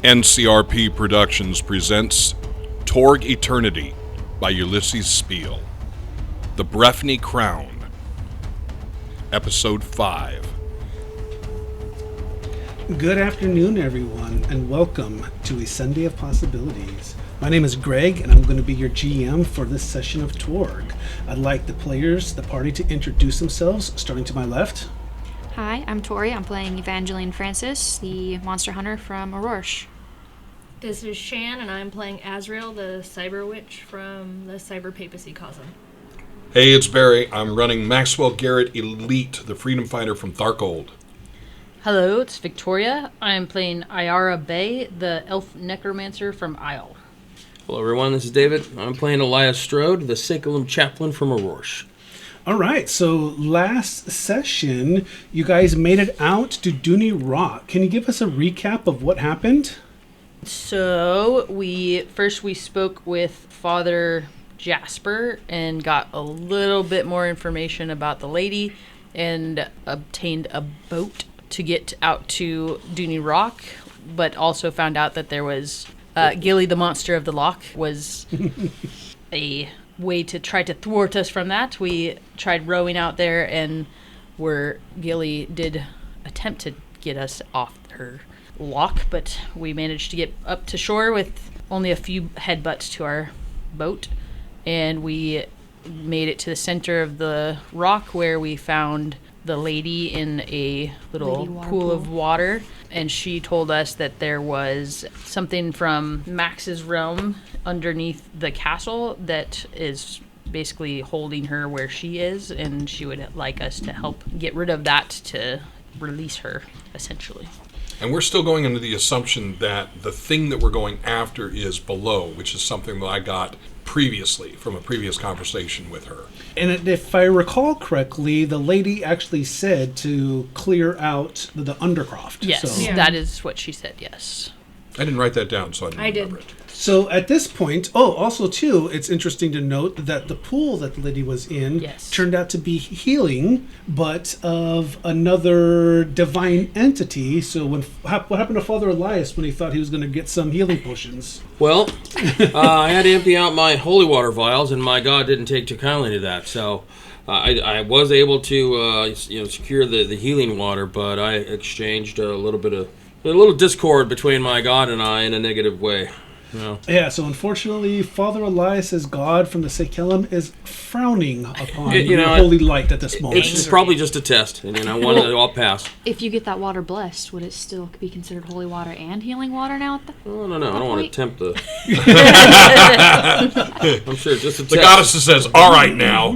NCRP Productions presents Torg Eternity by Ulisses Spiele. The Breifne Crown. Episode 5. Good afternoon, everyone, and welcome to a Sunday of Possibilities. My name is Greg, and I'm going to be your GM for this session of Torg. I'd like the party to introduce themselves, starting to my left. Hi, I'm Tori. I'm playing Evangeline Francis, the monster hunter from Aurora. This is Shan, and I'm playing Azrael, the cyber witch from the cyber papacy cousin. Hey, it's Barry. I'm running Maxwell Garrett Elite, the freedom fighter from Tharkold. Hello, it's Victoria. I'm playing Iara Bay, the elf necromancer from Isle. Hello everyone, this is David. I'm playing Elias Strode, the Sacrum chaplain from Aurora. All right, so last session, you guys made it out to Dooney Rock. Can you give us a recap of what happened? So, we spoke with Father Jasper and got a little bit more information about the lady and obtained a boat to get out to Dooney Rock, but also found out that there was Gilly, the monster of the loch, was a way to try to thwart us from that. We tried rowing out there, and Gilly did attempt to get us off her lock, but we managed to get up to shore with only a few headbutts to our boat, and we made it to the center of the rock where we found the lady in a little pool of water, and she told us that there was something from Max's realm underneath the castle that is basically holding her where she is, and she would like us to help get rid of that to release her, essentially. And we're still going under the assumption that the thing that we're going after is below, which is something that I got previously from a previous conversation with her. And if I recall correctly, the lady actually said to clear out the Undercroft. Yes, That is what she said, yes. I didn't write that down, so I didn't remember it. So at this point, also too, it's interesting to note that the pool that the lady was in turned out to be healing, but of another divine entity. So what happened to Father Elias when he thought he was going to get some healing potions? Well, I had to empty out my holy water vials, and my god didn't take too kindly to that. So I was able to secure the healing water, but I exchanged a little discord between my god and I in a negative way. No. Yeah, so unfortunately, Father Elias' God from the Sacrum is frowning upon the holy light at this moment. It's probably just a test, and one that I'll pass. If you get that water blessed, would it still be considered holy water and healing water now? No, I don't want to tempt the... I'm sure just a test. The goddess says, all right now.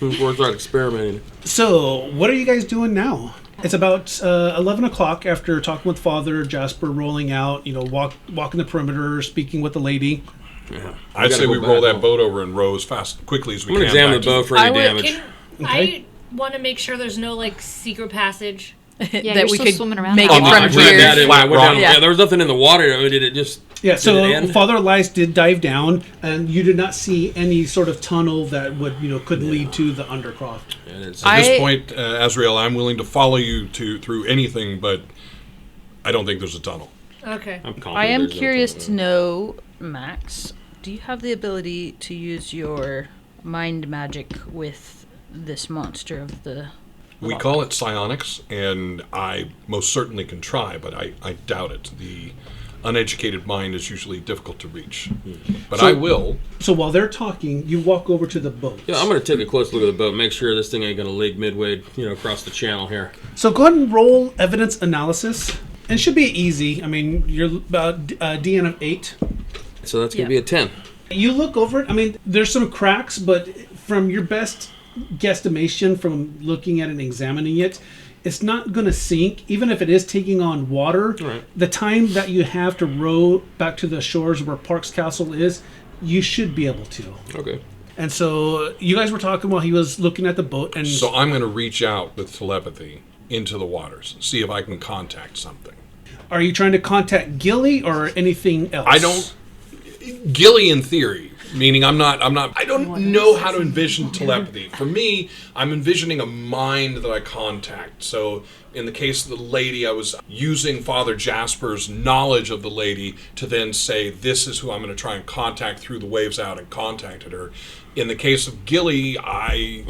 We're trying experimenting. So, what are you guys doing now? It's about 11 o'clock after talking with Father Jasper, rolling out, walking the perimeter, speaking with the lady. Yeah. I'd say we roll that boat over and row as quickly as we can. I'm going to examine the boat for any damage. I want to make sure there's no, secret passage. Yeah, that we could swimming around make that. it from there was nothing in the water. Did it just... Yeah, so Father Elias did dive down, and you did not see any sort of tunnel that could lead to the Undercroft. At this point, Azrael, I'm willing to follow you through anything, but I don't think there's a tunnel. Okay. I am curious to know, Max, do you have the ability to use your mind magic with this monster of the... We call it psionics, and I most certainly can try, but I doubt it. The uneducated mind is usually difficult to reach. But I will. So while they're talking, you walk over to the boat. Yeah, I'm going to take a close look at the boat, make sure this thing ain't going to leak midway, across the channel here. So go ahead and roll evidence analysis. And it should be easy. I mean, you're about DN of 8. So that's going to be a 10. You look over it. I mean, there's some cracks, but from your best guesstimation from looking at it and examining it, it's not going to sink, even if it is taking on water. Right. The time that you have to row back to the shores where Park's castle is, you should be able to. Okay. And so you guys were talking while he was looking at the boat. And so I'm going to reach out with telepathy into the waters, see if I can contact something. Are you trying to contact Gilly or anything else? Gilly in theory, Meaning I don't know how to envision telepathy. For me, I'm envisioning a mind that I contact. So in the case of the lady, I was using Father Jasper's knowledge of the lady to then say, this is who I'm going to try and contact through the waves out, and contacted her. In the case of Gilly, I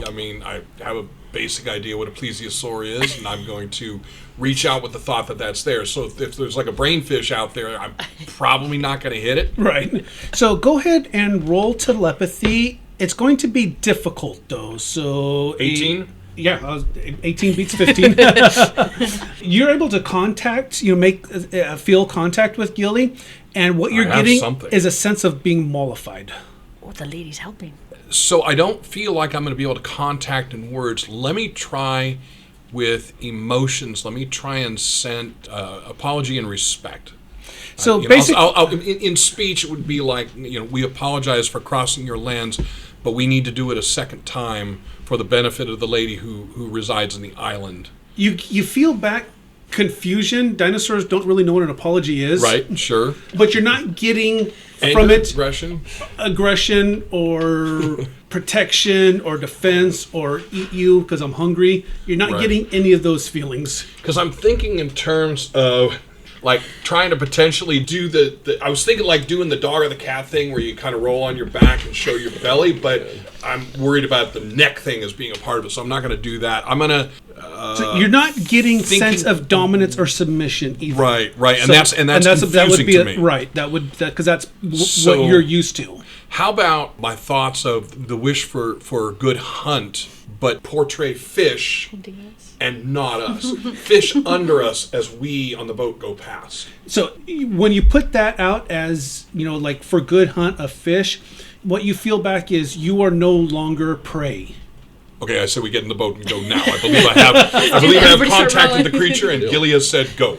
have a basic idea what a plesiosaur is, and I'm going to reach out with the thought that that's there. So if there's like a brainfish out there, I'm probably not going to hit it. Right. So go ahead and roll telepathy. It's going to be difficult, though. So 18? 18 beats 15. You're able to contact, feel contact with Gilly, and what you're getting is a sense of being mollified. Oh, the lady's helping. So I don't feel like I'm going to be able to contact in words. Let me try with emotions. Let me try and send apology and respect. So basically, in speech, it would be like, we apologize for crossing your lands, but we need to do it a second time for the benefit of the lady who resides in the island. You feel back confusion. Dinosaurs don't really know what an apology is. Right, sure. But you're not getting anger, from it aggression or protection or defense or eat you because I'm hungry. You're not getting any of those feelings. Because I'm thinking in terms of like trying to potentially do I was thinking like doing the dog or the cat thing where you kind of roll on your back and show your belly, but I'm worried about the neck thing as being a part of it, so I'm not going to do that. I'm going to so you're not getting sense of dominance or submission either. Right, and that's confusing to me. Right, because that's what you're used to. How about my thoughts of the wish for a good hunt, but portray fish and not us. Fish under us as we on the boat go past. So when you put that out as, like for good hunt of fish, what you feel back is you are no longer prey. Okay, I said we get in the boat and go now. I believe I have contacted the creature, and Gilly has said go.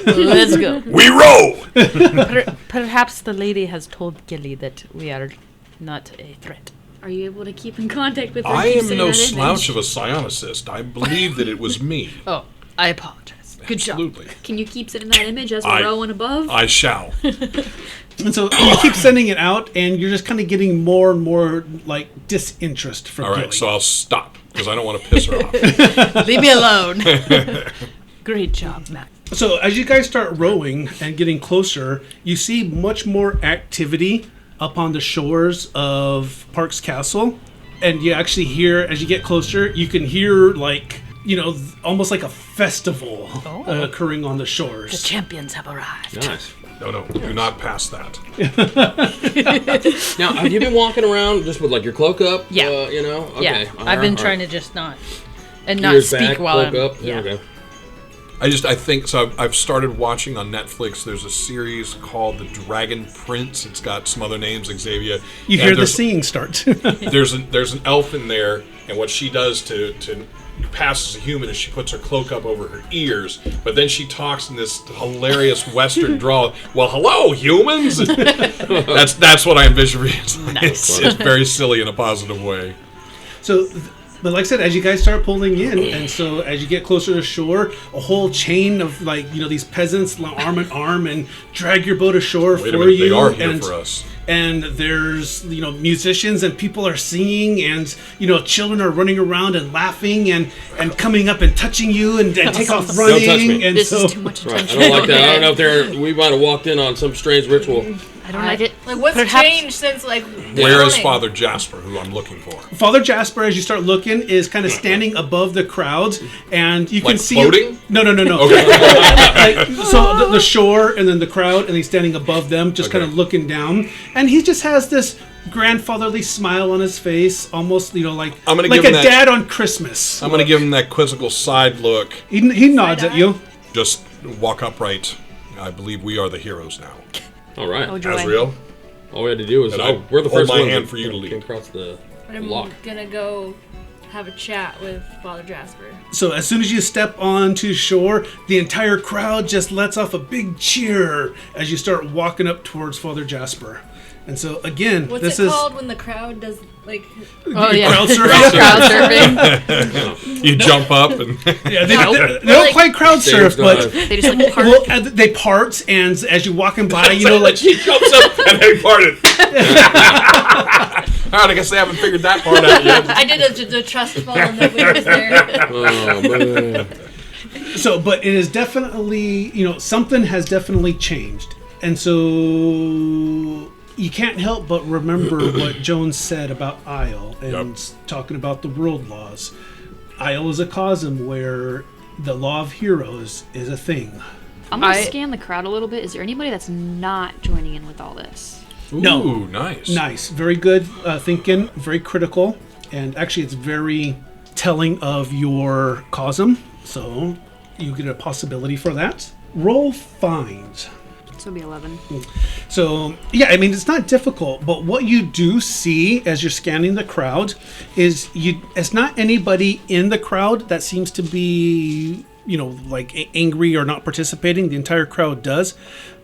Let's go. We row! Perhaps the lady has told Gilly that we are not a threat. Are you able to keep in contact with her? I am no slouch of a psionicist. I believe that it was me. Oh, I apologize. Good Absolutely. job. Can you keep sitting that image as we're rowing above? I shall. And so you keep sending it out, and you're just kind of getting more and more like disinterest from Gilly. All right, so I'll stop because I don't want to piss her off. Leave me alone. Great job, Matt. So as you guys start rowing and getting closer, you see much more activity up on the shores of Park's Castle, and you actually hear, as you get closer, you can hear like almost like a festival occurring on the shores. The champions have arrived. Nice. No, do not pass that. Now, have you been walking around just with like your cloak up? Yeah. Okay. Yeah. I've been trying to just not Ears speak back, while cloak I'm. up. Yeah. Okay. I think so. I've started watching on Netflix. There's a series called The Dragon Prince. It's got some other names, Xavier. You hear the singing start. there's an elf in there, and what she does to pass as a human is she puts her cloak up over her ears, but then she talks in this hilarious Western drawl. Well, hello, humans. That's what I envision. Nice. It's very silly in a positive way. So. But like I said, as you guys start pulling in, and so as you get closer to shore, a whole chain of these peasants arm in arm and drag your boat ashore Wait for a minute, you. They are here for us. And there's musicians and people are singing, and children are running around and laughing and coming up and touching you and take off running. Don't touch me. And this is too much attention. Right, I don't like that. I don't know if we might have walked in on some strange ritual. I don't like it. Like, what's changed since, like, Where is Father Jasper, who I'm looking for? Father Jasper, as you start looking, is kind of standing above the crowds, and you can see floating? him. No. Okay. So the shore, and then the crowd, and he's standing above them, just kind of looking down, and he just has this grandfatherly smile on his face, almost like a dad on Christmas. I'm going to give him that quizzical side look. He nods at you. Just walk upright. I believe we are the heroes now. All right. Azrael. All we had to do was we're the hold first my ones hand that for you to lead. came across the I'm lock. gonna go have a chat with Father Jasper. So as soon as you step onto shore, the entire crowd just lets off a big cheer as you start walking up towards Father Jasper. And so again, What's this it is called when the crowd does like? Oh yeah, crowd surfing. crowd surfing. You jump up and Yeah, they don't Like- quite crowd surf, but They just like part. well, they part, and as you're walking by, you know, like she jumps up and they parted. All right, I guess they haven't figured that part out yet. I did the trust fall and nobody was there. Oh man. so. But it is definitely, you know, something has definitely changed, and so you can't help but remember what Jones said about Isle and talking about the world laws. Isle is a cosm where the law of heroes is a thing. I'm gonna scan the crowd a little bit. Is there anybody that's not joining in with all this? Ooh, No. nice. Nice, very good thinking, very critical, and actually it's very telling of your cosm, so you get a possibility for that. Roll find. So it'll be 11. So, yeah, I mean, it's not difficult, but what you do see as you're scanning the crowd is it's not anybody in the crowd that seems to be, you know, like angry or not participating. The entire crowd does.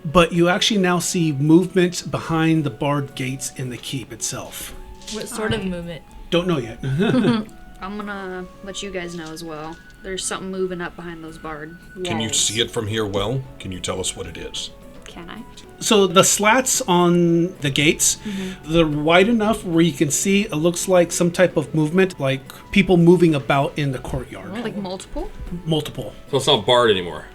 But you actually now see movement behind the barred gates in the keep itself. What sort of movement? Don't know yet. I'm gonna let you guys know as well. There's something moving up behind those barred walls. Can you see it from here well? Can you tell us what it is? Can I? So the slats on the gates, they're wide enough where you can see it looks like some type of movement, like people moving about in the courtyard. Like multiple? Multiple. So it's not barred anymore.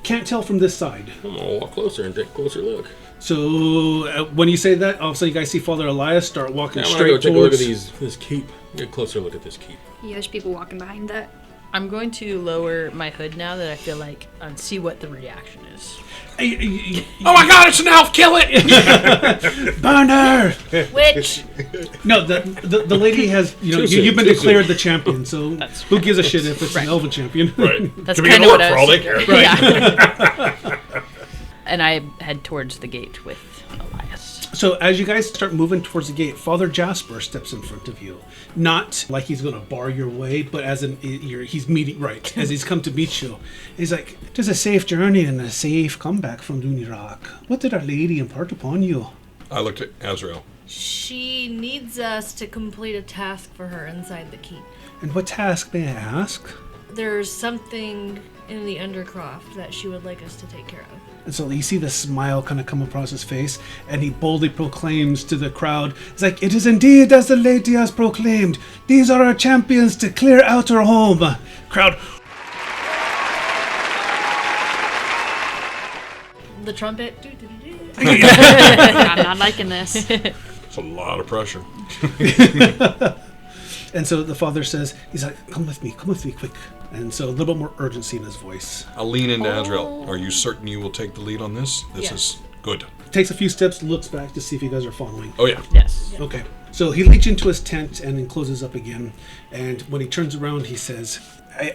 Can't tell from this side. I'm gonna walk closer and take a closer look. So when you say that, all of a sudden you guys see Father Elias start walking I'm gonna straight go take a look at towards. this keep. Get a closer look at this keep. Yeah, there's people walking behind that. I'm going to lower my hood now that I feel like and see what the reaction is. Oh my God! It's an elf! Kill it! Burn her! Which No, the lady has, you know, Too soon, you've been too declared the champion, so That's who gives a shit if it's an elven champion? Right. That's Could be an kind of orc what I for all was they care. Yeah. And I head towards the gate with Elias. So as you guys start moving towards the gate, Father Jasper steps in front of you. Not like he's going to bar your way, but as he's meeting, right, as he's come to meet you. He's like, "It is a safe journey and a safe comeback from Dooney Rock. What did Our Lady impart upon you?" I looked at Azrael. she needs us to complete a task for her inside the keep. "And what task, may I ask?" There's something in the Undercroft that she would like us to take care of. And so you see the smile kind of come across his face, and he boldly proclaims to the crowd, it's like, "It is indeed as the lady has proclaimed. These are our champions to clear out her home." Crowd, The trumpet. I'm not liking this. It's a lot of pressure. and so the father says, he's like, come with me, quick." And so a little bit more urgency in his voice. I'll lean into Azrael. Are you certain you will take the lead on this? This Yes. is good. Takes a few steps, looks back to see if you guys are following. Oh yeah. Yes. Okay. So he leads into his tent and then closes up again. And when he turns around, he says,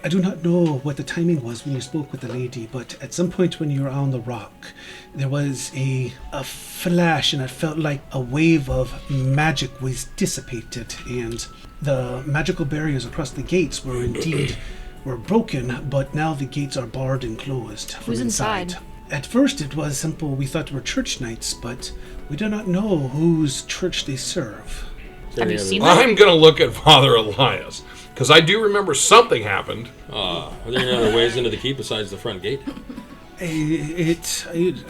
I do not know what the timing was when you spoke with the lady, but at some point when you were on the rock, there was a flash, and it felt like a wave of magic was dissipated, and the magical barriers across the gates were broken, but now the gates are barred and closed from Who's inside? At first it was simple, we thought were church knights, but we do not know whose church they serve. Have you seen that? I'm gonna look at Father Elias because I do remember something happened. Are there any other ways into the keep besides the front gate?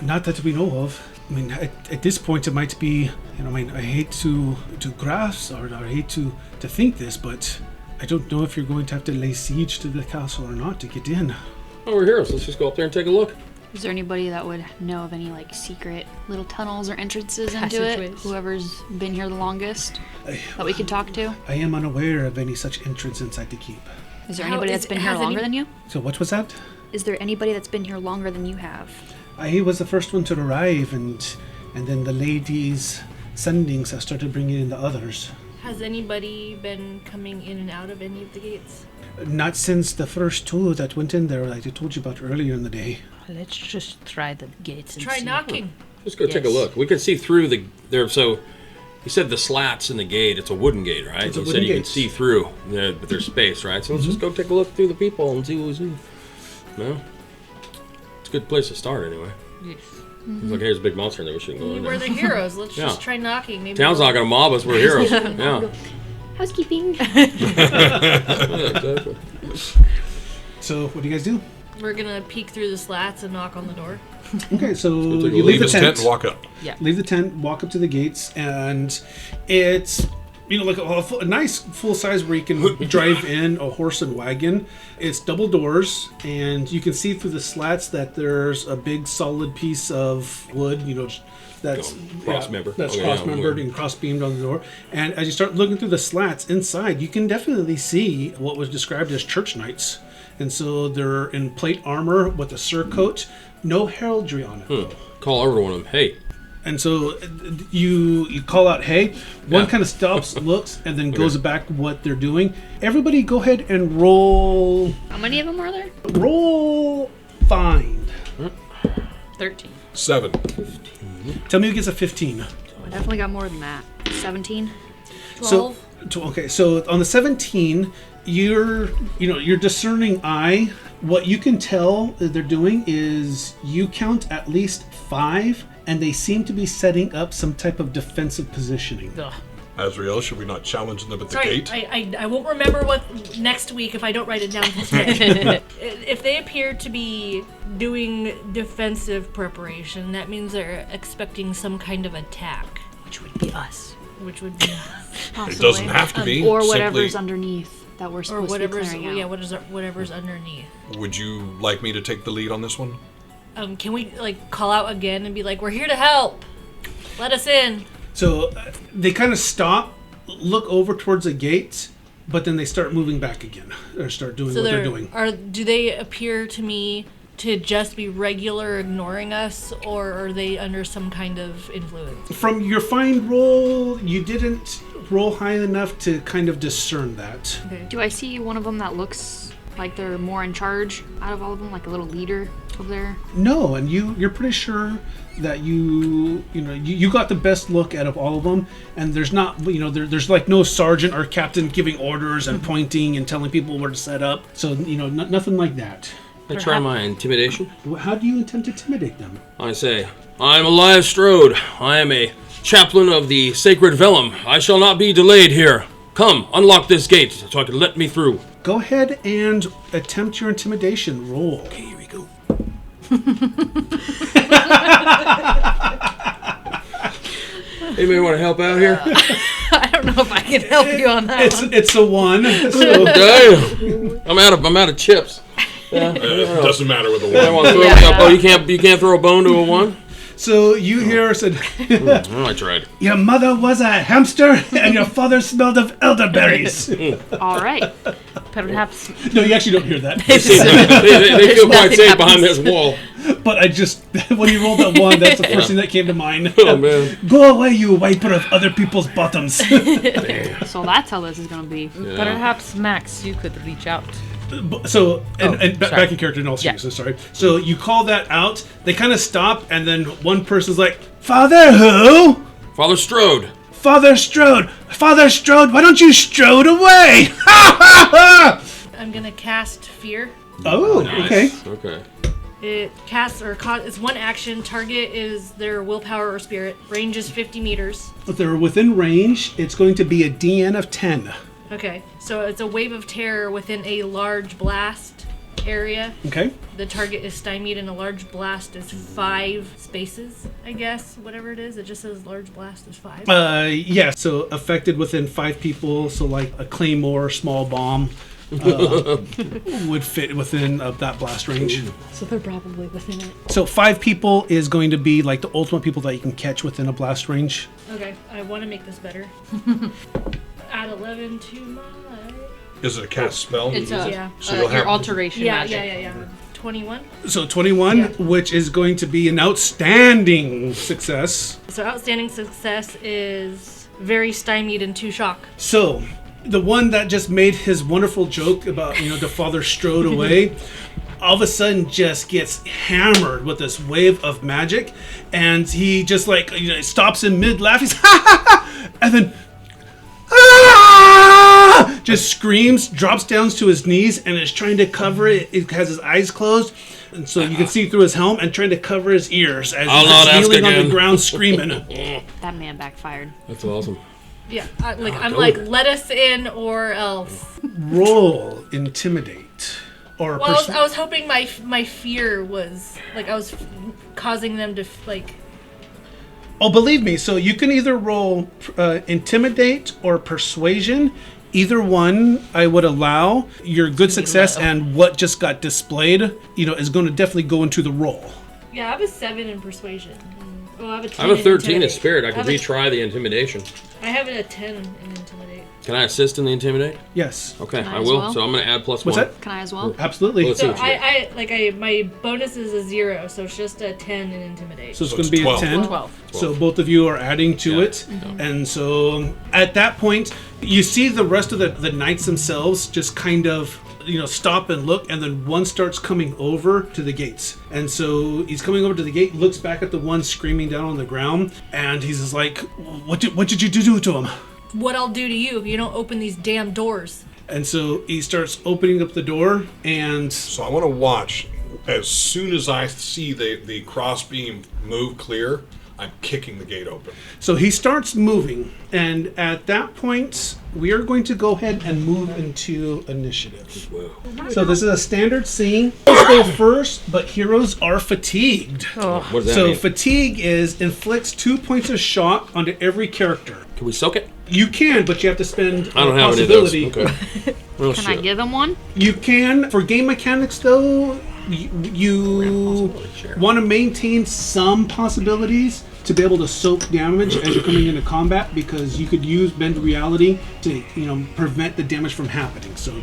Not that we know of. I mean, at this point, it might be. I hate to grasp or I hate to think this, but I don't know if you're going to have to lay siege to the castle or not to get in. Oh, we're here, so let's just go up there and take a look. Is there anybody that would know of any like secret little tunnels or entrances into it? Passageways. Whoever's been here the longest that we could talk to? I am unaware of any such entrance inside the keep. Is there anybody that's been here longer than you? So what was that? Is there anybody that's been here longer than you have? I was the first one to arrive, and then the ladies' sendings have started bringing in the others. Has anybody been coming in and out of any of the gates? Not since the first two that went in there, like I told you about earlier in the day. Let's just try the gates and Try see. knocking. Let's go take a Yes. look. We can see through there. So you said the slats in the gate. It's a wooden gate, right? It's a You wooden said you gate. can see through, but there's space, right? So let's just go take a look through the people and see what we see. No, it's a good place to start anyway. Yes. He's like, here's a big monster in there. We shouldn't go in there. We're the heroes. Let's just try knocking. Maybe Town's not going to mob us. We're heroes. Yeah. Housekeeping. Yeah, exactly. So what do you guys do? We're gonna peek through the slats and knock on the door. Okay, so You you leave the his tent. and walk up. Leave the tent, walk up to the gates, and it's like a nice full size where you can drive in a horse and wagon. It's double doors, and you can see through the slats that there's a big solid piece of wood. That's cross-member. That's cross-membered and cross-beamed on the door. And as you start looking through the slats inside, you can definitely see what was described as church knights. And so they're in plate armor with a surcoat, no heraldry on it. Though. Call every one of them, hey. And so you call out, hey. One kind of stops, looks, and then goes back what they're doing. Everybody go ahead and roll. How many of them are there? Roll find. 13. 7. Tell me who gets a 15. I definitely got more than that. 17. 12. So on the 17, you're discerning eye. What you can tell that they're doing is you count at least 5, and they seem to be setting up some type of defensive positioning. Ugh. Azrael, should we not challenge them at the Sorry, gate? I won't remember what next week if I don't write it down today. If they appear to be doing defensive preparation, that means they're expecting some kind of attack. Which would be us. Which would be It doesn't have to be. Or whatever's Simply, underneath that we're or supposed whatever's to be clearing out. whatever's underneath. would you like me to take the lead on this one? Can we call out again and be like, we're here to help. Let us in. So they kind of stop, look over towards the gate, but then they start moving back again, or start doing what they're doing. Do they appear to me to just be regular ignoring us, or are they under some kind of influence? From your find roll, you didn't roll high enough to kind of discern that. Okay. Do I see one of them that looks like they're more in charge out of all of them, like a little leader over there? No, and you're pretty sure that you got the best look out of all of them, and there's not there's like no sergeant or captain giving orders and pointing and telling people where to set up. So nothing like that. I try my intimidation. How do you intend to intimidate them? I say, I'm Elias Strode. I am a chaplain of the sacred vellum. I shall not be delayed here. Come, unlock this gate so I can let me through. Go ahead and attempt your intimidation roll. Okay, here we go. Anybody want to help out here? I don't know if I can help you on that one. It's a 1. So Damn. I'm out of chips. Yeah. It doesn't matter with the I one. want to throw me up. Oh, you can't throw a bone to a 1? So you hear said, I tried. your mother was a hamster and your father smelled of elderberries. All right. Perhaps. No, you actually don't hear that. They feel quite Nothing safe behind happens. this wall. But I just, when you rolled that 1, that's the first thing that came to mind. Oh, man. Go away, you wiper of other people's bottoms. So that's how this is going to be. Perhaps, Max, you could reach out. So, sorry. back in character in all seriousness, sorry. So you call that out, they kind of stop, and then one person's like, Father who? Father Strode. Father Strode, why don't you strode away? I'm gonna cast Fear. Oh, okay. Okay. It casts it's one action. Target is their willpower or spirit. Range is 50 meters. If they're within range, it's going to be a DN of 10. Okay, so it's a wave of terror within a large blast area. Okay. The target is stymied, and a large blast is 5 spaces, I guess. Whatever it is, it just says large blast is 5. Yeah, so affected within 5 people, so like a claymore, small bomb would fit within that blast range. So they're probably within it. So 5 people is going to be like the ultimate people that you can catch within a blast range. Okay, I want to make this better. Add 11 to my... Is it a cast spell? It's Yeah. So you'll your have- alteration magic. Yeah. 21. So 21, Yeah. which is going to be an outstanding success. So outstanding success is very stymied and 2 shock. So the one that just made his wonderful joke about, the father strode away, all of a sudden just gets hammered with this wave of magic, and he just stops in mid laugh. He's ha ha ha, and then just screams, drops down to his knees, and is trying to cover it. It has his eyes closed, and so you can see through his helm, and trying to cover his ears as he's kneeling on the ground screaming. That man backfired. That's awesome. Yeah, I'm like, let us in or else. Roll intimidate. Or well, I was hoping my fear was, like, I was causing them to, like... Oh, believe me, so you can either roll intimidate or persuasion. Either one I would allow. Your good success and what just got displayed, is going to definitely go into the roll. Yeah, I have a 7 in persuasion. Oh, I have a 10 I have a 13 in intimidate. spirit. I can retry the intimidation. I have a 10 in intimidate. Can I assist in the intimidate? Yes. Okay, Can I I as will. well? So I'm going to add +1. What's that? Can I as well? Absolutely. Let's see So what you get. my bonus is a 0, so it's just a 10 in intimidate. So it's So going to it's be 12. a 10. 12. So both of you are adding to Yeah. it. And so at that point, you see the rest of the knights themselves just kind of, stop and look. And then one starts coming over to the gates. And so he's coming over to the gate, looks back at the one screaming down on the ground. And he's just like, what did you do to him? What I'll do to you if you don't open these damn doors. And so he starts opening up the door, and So I want to watch. As soon as I see the crossbeam move clear, I'm kicking the gate open. so he starts moving. And at that point, we are going to go ahead and move into initiative. Whoa. So this is a standard scene. Let's go first, but heroes are fatigued. What does that So mean? fatigue inflicts 2 points of shock onto every character. Can we soak it? You can, but you have to spend I don't a have any of those. possibility. Okay. Well, Can I give him one? You can. For game mechanics, though, you want to maintain some possibilities to be able to soak damage as you're coming into combat, because you could use bend reality to prevent the damage from happening. So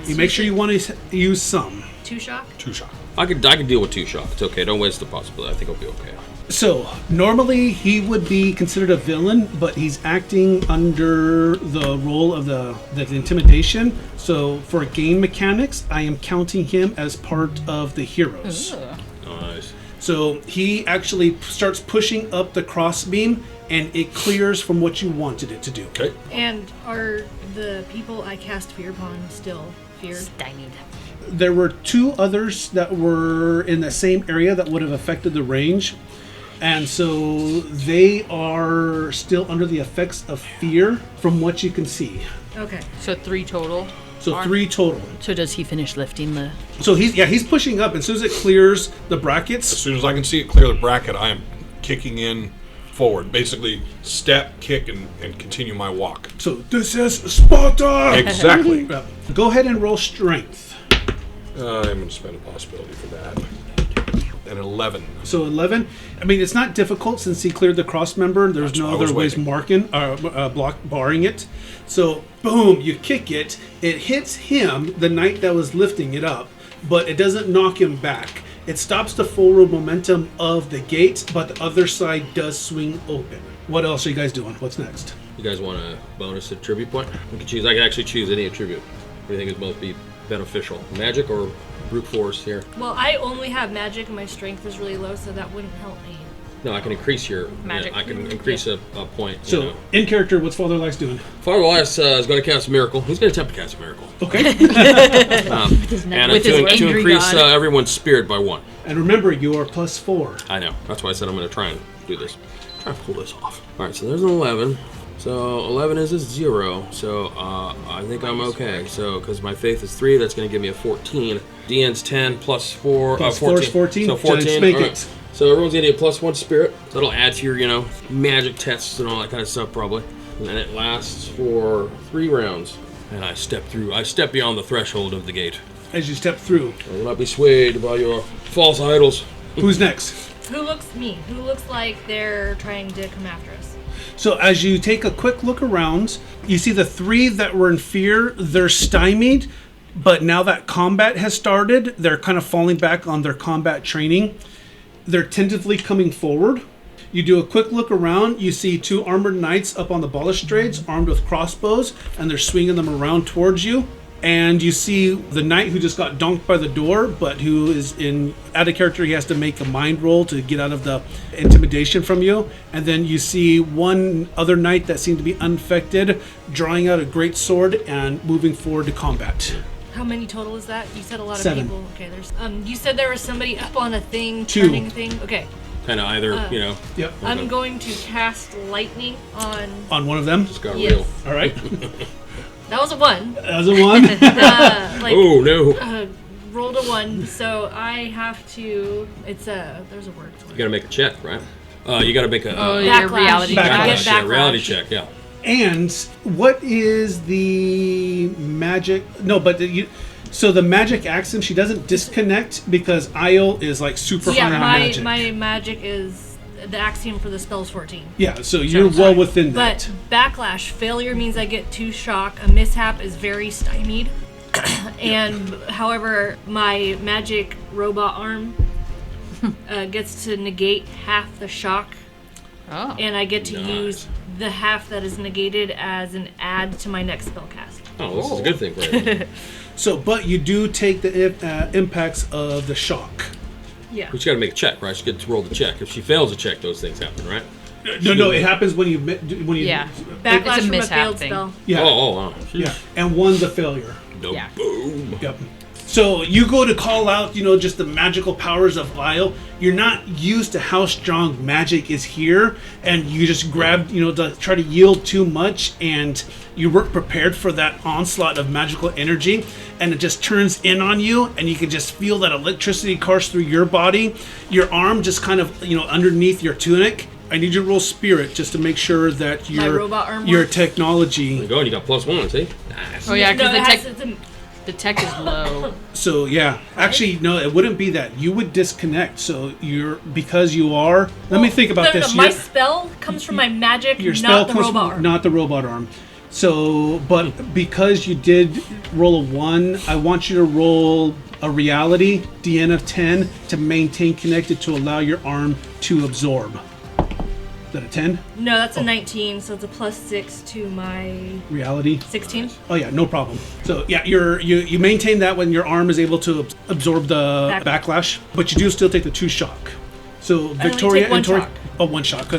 you make sure you want to use some. 2 shock? 2 shot. I could deal with 2 shock. It's okay. Don't waste the possibility. I think I'll be okay. So normally he would be considered a villain, but he's acting under the role of the intimidation. So for game mechanics, I am counting him as part of the heroes. Nice. So he actually starts pushing up the crossbeam, and it clears from what you wanted it to do. Okay. And are the people I cast fear upon still feared? Stymied. There were 2 others that were in the same area that would have affected the range. And so they are still under the effects of fear from what you can see. Okay. So 3 total. So 3 total. So does he finish lifting the... So he's pushing up, and as soon as it clears the As brackets, soon as I can see it clear the bracket, I am kicking in forward. Basically, step, kick, and continue my walk. so this is Sparta! Exactly. Go ahead and roll strength. I'm going to spend a possibility for that. An 11. So 11. I mean, it's not difficult since he cleared the cross member. There's That's no what I was other ways waiting. barring it. So boom, you kick it. It hits him, the knight that was lifting it up, but it doesn't knock him back. It stops the forward momentum of the gate, but the other side does swing open. What else are you guys doing? What's next? You guys want a bonus attribute point? We can choose. I can actually choose any attribute. What do you think is most be beneficial? Magic or brute force here? Well, I only have magic and my strength is really low, so that wouldn't help me. No, I can increase your Magic. I can increase a point. So in character, what's Father Elias doing? Father Elias is going to cast a miracle. He's going to attempt to cast a miracle, Okay. and With his to angry increase god. everyone's spirit by 1. And remember, you are +4. I know. That's why I said I'm going to try and do this. Try and pull this off. All right. So there's an 11. So 11 is a 0. So I think I'm okay. So because my faith is 3, that's going to give me a 14. DN's 10 plus 4. Plus 4 is 14. So Just 14. make All it. right. So everyone's going to get +1 spirit. That'll add to your, magic tests and all that kind of stuff probably. And then it lasts for 3 rounds. And I step beyond the threshold of the gate. As you step through. I will not be swayed by your false idols. Who's next? Who looks like they're trying to come after us? So as you take a quick look around, you see the 3 that were in fear, they're stymied, but now that combat has started, they're kind of falling back on their combat training. They're tentatively coming forward. You do a quick look around, you see 2 armored knights up on the balustrades, armed with crossbows, and they're swinging them around towards you. And you see the knight who just got donked by the door, but who is out of character. He has to make a mind roll to get out of the intimidation from you. And then you see one other knight that seemed to be unaffected, drawing out a great sword and moving forward to combat. How many total is that? You said a lot 7. of people. Okay, there's. You said there was somebody up on a thing, 2. turning thing. Okay. Kind of either, Yep. I'm going to cast lightning on. On one of them. Just got Yes. real. All right. That was a 1. That was a 1. Oh, no. Rolled a 1, so I have to. There's a word for You it. got to make a check, right? You got to make a your reality Backlash. I get Backlash, yeah, reality backlash. check, yeah. And what is the magic? No, but so the magic axiom, she doesn't disconnect because Isle is like super high on magic. My magic is the axiom for the spell's 14. Yeah, so you're well within that. But backlash, failure means I get 2 shock. A mishap is very stymied. And however, my magic robot arm gets to negate half the shock. Oh. And I get to Nice. use the half that is negated as an add to my next spell cast. Oh, this is a good thing for you. So, but you do take the impacts of the shock. Yeah. But you got to make a check, right? She gets to roll the check. If she fails a check, those things happen, right? No, it happens when you Yeah. Backlash It's a from a mishap failed thing. spell. Yeah, Oh, yeah, and 1's a failure. No, Yeah. boom. Yep. So you go to call out, just the magical powers of Lyle. You're not used to how strong magic is here, and you just grab, to try to yield too much, and you weren't prepared for that onslaught of magical energy, and it just turns in on you, and you can just feel that electricity course through your body. Your arm just kind of, underneath your tunic. I need you to roll spirit just to make sure that My robot arm your works? There technology. you go, and you got +1, see? Nice. Oh yeah, because No, the tech is low. So yeah, actually no, it wouldn't be that. You would disconnect. So because you are. Let me think about this. My Your- spell comes from my magic, your spell not the comes robot from arm. not the robot arm. So, but because you did roll a 1, I want you to roll a reality DN of 10 to maintain connected to allow your arm to absorb. Is that a 10? No, that's a 19, so it's a +6 to my Reality? 16. Oh yeah, no problem. So yeah, you maintain that when your arm is able to absorb the backlash, but you do still take the 2 shock. So Victoria take one and Tori, shock. 1 shock,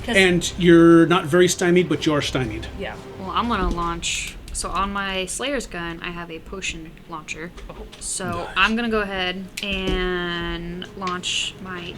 and you're not very stymied, but you are stymied. Yeah. Well, I'm gonna launch. So on my Slayer's gun, I have a potion launcher. So I'm gonna go ahead and launch my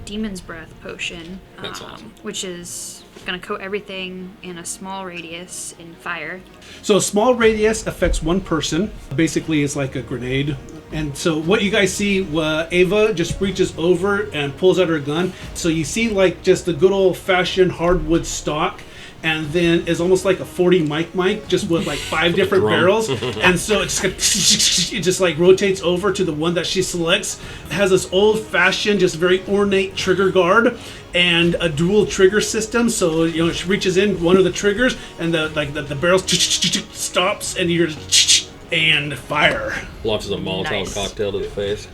Demon's Breath potion, That's awesome. which is gonna coat everything in a small radius in fire. So a small radius affects 1 person. Basically, it's like a grenade. And so what you guys see, Ava just reaches over and pulls out her gun. So you see like just the good old-fashioned hardwood stock, and then is almost like a 40 mic, just with like 5 different drum. barrels. And so it just like rotates over to the one that she selects. It has this old-fashioned, just very ornate trigger guard and a dual trigger system. So she reaches in one of the triggers, and the barrel stops, and you're and fire. Launches a Molotov Nice. cocktail to the face.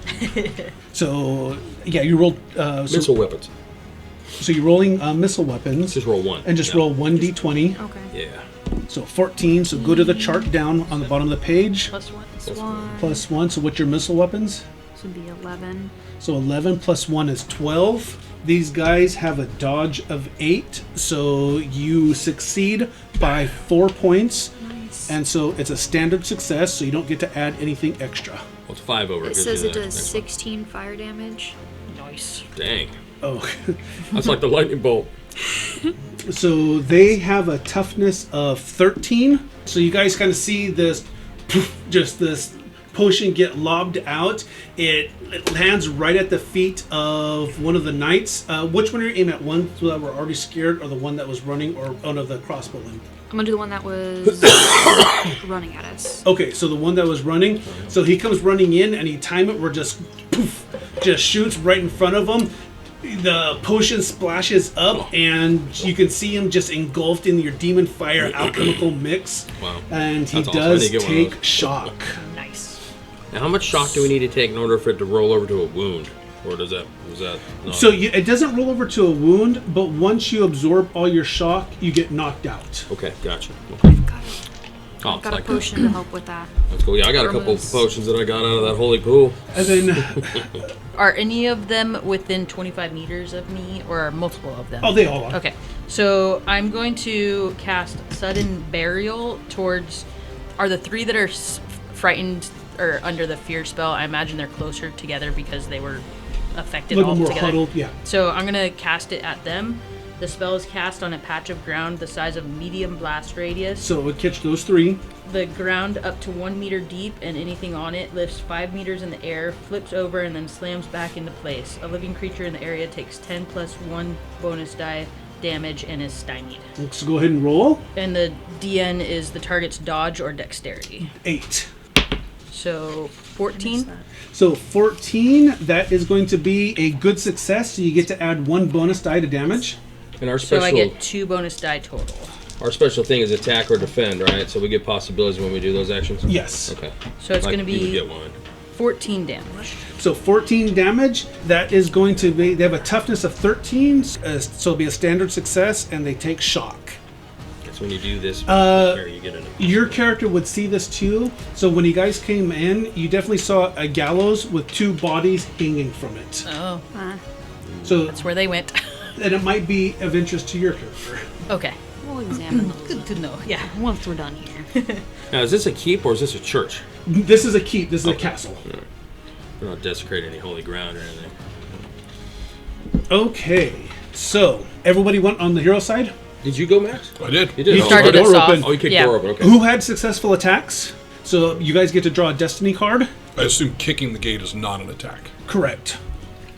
So yeah, you rolled. Missile weapons. So you're rolling missile weapons. Just roll 1. And just roll 1d20. Okay. Yeah. So 14. So go to the chart down on the bottom of the page. +1. Plus 1. Plus 1. So what's your missile weapons? This would be 11. So 11 plus 1 is 12. These guys have a dodge of 8. So you succeed by 4 points. Nice. And so it's a standard success. So you don't get to add anything extra. Well, it's 5 over. It gives says you it the does next 16 fire damage. Nice. one. Dang. Oh. That's like the lightning bolt. So they have a toughness of 13. So you guys kind of see this, just this potion get lobbed out. It lands right at the feet of one of the knights. Which one are you aiming at? One that were already scared, or the one that was running, or one of the crossbowmen? I'm gonna do the one that was running at us. Okay, so the one that was running. So he comes running in, and he time it where just poof, just shoots right in front of him. The potion splashes up, and you can see him just engulfed in your demon fire alchemical mix. Wow. And he That's awesome. I does need to get one of take those. shock. Nice. Now, how much shock do we need to take in order for it to roll over to a wound? Or was that not? So it doesn't roll over to a wound, but once you absorb all your shock, you get knocked out. Okay, gotcha. Okay. Oh, Got a potion to help with that. That's cool. Yeah, I got a couple potions that I got out of that holy pool. And then, Are any of them within 25 meters of me, or are multiple of them? oh, they all are. Okay, so I'm going to cast Sudden Burial towards. Are the three that are frightened or under the fear spell? I imagine they're closer together because they were affected A little all more together. huddled, yeah. So I'm gonna cast it at them. The spell is cast on a patch of ground the size of medium blast radius. So it would catch those three. The ground up to 1 meter deep, and anything on it lifts 5 meters in the air, flips over, and then slams back into place. A living creature in the area takes 10 plus 1 bonus die damage and is stymied. So go ahead and roll. And the DN is the target's dodge or dexterity. 8. So 14. So 14, that is going to be a good success. So you get to add 1 bonus die to damage. And our So special, I get 2 bonus die total. our special thing is attack or defend, right? So we get possibilities when we do those actions. Yes. Okay. So it's Like, going to you would be get one. 14 damage. So 14 damage. That is going to be, they have a toughness of 13, so it'll be a standard success, and they take shock. That's when you do this. Here, you get an. Your character would see this too. So when you guys came in, you definitely saw a gallows with 2 bodies hanging from it. Oh, So, that's where they went. and it might be of interest to your character. Okay. We'll examine those Good to know. Yeah. once we're done here. Now, is this a keep or is this a church? This is a keep. This is a castle. We're not desecrating any holy ground or anything. Okay. So everybody went on the hero side. Did you go, Max? I did. You did. You Oh, started door us off. open. Oh, you kicked Yeah. door open. Okay. Who had successful attacks? So you guys get to draw a destiny card. I assume kicking the gate is not an attack. Correct.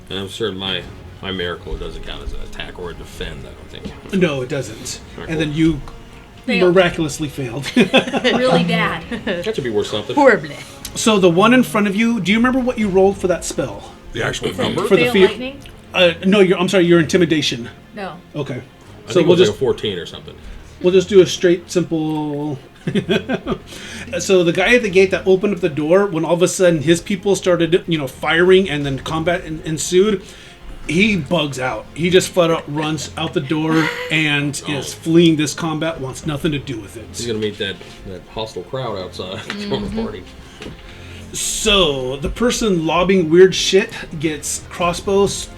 And I'm certain my miracle doesn't count as an attack or a defend. I don't think. No, it doesn't. Very And cool. then you Failed. miraculously failed. Really bad. That should be worth something. Horribly. So the one in front of you, do you remember what you rolled for that spell? The actual number? For the Fail fear- lightning? No, I'm sorry, your intimidation. No. Okay. I So think we'll it was just like a 14 or something. we'll just do a straight simple. So the guy at the gate that opened up the door, when all of a sudden his people started, firing and then combat ensued, he bugs out. He just flat out runs out the door and is fleeing this combat. Wants nothing to do with He's it. gonna meet that hostile crowd outside from the party. So the person lobbing weird shit gets crossbows,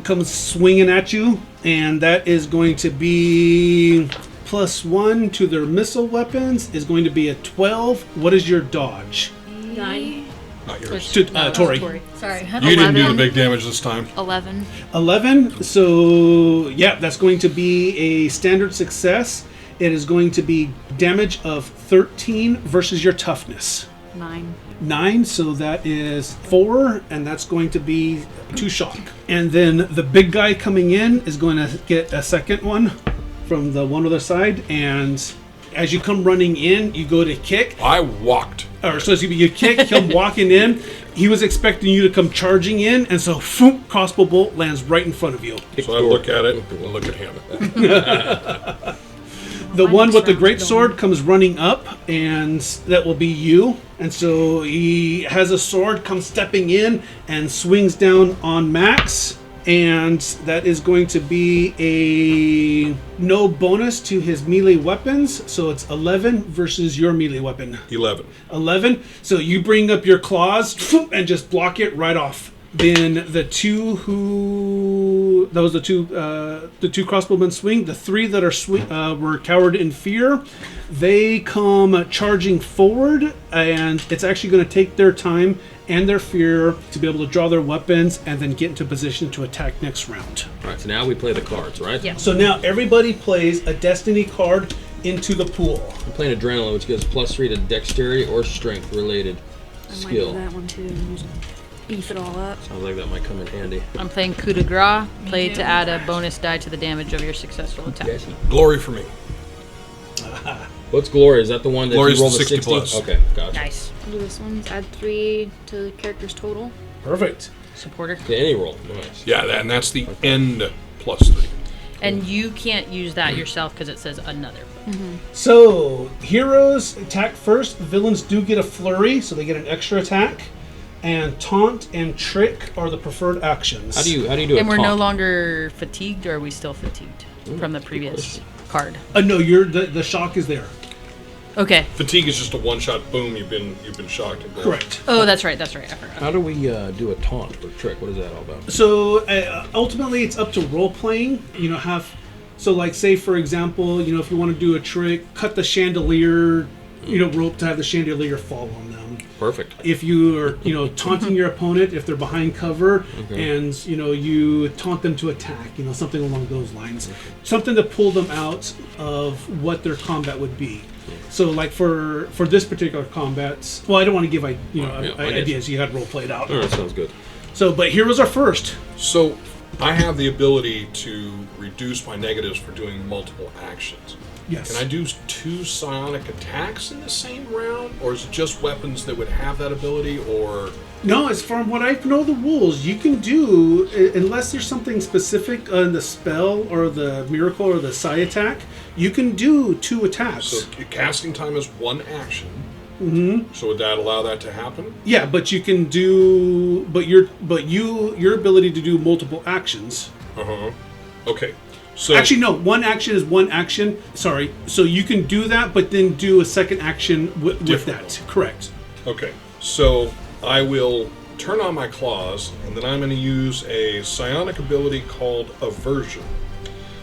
comes swinging at you, and that is going to be +1 to their missile weapons. Is going to be a 12. What is your dodge? 9. Not yours. Tori. Sorry. You didn't do the 11. big damage this time. 11. 11. So yeah, that's going to be a standard success. It is going to be damage of 13 versus your toughness. 9. 9, so that is 4, and that's going to be 2 shock. And then the big guy coming in is going to get a second one from the one other side, and as you come running in, you go to kick, I walked. or so you kick him walking in. He was expecting you to come charging in, and so phoom, crossbow bolt lands right in front of you. So I look at it and look at him. The one with the great sword comes running up, and that will be you. And so he has a sword, comes stepping in, and swings down on Max. And that is going to be a no bonus to his melee weapons. So it's 11 versus your melee weapon. 11. 11. So you bring up your claws and just block it right off. Then the two the two crossbowmen swing. The 3 that are were cowered in fear, they come charging forward, and it's actually going to take their time and their fear to be able to draw their weapons and then get into position to attack next round. All right, so now we play the cards, right? Yeah. So now everybody plays a destiny card into the pool. I'm playing Adrenaline, which gives +3 to dexterity or strength related I might do skill. that one too. And just beef it all up. Sounds like that might come in handy. I'm playing coup de grace. Play too. to add a bonus die to the damage of your successful attack. Glory for me. What's Glory? Is that the one that Glory's you rolled the a 60 60? plus. Okay, gotcha. Nice. Do this one. Add 3 to the character's total. Perfect. Supporter. Yeah, any roll. Nice. Yeah, and that's the end +3. And you can't use that yourself because it says another. So heroes attack first. Villains do get a flurry, so they get an extra attack. And taunt and trick are the preferred actions. How do you do And a we're no taunt? longer fatigued, or are we still fatigued from the previous card? No, the shock is there. Okay. Fatigue is just a one-shot boom. You've been shocked. And Correct. Oh, that's right. I forgot. How do we do a taunt or trick? What is that all about? So ultimately, it's up to role playing. So like say for example, if you want to do a trick, cut the chandelier, rope to have the chandelier fall on them. Perfect. If you are, taunting your opponent if they're behind cover, and you taunt them to attack, something along those lines, something to pull them out of what their combat would be. So, like for this particular combat, well, I don't want to give ideas. You had role played out. All right, sounds good. So, but here was our first. So, I have the ability to reduce my negatives for doing multiple actions. Yes. Can I do 2 psionic attacks in the same round, or is it just weapons that would have that ability, or? No, as from what I know the rules, you can do, unless there's something specific on the spell or the miracle or the psi attack, you can do 2 attacks. So casting time is 1 action. Mm-hmm. So would that allow that to happen? Yeah, but you can do, your ability to do multiple actions. Okay. So Actually, no. 1 action is 1 action. Sorry. So you can do that, but then do a second action with that. Correct. Okay. So I will turn on my claws, and then I'm going to use a psionic ability called Aversion.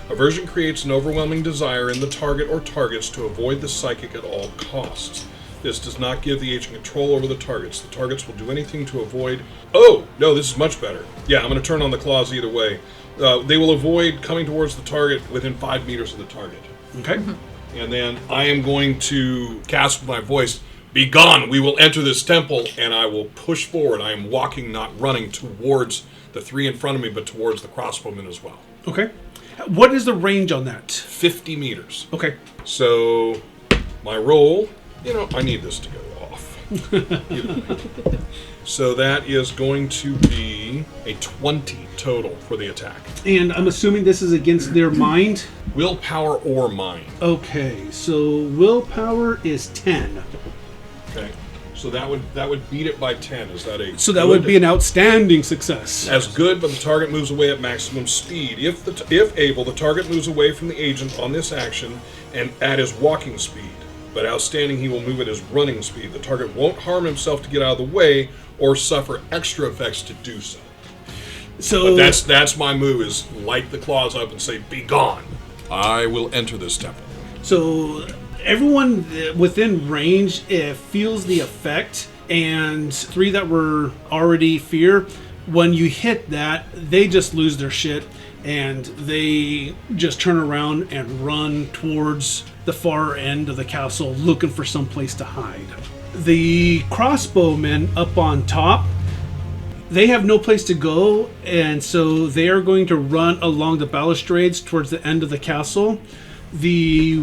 Aversion creates an overwhelming desire in the target or targets to avoid the psychic at all costs. This does not give the agent control over the targets. The targets will do anything to avoid... Oh! No, this is much better. Yeah, I'm going to turn on the claws either way. They will avoid coming towards the target within 5 meters of the target. Okay. And then I am going to cast with my voice, "Be gone, we will enter this temple," and I will push forward. I am walking, not running, towards the 3 in front of me, but towards the crossbowmen as well. Okay. What is the range on that? 50 meters. Okay. So, my roll, I need this to go off. So that is going to be a 20 total for the attack. And I'm assuming this is against their mind? Willpower or mind. Okay, so willpower is 10. Okay. So that would beat it by 10. Is that a So that would be an outstanding success. As good, but the target moves away at maximum speed. If able, the target moves away from the agent on this action and at his walking speed. But outstanding, he will move at his running speed. The target won't harm himself to get out of the way or suffer extra effects to do so. So But that's my move, is light the claws up and say, "Be gone. I will enter this temple." So everyone within range feels the effect, and 3 that were already fear, when you hit that, they just lose their shit, and they just turn around and run towards the far end of the castle looking for some place to hide. The crossbowmen up on top, they have no place to go, and so they are going to run along the balustrades towards the end of the castle. The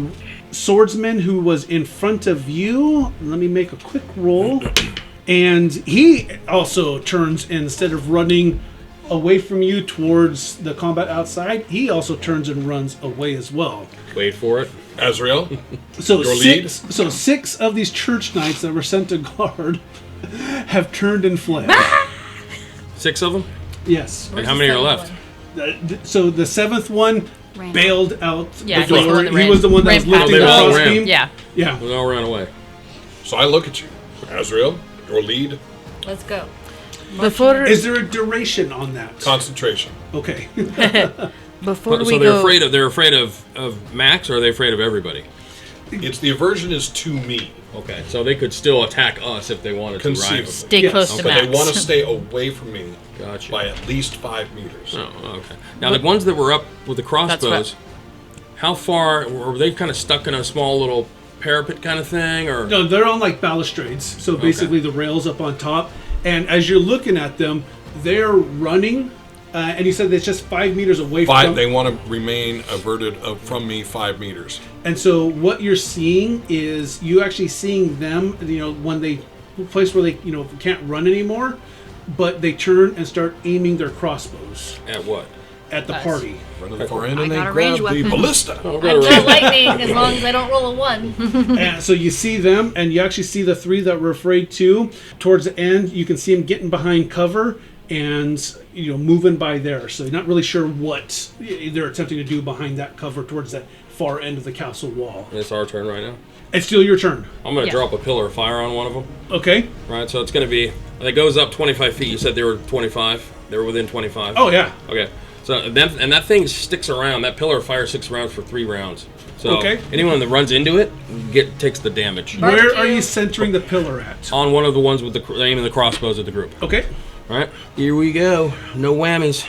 swordsman who was in front of you, let me make a quick roll, and he also turns, and instead of running away from you towards the combat outside, he also turns and runs away as well. Wait for it. Azrael, So your lead? 6 of these church knights that were sent to guard have turned and fled. 6 of them? Yes. And how many are left? So the 7th one Ran bailed out Yeah, the he was the door. one that He ran- was the one that was ran past lifting the them. They all ran. crossbeam. Yeah. Yeah. They all ran away. So I look at you. Azrael, your lead. Let's go. Before Is there a duration on that? Concentration. Okay. before So we they're go, afraid of Max, or are they afraid of everybody? It's the aversion is to me. Okay, so they could still attack us if they wanted to, right? Conceivably. stay Yes. close to But Max. they want to stay away from me Gotcha. by at least 5 meters. Oh, okay. Now, the ones that were up with the crossbows, That's how far were they? Kind of stuck in a small little parapet kind of thing, or No, they're on like balustrades. So basically the rails up on top. And as you're looking at them, they're running. And you said it's just 5 meters away from. They want to remain averted from me 5 meters. And so what you're seeing is you actually seeing them, when they place where they, can't run anymore, but they turn and start aiming their crossbows at what? at the Us. party. Run to the far end I and they got a grab ranged the weapon. ballista. Oh, I've got lightning as long as I don't roll a 1. And so you see them, and you actually see the 3 that were afraid too. Towards the end, you can see them getting behind cover and moving by there. So you're not really sure what they're attempting to do behind that cover towards that far end of the castle wall. It's our turn right now. It's still your turn. I'm going to Yeah. drop a pillar of fire on one of them. Okay. Right, so it's going to be... It goes up 25 feet. You said they were 25? They were within 25? Oh, yeah. Okay. So that thing sticks around. That pillar of fire sticks around for 3 rounds. So Okay. anyone that runs into it takes the damage. Where are you centering the pillar at? On one of the ones with the aim and the crossbows of the group. Okay. All right. Here we go. No whammies.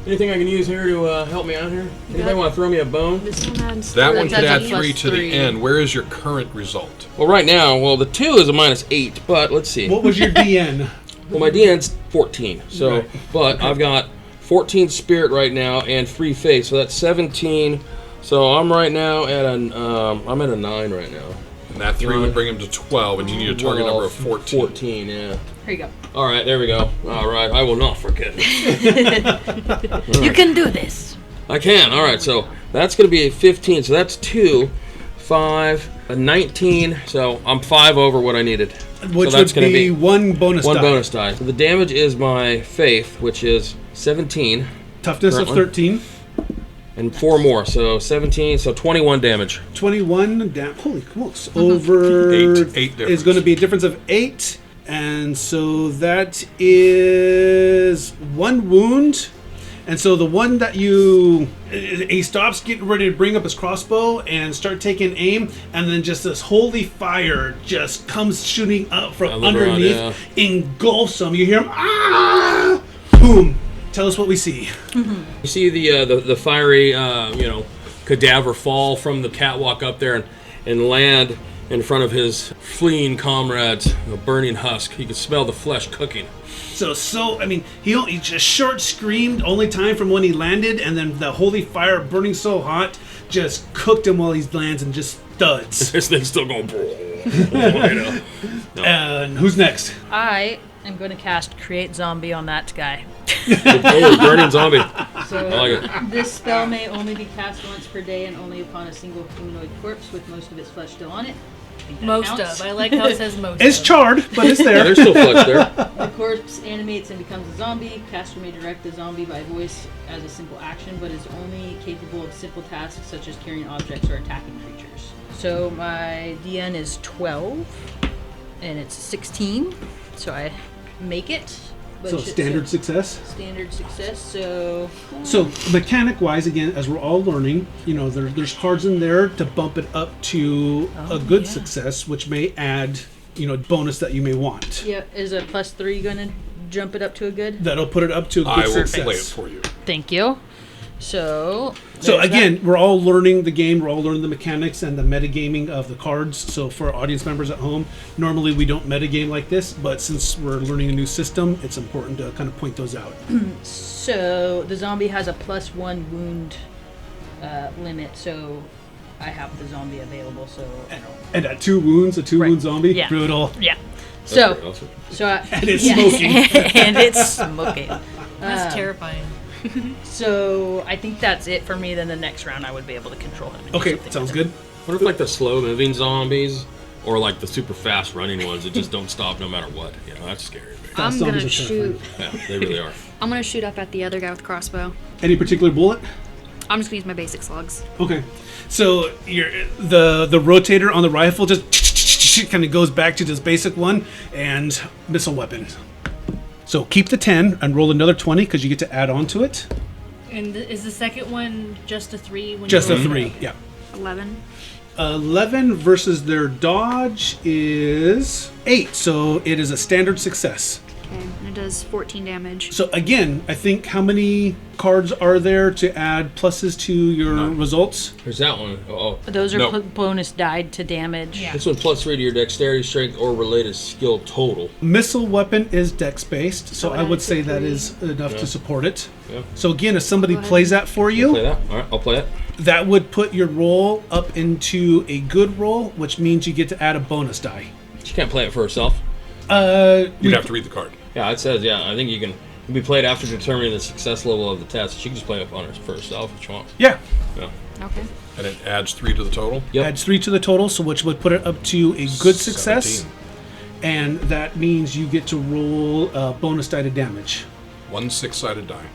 Anything I can use here to help me out here? Anybody want to throw me a bone? This one adds That one could That's a add plus 3 to the 3. end. Where is your current result? Well, right now, the 2 is a -8, but let's see. What was your DN? Well, my DN's 14, so Right. but I've got 14 spirit right now and 3 faith, so that's 17. So I'm right now at I'm at a 9 right now. And that 3 would bring him to 12, and you need a target number of 14. 14, yeah. Here you go. All right, there we go. All right, I will not forget. You can do this. I can. All right, so that's going to be a 15. So that's 2, 5, a 19. So I'm 5 over what I needed. Which so that's would gonna be one bonus one die. bonus die. So the damage is my faith, which is 17, Toughness of Currently. 13. and 4 more. So 17. So 21 damage. 21 down. Holy smokes. Over 8 difference. is going to be a difference of 8. And so that is 1 wound. And so the one that he stops getting ready to bring up his crossbow and start taking aim, and then just this holy fire just comes shooting up from On the ground, underneath, engulfs him. You hear him, ah! Boom. Tell us what we see. You see the fiery cadaver fall from the catwalk up there and land in front of his fleeing comrades, a burning husk. You can smell the flesh cooking. He just short screamed, only time from when he landed, and then the holy fire burning so hot just cooked him while he lands and just studs. This thing's still going. And who's next? I am going to cast Create Zombie on that guy. Oh, burning zombie. So I like it. this spell may only be cast once per day and only upon a single humanoid corpse with most of its flesh still on it. I think that Most counts. of. I like how it says most It's of. charred, but it's Yeah, there. there's still flesh there. The corpse animates and becomes a zombie. Caster may direct the zombie by voice as a simple action, but is only capable of simple tasks such as carrying objects or attacking creatures. So my DN is 12, and it's 16, so I make it. But So standard success. Standard success, so... So mechanic-wise, again, as we're all learning, there's cards in there to bump it up to a good success, which may add, bonus that you may want. Yeah, is a +3 going to jump it up to a good? That'll put it up to a good I will success. play it for you. Thank you. So So there's again, we're all learning the game, we're all learning the mechanics and the metagaming of the cards. So for audience members at home, normally we don't metagame like this, but since we're learning a new system, it's important to kind of point those out. So the zombie has a +1 wound limit, so I have the zombie available, so I don't... And at 2 wounds, a 2-wound zombie, Yeah. brutal. Yeah. That's So, pretty awesome. And it's smoking. and it's smoking. That's terrifying. So I think that's it for me. Then the next round I would be able to control him. and do Okay, something sounds with him. good. What if like the slow moving zombies, or like the super fast running ones that just don't stop no matter what? That's scary. Man. I'm zombies gonna are shoot. Yeah, they really are. I'm gonna shoot up at the other guy with the crossbow. Any particular bullet? I'm just gonna use my basic slugs. Okay, so the rotator on the rifle just kind of goes back to this basic one and missile weapon. So keep the 10 and roll another 20 because you get to add on to it. And is the second one just a 3? When Just you a roll it? 3, yeah. 11. 11 versus their dodge is 8, so it is a standard success. Okay, and it does 14 damage. So again, I think how many cards are there to add pluses to your results? There's that one. Oh, Those are No. bonus died to damage. Yeah. this one +3 to your dexterity, strength, or related skill total. Missile weapon is dex based, so So I would add say to that 3. is enough to support it. Yeah. So again, if somebody Go ahead. plays that for Play you, that. All right, I'll play it. that would put your roll up into a good roll, which means you get to add a bonus die. She can't play it for herself. You'd have to read the card. Yeah, it says. Yeah, I think you can be played after determining the success level of the test. She can just play it on her for herself if she wants. Yeah, Yeah. Okay. And it adds 3 to the total. Yep. adds 3 to the total, so which would put it up to a good success. 17. And that means you get to roll a bonus die to damage. 1 6-sided die.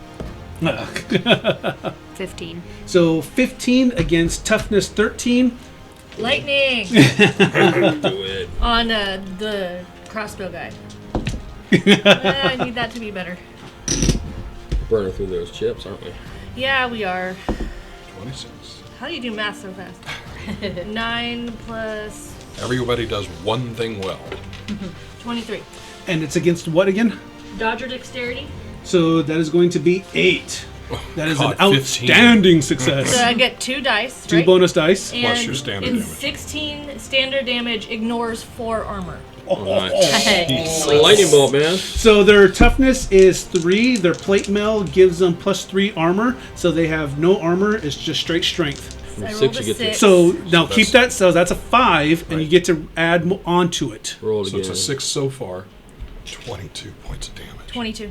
15. So 15 against toughness 13. Lightning! Do it. On the crossbow guy. I need that to be better. Burning through those chips, aren't we? Yeah, we are. 26. How do you do math so fast? 9 plus Everybody does one thing well. 23. And it's against what again? Dodger dexterity. So that is going to be 8. That is God, an 15. outstanding success. So I get 2 dice, 2 right? bonus dice. And Plus your standard in damage. 16 standard damage ignores 4 armor. Nice. Lightning bolt, man. So their toughness is 3. Their plate mail gives them plus 3 armor. So they have no armor. It's just straight strength. I rolled 6 a you get 6. So now So keep that. So that's a 5, and you get to add on to it. to roll it So again. it's a 6 so far. 22 points of damage. 22.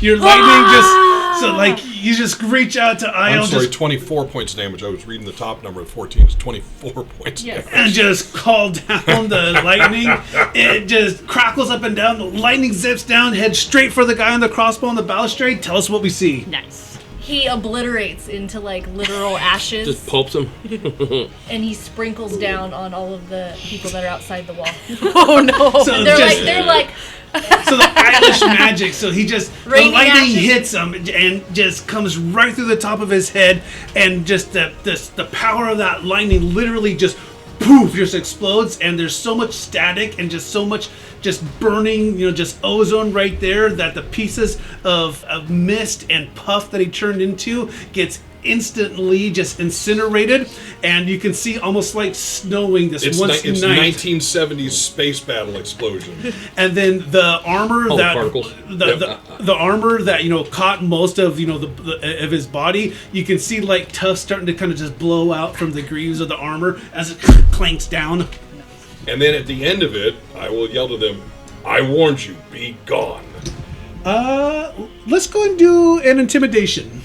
Your lightning just so like you just reach out to I'm Isle sorry, just 24 points of damage. I was reading the top number of 14. It's 24 points of Yes. damage. and just call down the lightning. It just crackles up and down. The lightning zips down, heads straight for the guy on the crossbow on the balustrade. Tell us what we see. Nice. He obliterates into like literal ashes, Just pulps him. and he sprinkles down on all of the people that are outside the wall. Oh no. So They're like, so the Irish magic. So he just the Raining lightning ashes. hits him and just comes right through the top of his head, and just the power of that lightning literally just poof just explodes, and there's so much static and just so much just burning, just ozone right there that the pieces of mist and puff that he turned into gets instantly just incinerated, and you can see almost like snowing this It's, once it's night. 1970s space battle explosion. And then the armor All that particles. the armor that caught most of of his body, you can see like tusk starting to kind of just blow out from the greaves of the armor as it clanks down. And then at the end of it, I will yell to them, I warned you, be gone. Let's go and do an intimidation.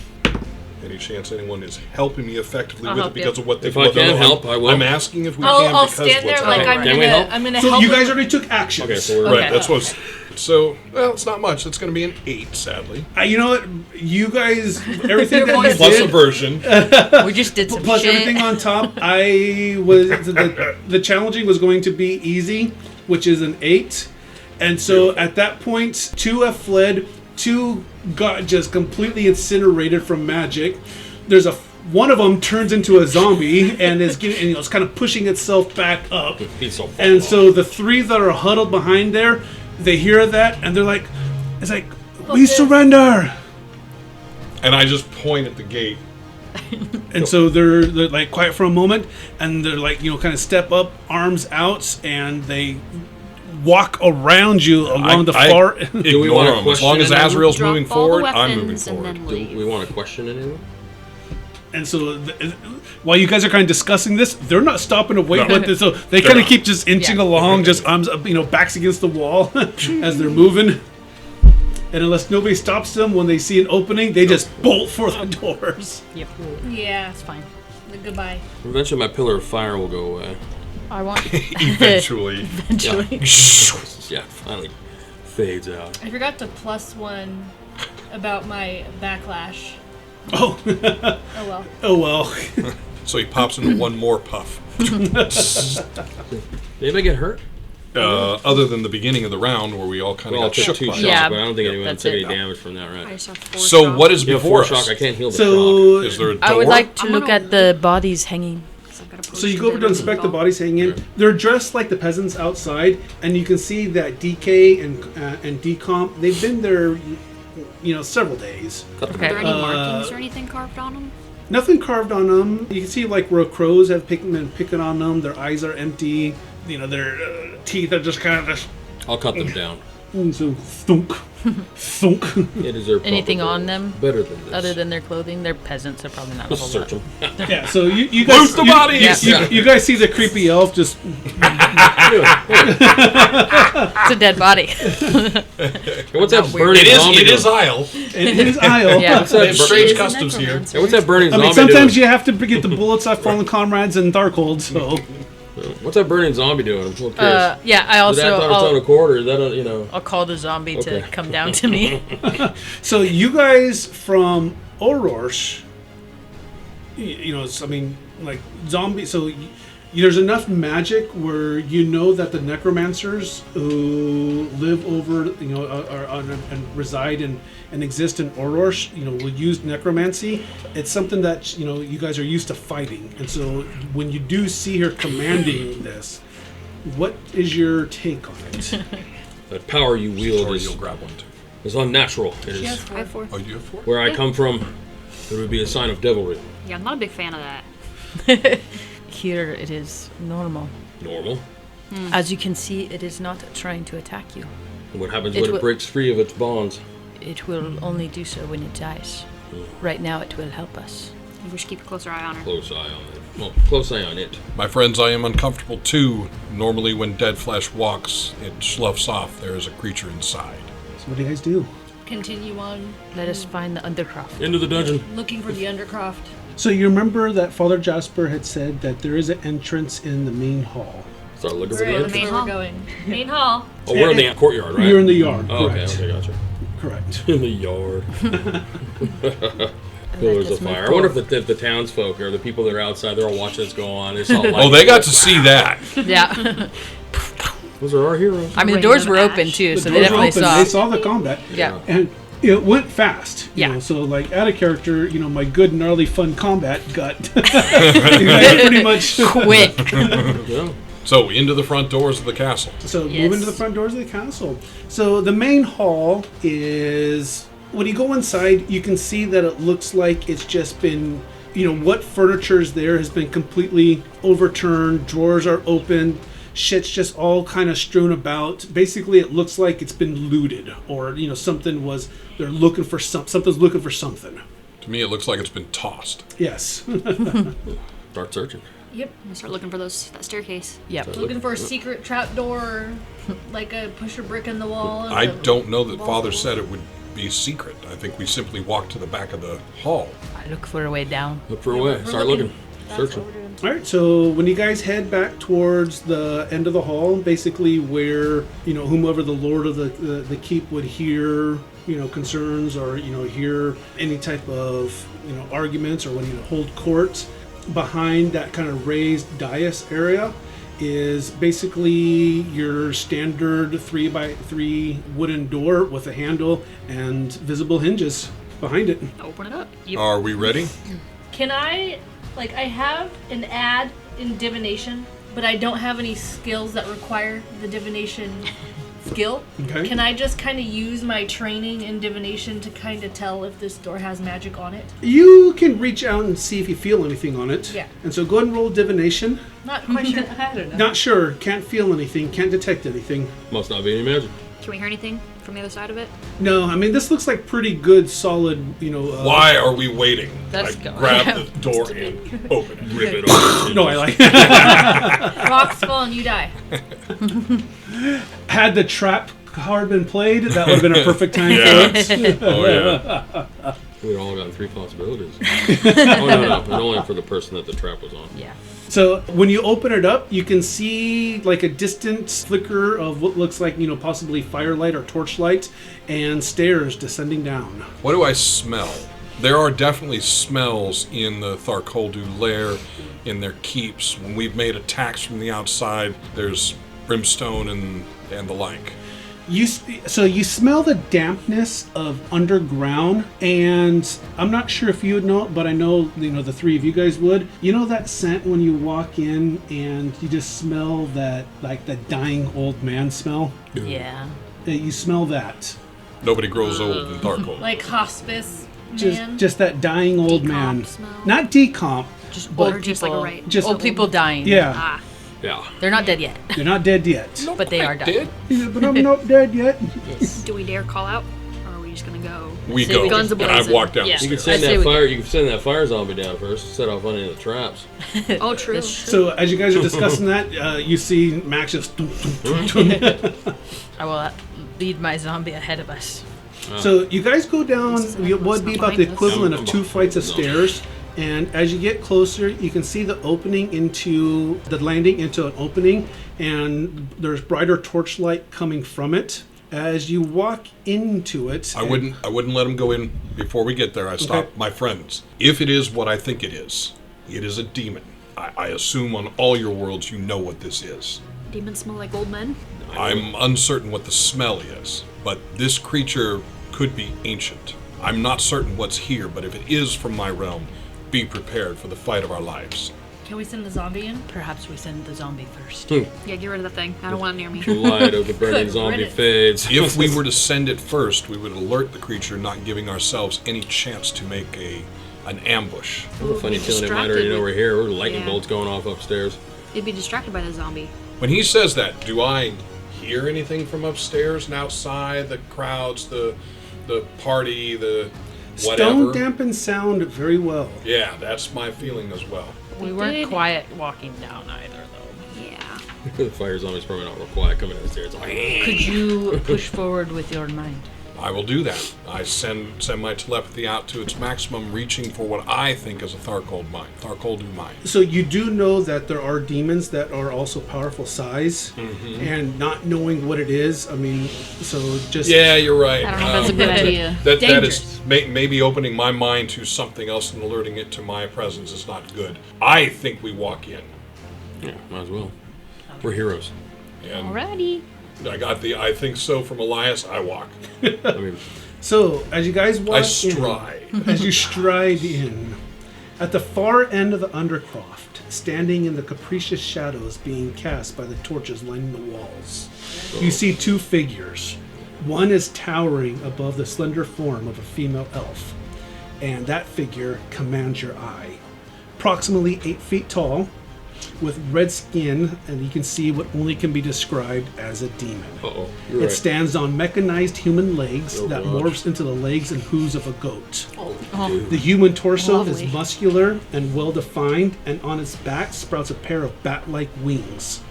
Any chance anyone is helping me effectively I'll with it help you. because of what they If I can help, I will. I'm asking if we can I'll because stand there what's like happening. Can we help? I'm gonna So help. you him. guys already took actions. Okay, so we're Right, Okay. that's what's... So, well, it's not much. It's going to be an 8, sadly. You know what? You guys, everything that you Plus did, aversion. We just did some plus shit. everything on top, the challenging was going to be easy, which is an 8. And so at that point, 2 have fled, 2 got just completely incinerated from magic. There's one of them turns into a zombie and is getting, it's kind of pushing itself back up. He's so And so the 3 that are huddled behind there, they hear that and they're like, we surrender. And I just point at the gate. And so they're like quiet for a moment, and they're like, kind of step up, arms out, and they walk around you along the far. Ignore we want to them. As long as question Azrael's Drop moving all the forward, I'm moving weapons and forward. then Do leave. we want to question anyone? And so while you guys are kind of discussing this, they're not stopping to wait. No. But so they kind of not. keep just inching along, just arms up, backs against the wall as they're moving. And unless nobody stops them when they see an opening, they just bolt for the doors. Yep. Yeah. That's fine. Goodbye. Eventually, my pillar of fire will go away. I want Eventually. eventually. Yeah, finally fades out. I forgot to +1 about my backlash. Oh, Oh well. oh well. So he pops into one more puff. Did anybody get hurt? Other than the beginning of the round where we all kind of Well, I got took shook 2 by shots, it. Yeah, but I don't think anyone that's took it. any damage from that, I right? just have 4 So shock. what is Yeah, before 4 us? shock. I can't heal the So Is there a door? I would like to I'm look gonna- at the bodies hanging. So, I've got a So you potion go over to damage inspect the as well. bodies hanging in. They're dressed like the peasants outside, and you can see that DK and decomp. They've been there, several days. Are Okay. there any markings or anything carved on them? Nothing carved on them. You can see like where crows have been picking on them. Their eyes are empty. Their teeth are just kind of just I'll cut them down. so thunk, thunk. They deserve Anything probably on them better than this. other than their clothing? They're peasants. They're probably not a Let's whole search lot. them. Yeah. So you guys, Move the bodies! you guys see the creepy elf just. It's a dead body. Hey, what's that Not weird. burning It is. zombie It is doing? Isle. in his aisle. Yeah. What's They that, have bur- strange He's a customs here. necromancer. hey, what's that burning I mean, zombie sometimes doing? you have to get the bullets off fallen comrades in Darkhold. So What's that burning zombie doing? I'm a little curious. Yeah, I Is that also on its own accord, or is that I'll call the zombie Okay. to come down to me. So you guys from Orosh, I mean, like zombie. So there's enough magic where you know that the necromancers who live over, and reside and exist in Orosh, will use necromancy. It's something that you guys are used to fighting, and so when you do see her commanding this, what is your take on it? That power you wield Tori, you'll grab one too. is unnatural. It She is has 4. I have 4. Oh, you have 4? where I come from. It would be a sign of devilry. Yeah, I'm not a big fan of that. Here it is normal. Normal. As you can see, it is not trying to attack you. And what happens It when will- it breaks free of its bonds? It will only do so when it dies. Right now, it will help us. We should keep a closer eye on her. Close eye on it. Well, close eye on it. My friends, I am uncomfortable too. Normally when dead flesh walks, it sloughs off. There is a creature inside. So what do you guys do? Continue on Let us find the Undercroft. Into the dungeon. looking for the Undercroft. So you remember that Father Jasper had said that there is an entrance in the main hall. Start looking for Right, the that's main where hall? we're going. Main hall. Oh, we're in the courtyard, right? You're in the yard. Oh, okay, correct. okay, gotcha. Correct. In the yard. Pillars of fire. I wonder if the townsfolk or the people that are outside, they're all watching this go on. It's all Oh, they got to see that. Yeah. Those are our heroes. I mean, the Rain doors of were open ash. too, The so they doors definitely opened, saw. They saw the combat. Yeah. And it went fast. Yeah. So like out of character, my good gnarly fun combat got pretty much Quick. Yeah. So, into the front doors of the castle. So Yes. moving to the front doors of the castle. So the main hall is, when you go inside, you can see that it looks like it's just been, what furniture is there has been completely overturned. Drawers are open. Shit's just all kind of strewn about. Basically, it looks like it's been looted, or they're looking for something's looking for something. To me, it looks like it's been tossed. Yes. Start searching. Yep. We start looking for that staircase. Yep. Looking for a secret trapdoor, like a push a brick in the wall. and I the don't know that wall. Father said it would be secret. I think we simply walked to the back of the hall. I look for a way down. Look for a way. We're Start looking. That's what Searching. we're doing. All right, so when you guys head back towards the end of the hall, basically where whomever the lord of the keep would hear concerns or hear any type of arguments or when you hold court, behind that kind of raised dais area is basically your standard 3x3 wooden door with a handle and visible hinges behind it. Open it up. Yep. Are we ready? Can I have an ad in divination, but I don't have any skills that require the divination skill. Okay. Can I just kind of use my training in divination to kind of tell if this door has magic on it? You can reach out and see if you feel anything on it. Yeah. And so go ahead and roll divination. Not quite sure. I don't know. Not sure, can't feel anything, can't detect anything. Must not be any magic. Can we hear anything from the other side of it? No, I mean, this looks like pretty good, solid, Why are we waiting? Let's I go. grab the door and open it. Rip it open. No, I like Rocks fall and you die. Had the trap card been played, that would have been a perfect time Yeah. for it. Oh, yeah. We'd all got 3 possibilities. Oh, no. It's only for the person that the trap was on. Yeah. So when you open it up, you can see like a distant flicker of what looks like, possibly firelight or torchlight and stairs descending down. What do I smell? There are definitely smells in the Tharkoldu lair, in their keeps. When we've made attacks from the outside, there's brimstone and the like. So you smell the dampness of underground, and I'm not sure if you would know it, but I know the three of you guys would. You know that scent when you walk in and you just smell that, like the dying old man smell? Yeah. You smell that. Nobody grows old in Tharkoldu. Like hospice man. Just that dying old Decomp man. smell? Not decomp. Just Or old just people. like a right. Just old people dying. Yeah, Ah, Yeah. They're not dead yet, they're not dead yet. but they are dying. Did? But I'm not dead yet. Yes. do we dare call out? Or are we just gonna go? We Say go. we Guns And I've a-blazing. walked down Yeah. the You can stairs. send I say that we- fire. You can send that fire zombie down first. Set off any of the traps. Oh, true. That's true. So as you guys are discussing that, you see Max just. I will lead my zombie ahead of us. So you guys go down This is what would be about the behind us. equivalent of I'm 2 flights of behind stairs. And as you get closer, you can see the opening into the landing into an opening, and there's brighter torchlight coming from it. As you walk into it, I wouldn't let him go in before we get there. I stop my friends. If it is what I think it is a demon. I assume on all your worlds you know what this is. Demons smell like old men? I'm uncertain what the smell is, but this creature could be ancient. I'm not certain what's here, but if it is from my realm, be prepared for the fight of our lives. Can we send the zombie in? Perhaps we send the zombie first. Yeah, get rid of that thing. I don't want it near me. Light of the burning Good zombie riddance. fades. If we were to send it first, we would alert the creature, not giving ourselves any chance to make an ambush. Well, funny Be feeling it might distracted already know with- we're here. We're lightning Yeah. bolts going off upstairs. It'd be distracted by the zombie. When he says that, do I hear anything from upstairs and outside? The crowds, the party, the whatever? stone dampened sound very well. Yeah, that's my feeling as well. We weren't did. quiet walking down either, though. Yeah. The fire zombie's probably not real quiet coming downstairs. Could you push forward with your mind? I will do that. I send my telepathy out to its maximum, reaching for what I think is a Tharkoldu mind. So you do know that there are demons that are also powerful size, and not knowing what it is, I mean, so just... Yeah, you're right. I don't know if that's a good idea. That Dangerous. is maybe opening my mind to something else and alerting it to my presence is not good. I think we walk in. Yeah, might as well. We're heroes. And Alrighty. I got the I think so from Elias. I walk. I mean, So, as you guys walk I stride. as you stride in, at the far end of the Undercroft, standing in the capricious shadows being cast by the torches lining the walls, you see two figures. One is towering above the slender form of a female elf, and that figure commands your eye. Approximately 8 feet tall, with red skin, and you can see what only can be described as a demon. uh-oh. You're It right. stands on mechanized human legs Oh, that gosh. morphs into the legs and hooves of a goat. Dude. The human torso Lovely. is muscular and well defined, and on its back sprouts a pair of bat-like wings.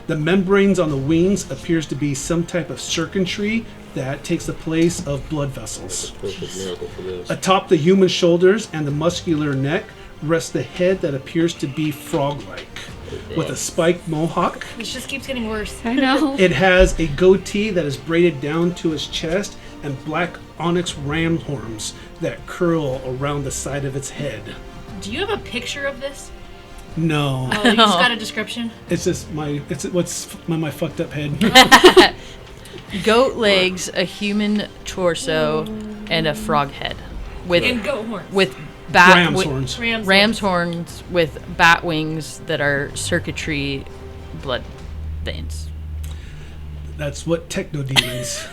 The membranes on the wings appears to be some type of circuitry that takes the place of blood vessels. Perfect miracle for this. Atop the human shoulders and the muscular neck rests the head that appears to be frog-like, with a spiked mohawk. This just keeps getting worse. I know. It has a goatee that is braided down to its chest and black onyx ram horns that curl around the side of its head. Do you have a picture of this? No, Oh, you just got a description? it's just my fucked up head. Goat legs, a human torso, and a frog head. And goat horns. With bat Ram's horns. ram's horns with bat wings that are circuitry blood veins. That's what techno demons.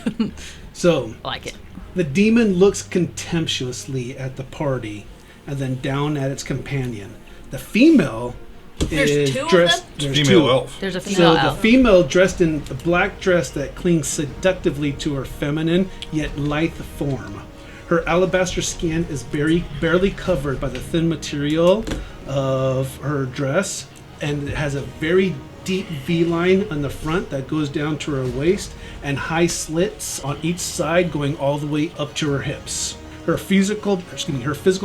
So I like it. the demon looks contemptuously at the party and then down at its companion. The female There's is two of dressed. them? There's Female two. elf. There's a So female the elf. female dressed in a black dress that clings seductively to her feminine yet lithe form. Her alabaster skin is barely covered by the thin material of her dress, and it has a very deep V-line on the front that goes down to her waist, and high slits on each side going all the way up to her hips. Her physical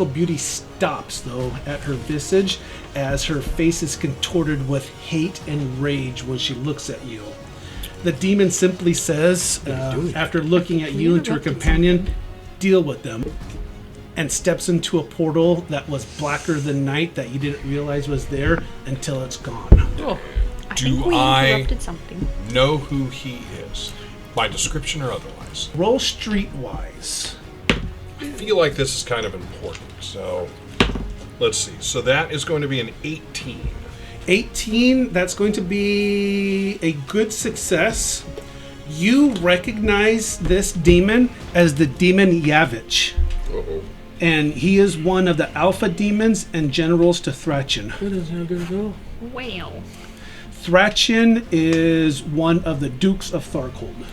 beauty stops, though, at her visage as her face is contorted with hate and rage when she looks at you. The demon simply says, after looking at you and to her companion, deal with them, and steps into a portal that was blacker than night that you didn't realize was there until it's gone. I Do think we I- interrupted something. Know who he is, by description or otherwise. Roll streetwise. I feel like this is kind of important. So let's see. So that is going to be an 18. 18, that's going to be a good success. You recognize this demon as the demon Yavich, Uh-oh. and he is one of the alpha demons and generals to Thrachin. That isn't how good it go. Wow. Thrachin is one of the dukes of Tharkold.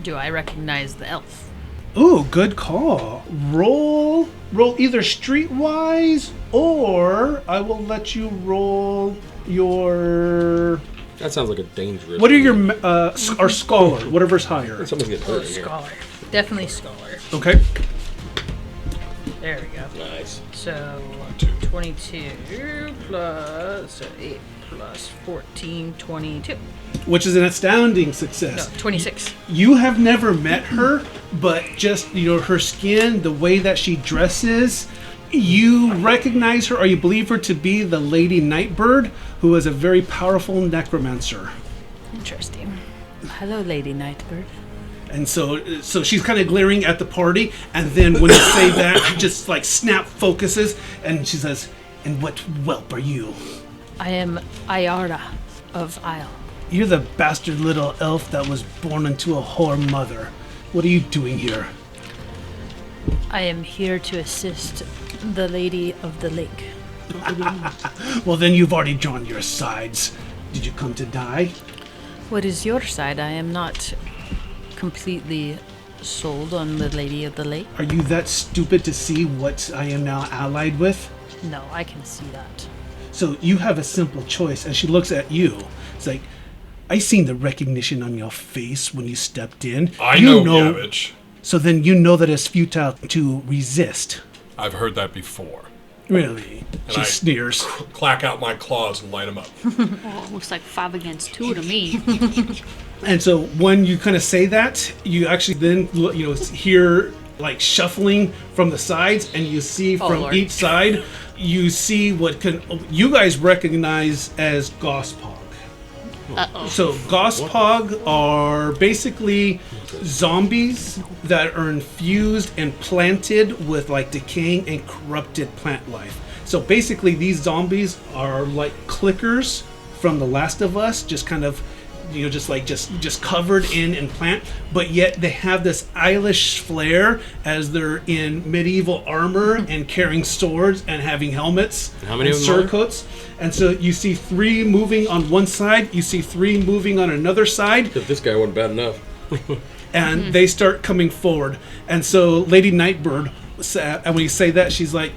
Do I recognize the elf? Ooh, good call. Roll either streetwise, or I will let you roll your. That sounds like a dangerous. What are your or scholar, whatever's higher. Someone's getting hurt in here. Scholar. Definitely scholar. Okay. There we go. Nice. So 22 plus 8 plus 14, 22. Which is an astounding success. No, 26. You have never met her, but just, her skin, the way that she dresses, you recognize her or you believe her to be the Lady Nightbird, who is a very powerful necromancer. Interesting. Hello, Lady Nightbird. And so she's kind of glaring at the party, and then when you say that, she just like snap focuses, and she says, "And what whelp are you?" I am Iara of Isle. You're the bastard little elf that was born into a whore mother. What are you doing here? I am here to assist the Lady of the Lake. Well, then you've already drawn your sides. Did you come to die? What is your side? I am not completely sold on the Lady of the Lake. Are you that stupid to see what I am now allied with? No, I can see that. So you have a simple choice. And she looks at you. It's like, I seen the recognition on your face when you stepped in. I know Yavich. So then you know that it's futile to resist. I've heard that before. Really? She sneers. Clack out my claws and light them up. Well, it looks like 5 against 2 to me. And so when you kind of say that, you actually then hear like shuffling from the sides, and you see from Lord. each side, you see what you guys recognize as Gospog. Uh-oh. So Gospog are basically zombies that are infused and planted with like decaying and corrupted plant life. So basically these zombies are like clickers from The Last of Us, just kind of just covered in plant, but yet they have this Eilish flair as they're in medieval armor and carrying swords and having helmets How many and of them are? surcoats. And so you see 3 moving on one side, you see 3 moving on another side, If this guy wasn't bad enough. and they start coming forward. And so Lady Nightbird, and when you say that, she's like,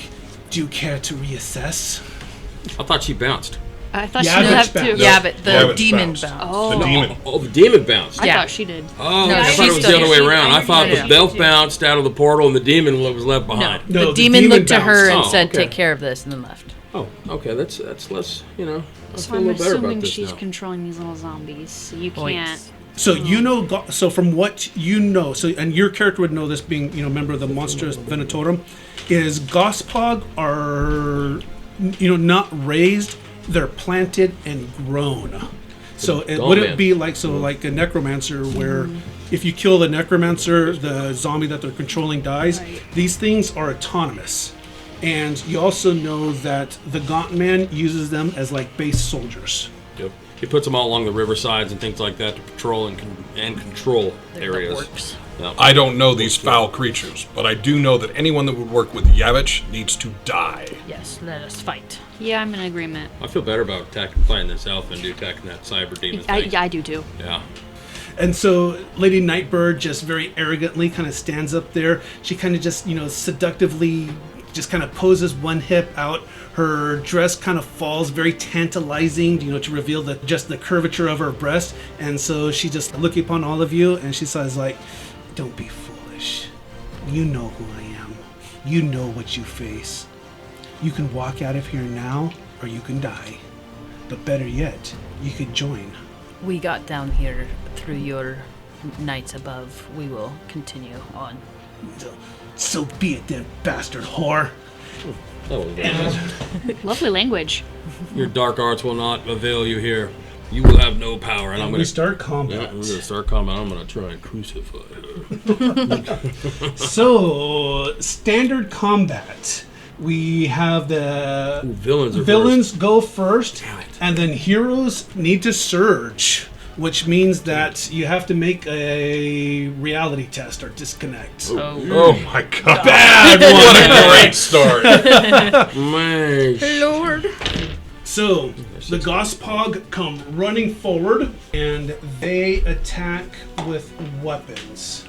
"Do you care to reassess?" I thought she bounced. I thought Yeah, she I did. bet have it's to. bounced. Yeah, but the Yeah, it's demon bounced. bounce. Oh, The demon. Oh, the demon bounced. I Yeah. thought she did. Oh, No, I thought she it was the other way still- around. I thought Yeah. the elf bounced out of the portal and the demon was left No, behind. No, the the demon demon looked to her bounced. and Oh, said, okay. "Take care of this," and then left. Oh, okay. That's less. I So feel a I'm little better assuming about this she's now. controlling these little zombies. So you Oh, can't. yes. So so from what you know, and your character would know this, being member of the Monstrous Venatorum, is Gospog are not raised, they're planted and grown. So it Doll would man. it be like a necromancer where if you kill the necromancer, the zombie that they're controlling dies. Right. These things are autonomous, and you also know that the Gaunt Man uses them as like base soldiers. Yep. He puts them all along the riversides and things like that to patrol and control They're the areas. orcs. Yeah. I don't know these foul creatures, but I do know that anyone that would work with Yavich needs to die. Yes, let us fight. Yeah, I'm in agreement. I feel better about fighting this elf and attacking that cyber demon thing. I do too. Yeah. And so Lady Nightbird just very arrogantly kind of stands up there. She kind of just, seductively just kind of poses one hip out. Her dress kind of falls very tantalizing, to reveal just the curvature of her breast. And so she just looking upon all of you and she says like, "Don't be foolish. You know who I am. You know what you face. You can walk out of here now or you can die. But better yet, you could join." We got down here through your knights above. We will continue on. So be it then, bastard whore. That was very nice. Lovely language. Your dark arts will not avail you here. You will have no power, and I'm We going to start Yeah, combat. we're gonna start combat. I'm gonna try and crucify her. So, standard combat. We have the Villains are villains go first, Damn it. and then heroes need to surge, which means that you have to make a reality test or disconnect. Oh my god. Bad What one. a great start. Man. Lord. So, the Gospog come running forward, and they attack with weapons.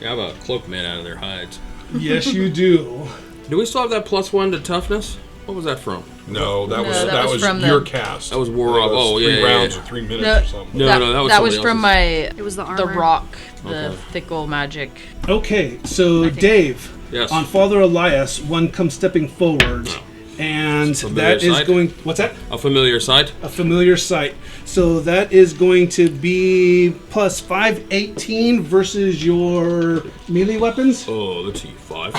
I have a cloak made out of their hides. Yes, you do. Do we still have that +1 to toughness? What was that from? No, that was that was from your the- cast. That was War I think of- it was oh, 3 yeah, yeah, rounds yeah. or 3 minutes No. or something. No, that was that was somebody from else's. my It was the armor. the rock, the Okay. fickle magic. Okay, so think- Dave, Yes. On Father Elias, one comes stepping forward. Oh. And Familiar that is sight? going... What's that? A familiar sight? A familiar sight. So that is going to be plus 5, 18 versus your melee weapons. Oh, let's see, 5.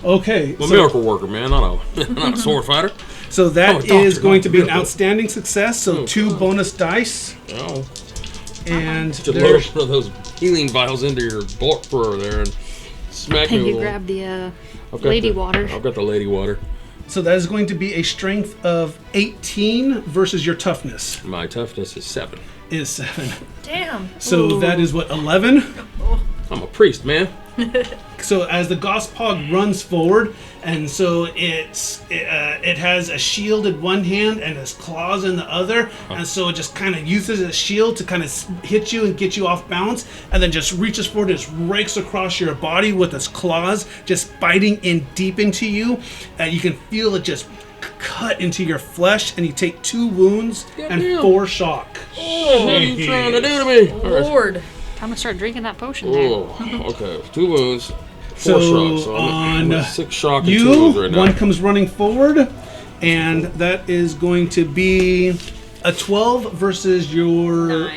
Okay. I'm a miracle worker, man, not a sword fighter. So that doctor, is going to be an miracle. outstanding success. So 2 bonus dice. Oh. And To load there's... one of those healing vials into your bullet thrower there and smack me And with you a grab the I've got lady the- water. I've got the lady water. So that is going to be a strength of 18 versus your toughness My toughness is 7. is 7. Damn. So that is what, 11? I'm a priest, man. So as the Gospog runs forward, and so it has a shield in one hand and its claws in the other, and so it just kind of uses its shield to kind of hit you and get you off balance, and then just reaches forward and just rakes across your body with its claws, just biting in deep into you, and you can feel it just cut into your flesh, and you take 2 wounds and Goddamn. 4 shock. Oh, what are you trying to do to me? All right. Lord. Time to start drinking that potion there. Oh, okay. 2 wounds, 4 So shocks. So I'm on at 6 shock and 2 You, wounds right now. one comes running forward, and that is going to be a 12 versus your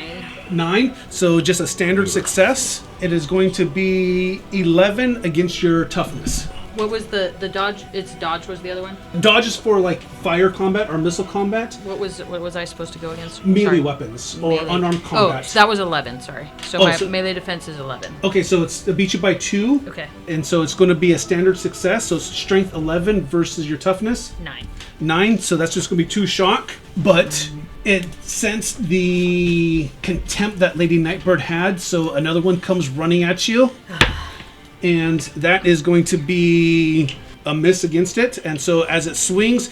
9. So just a standard success. It is going to be 11 against your toughness. What was the dodge? It's dodge was the other one. Dodge is for like fire combat or missile combat. What was I supposed to go against? Melee Sorry. weapons or Melee. unarmed Oh, combat. so that was 11. Sorry. So Oh, my so- melee defense is 11. Okay, so it beat you by 2. Okay. And so it's going to be a standard success. So strength 11 versus your toughness. 9. 9, so that's just gonna be 2 shock. But it sensed the contempt that Lady Nightbird had, so another one comes running at you, and that is going to be a miss against it. And so as it swings,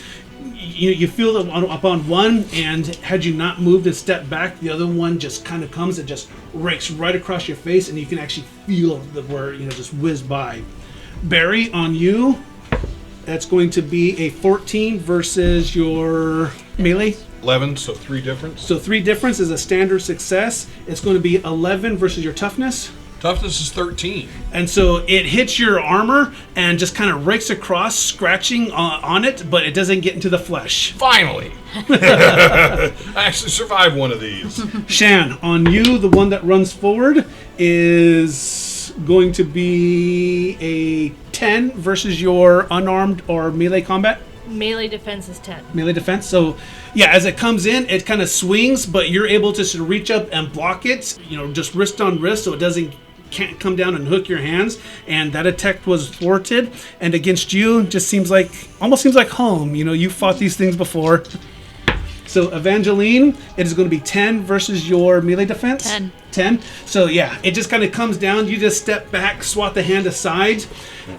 you feel that up on one, and had you not moved and stepped back, the other one just kind of comes and just rakes right across your face, and you can actually feel the where just whiz by. Barry, on you. That's going to be a 14 versus your melee. 11, so 3 difference. So 3 difference is a standard success. It's going to be 11 versus your toughness. Toughness is 13. And so it hits your armor and just kind of rakes across, scratching on it, but it doesn't get into the flesh. Finally! I actually survived one of these. Shan, on you, the one that runs forward, is going to be a 10 versus your unarmed or melee combat. Melee defense is 10. Melee defense. So, yeah, as it comes in, it kind of swings, but you're able to sort of reach up and block it, just wrist on wrist, so it can't come down and hook your hands. And that attack was thwarted. And against you, just almost seems like home. You fought these things before. So, Evangeline, it is going to be 10 versus your melee defense. 10. So, yeah, it just kind of comes down. You just step back, swat the hand aside.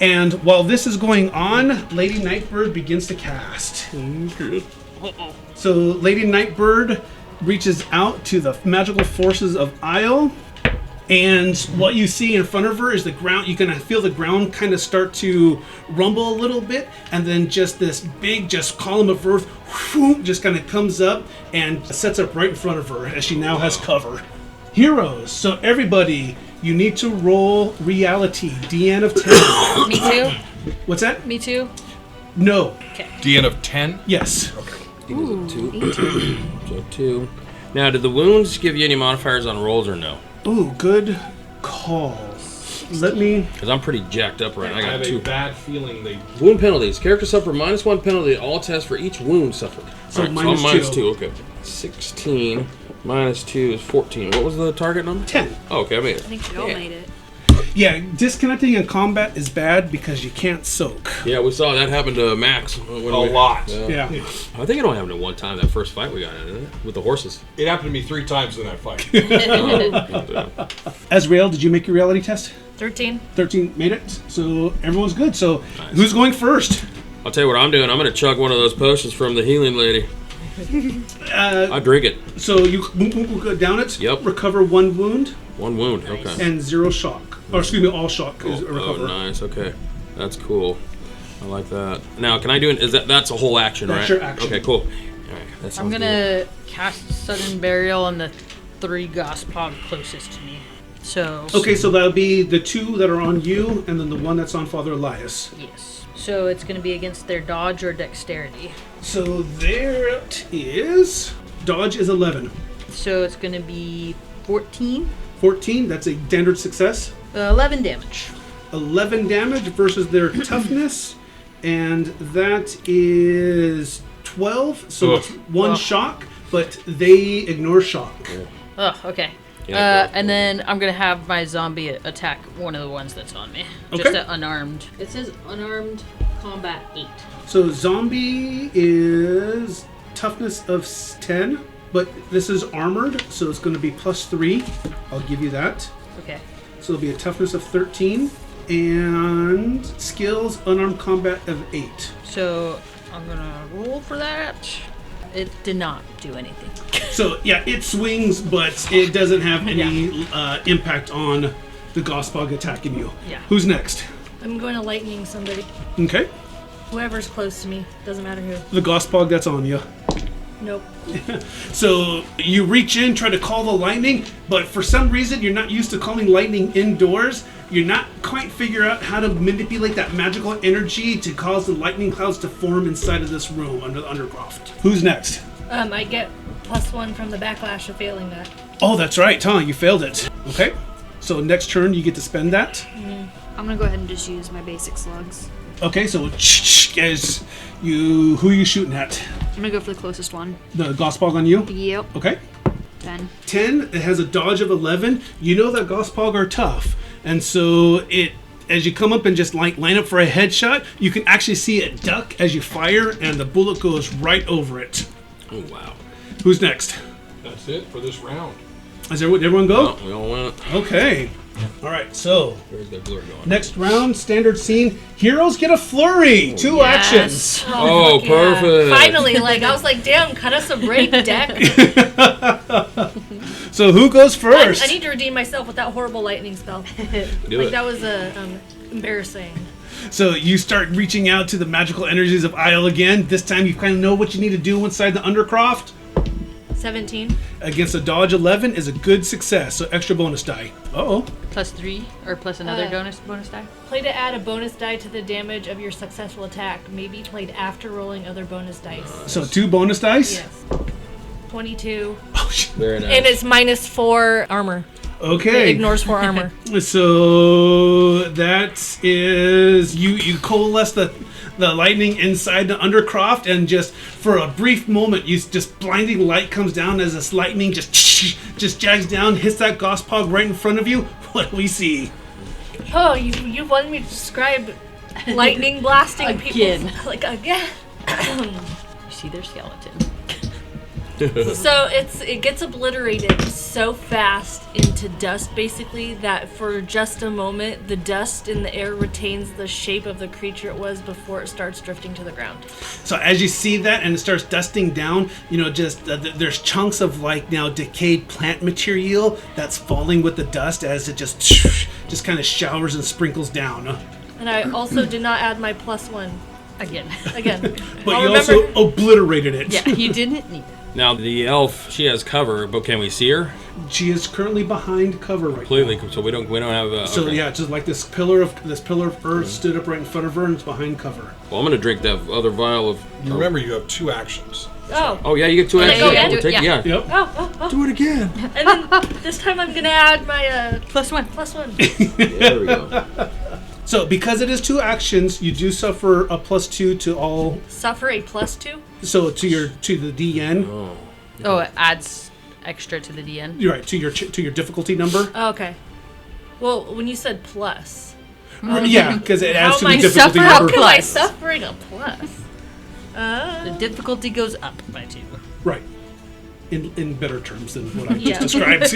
And while this is going on, Lady Nightbird begins to cast. So, Lady Nightbird reaches out to the magical forces of Isle. And what you see in front of her is the ground. You can feel the ground kind of start to rumble a little bit, and then just this big column of earth whoop, just kind of comes up and sets up right in front of her as she now has cover. Heroes. So everybody, you need to roll reality. DN of 10. Me too. What's that? Me too. No. DN of 10? Yes. Ooh, 2. So 2. Now, did the wounds give you any modifiers on rolls or no? Ooh, good call. Let me... Because I'm pretty jacked up right now. I I got have 2. a bad feeling they... Wound penalties. Characters suffer -1 penalty at all tests for each wound suffered. So Alright, minus I'm minus 2. 2. Okay. 16 minus 2 is 14. What was the target number? 10. Oh, okay, I made it. I think we all made it. Yeah, disconnecting in combat is bad because you can't soak. Yeah, we saw that happen to Max. A lot. Yeah. I think it only happened to one time, that first fight we got in, didn't it? With the horses. It happened to me 3 times in that fight. Azrael, did you make your reality test? 13. 13 made it. So everyone's good. So who's going first? I'll tell you what I'm doing. I'm going to chug one of those potions from the healing lady. I drink it. So you go down it. Yep. Recover 1 wound 1 wound. Okay. and 0 shock. Or excuse me, all shock is a Oh, recover. nice. Okay. That's cool. I like that. Now, can I do it? That's a whole action, That's right? your action. Okay, cool. All right. That sounds I'm gonna cast sudden burial on the 3 Gospog closest to me. So. Okay, so that'll be the 2 that are on you, and then the 1 that's on Father Elias. Yes. So it's going to be against their dodge or dexterity. So there it is. Dodge is 11. So it's going to be 14. 14, that's a standard success. 11 damage. 11 damage versus their toughness, and that is 12. So it's 1 shock, but they ignore shock. Oh, okay. Yeah, and then I'm going to have my zombie attack one of the ones that's on me. Okay. Just an unarmed. It says unarmed combat 8. So zombie is toughness of 10, but this is armored, so it's going to be +3. I'll give you that. Okay. So it'll be a toughness of 13, and skills unarmed combat of 8. So I'm going to roll for that. It did not do anything. So yeah, it swings, but it doesn't have any impact on the Gospog attacking you. Yeah. Who's next? I'm going to lightning somebody. Okay. Whoever's close to me. Doesn't matter who. The Gospog that's on you. Nope. So you reach in, try to call the lightning, but for some reason you're not used to calling lightning indoors. You're not quite figure out how to manipulate that magical energy to cause the lightning clouds to form inside of this room under the Undercroft. Who's next? I get +1 from the backlash of failing that. Oh, that's right, huh? You failed it. Okay. So next turn you get to spend that. I'm gonna go ahead and just use my basic slugs. Okay, so as you, who are you shooting at? I'm gonna go for the closest one. The Gospog on you? Yep. Okay. 10. 10, it has a dodge of 11. You know that Gospog are tough. And so as you come up and just line up for a headshot, you can actually see it duck as you fire, and the bullet goes right over it. Oh, wow. Who's next? That's it for this round. Is everyone go? Oh, we all went. Okay. All right, so Where's the blur going? next round, standard scene. Heroes get a flurry. 2 actions. Oh, Yeah. perfect. Finally, I was like, damn, cut us a break, deck. So who goes first? I need to redeem myself with that horrible lightning spell. Do it. That was embarrassing. So you start reaching out to the magical energies of Isle again. This time you kind of know what you need to do inside the Undercroft. 17. Against a dodge 11 is a good success, so extra bonus die. Uh-oh. +3 or plus another bonus die. Play to add a bonus die to the damage of your successful attack. May be played after rolling other bonus dice. So 2 bonus dice? Yes. 22. Oh, shit. Very nice. And it's -4 armor. It Okay. ignores 4 armor. So that is you coalesce the lightning inside the Undercroft, and just for a brief moment, just blinding light comes down as this lightning just jags down, hits that Gospog right in front of you. What do we see? Oh, you wanted me to describe lightning blasting Again. people again. You see their skeleton. So it gets obliterated so fast into dust, basically, that for just a moment, the dust in the air retains the shape of the creature it was before it starts drifting to the ground. So as you see that and it starts dusting down, there's chunks of now decayed plant material that's falling with the dust as it just kind of showers and sprinkles down. And I also did not add my +1 Again. again. But I'll you remember- also obliterated it. Yeah, you didn't need it. Now, the elf, she has cover, but can we see her? She is currently behind cover right Completely, so we don't have So okay. yeah, just like this pillar of earth stood up right in front of her and it's behind cover. Well, I'm gonna drink that other vial of... You remember you have 2 actions. Oh. Oh, yeah, you get 2 Can I extra. go again? We'll take- Yeah. yeah. Yep. Oh. Do it again. And then this time I'm going to add my +1. +1. There we go. So because it is 2 actions, you do suffer a +2 to all. Suffer a +2? So to the DN. Oh, it adds extra to the DN. You're right, to your difficulty number. Oh, okay. Well, when you said plus, Yeah, because it adds How to am the I difficulty suffering? how number. come I Plus. suffering a plus? The difficulty goes up by 2. Right. In better terms than what I Yeah. just described.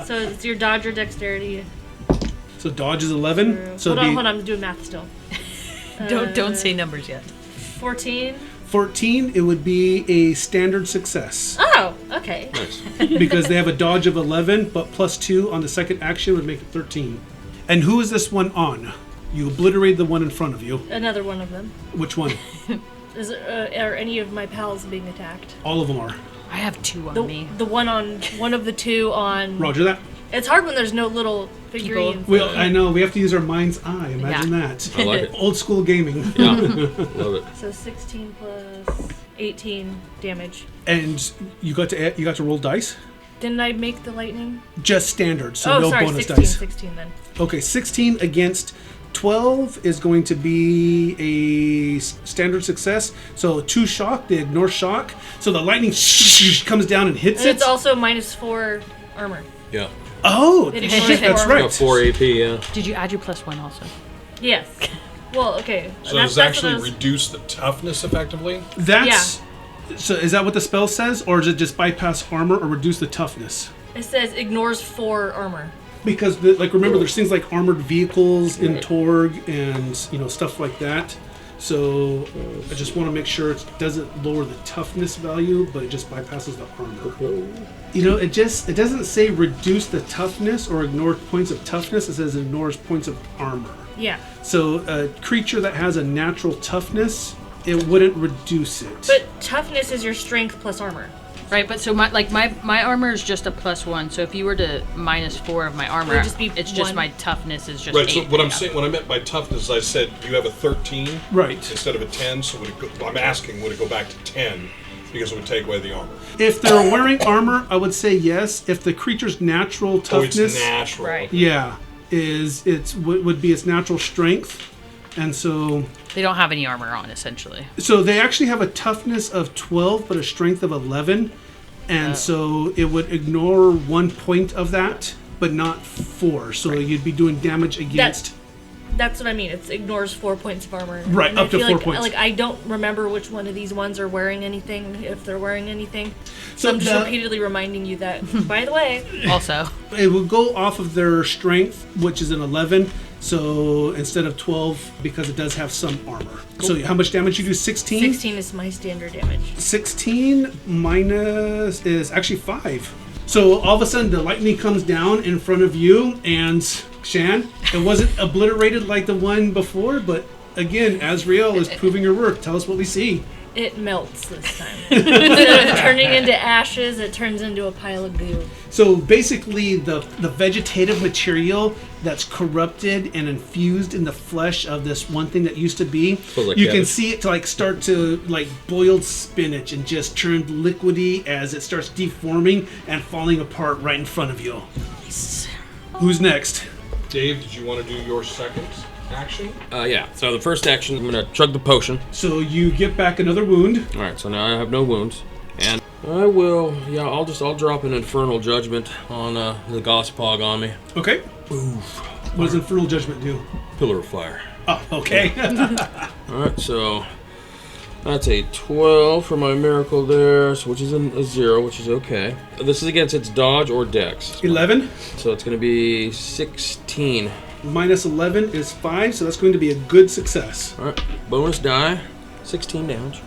So it's your dodge or dexterity. So dodge is 11. So Hold it'd on, be I'm doing math still. Don't say numbers yet. 14. 14. It would be a standard success Oh, okay. because they have a dodge of 11, but +2 on the second action would make it 13. And who is this one on? You obliterated the one in front of you. Another one of them. Which one? Are any of my pals being attacked? All of them are. I have 2 on me. The one of the 2 on. Roger that. It's hard when there's no little figurines. Well, I know. We have to use our mind's eye. Imagine that. I like it. Old school gaming. Yeah, love it. So 16 plus 18 damage. And you got to roll dice? Didn't I make the lightning? Just standard, so no sorry, bonus 16, dice. 16 then. Okay, 16 against 12 is going to be a standard success. So 2 shock, they ignore shock. So the lightning comes down and hits And it. it's also -4 armor. Yeah. Oh, It ignores shit, that's four. right. Got 4 AP, yeah. Did you add your +1 also? Yes. Well, okay. So does it actually reduce the toughness effectively? That's so. Is that what the spell says, or is it just bypass armor or reduce the toughness? It says ignores 4 armor. Because remember, there's things like armored vehicles in Torg and stuff like that. So I just want to make sure it doesn't lower the toughness value, but it just bypasses the armor. It doesn't say reduce the toughness or ignore points of toughness. It says ignores points of armor. Yeah. So a creature that has a natural toughness, it wouldn't reduce it. But toughness is your strength plus armor. Right, but so my armor is just a +1. So if you were to -4 of my armor, It would just be it's just 1. my toughness is just Right. 8. So what I'm saying, what I meant by toughness, I said you have a 13 Right. instead of a 10. So I'm asking, would it go back to 10 because it would take away the armor? If they're wearing armor, I would say yes. If the creature's natural Oh, toughness, it's natural. Right. yeah, would be its natural strength, and so They don't have any armor on, essentially. they actually have a toughness of 12 but a strength of 11, and so it would ignore 1 point of that, but not 4. So you'd be doing damage against. That's what I mean. It ignores 4 points of armor. Right, And up I to feel 4 like, points. Like, I don't remember which one of these ones are wearing anything, if they're wearing anything. So So I'm just the- repeatedly reminding you that, by the way, Also, It will go off of their strength, which is an 11. So instead of 12, because it does have some armor. So how much damage you do? 16? 16 is my standard damage. 16 minus is actually 5. So all of a sudden the lightning comes down in front of you, and Shan, it wasn't obliterated like the one before, but again, Azrael is proving her worth. Tell us what we see. It melts this time. Instead of turning into ashes, it turns into a pile of goo. So basically the vegetative material that's corrupted and infused in the flesh of this one thing that used to be, Like you can cabbage. see it to start to boiled spinach and just turned liquidy as it starts deforming and falling apart right in front of you. Who's next? Dave, did you want to do your second action? Yeah. So the first action, I'm gonna chug the potion. So you get back another wound. All right. So now I have no wounds, and I will. Yeah. I'll drop an infernal judgment on the Gospog on me. Okay. What does Infernal Judgment do? Pillar of fire. Oh, okay. All right. So that's a 12 for my miracle there, so which is a 0, which is okay. This is against its dodge or dex. 11 So it's gonna be 16. minus 11 is 5, so that's going to be a good success. All right. Bonus die. 16 damage.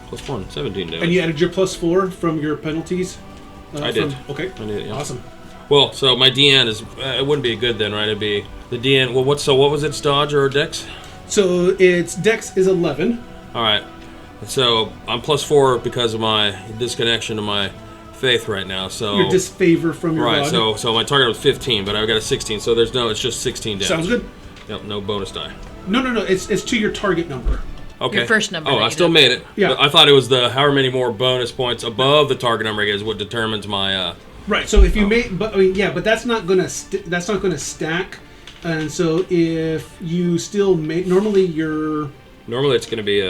Plus 1. 17 damage. And you added your +4 from your penalties? I did. Okay. I did, yeah. Awesome. Well, so my DN is it wouldn't be good then, right? It'd be the DN. Well, what was its dodge or dex? So its dex is 11. All right. So I'm +4 because of my disconnection to my faith right now. So Your disfavor from your right. god. So my target was 15, but I got a 16. So it's just 16 damage. Sounds good. Yep. No bonus die. No. It's to your target number. Okay. Your first number Oh, that I you still did. made it. Yeah. But I thought it was the however many more bonus points above the target number is what determines my. Right. So if you make, but that's not gonna stack. And so if you still make, normally Normally it's going to be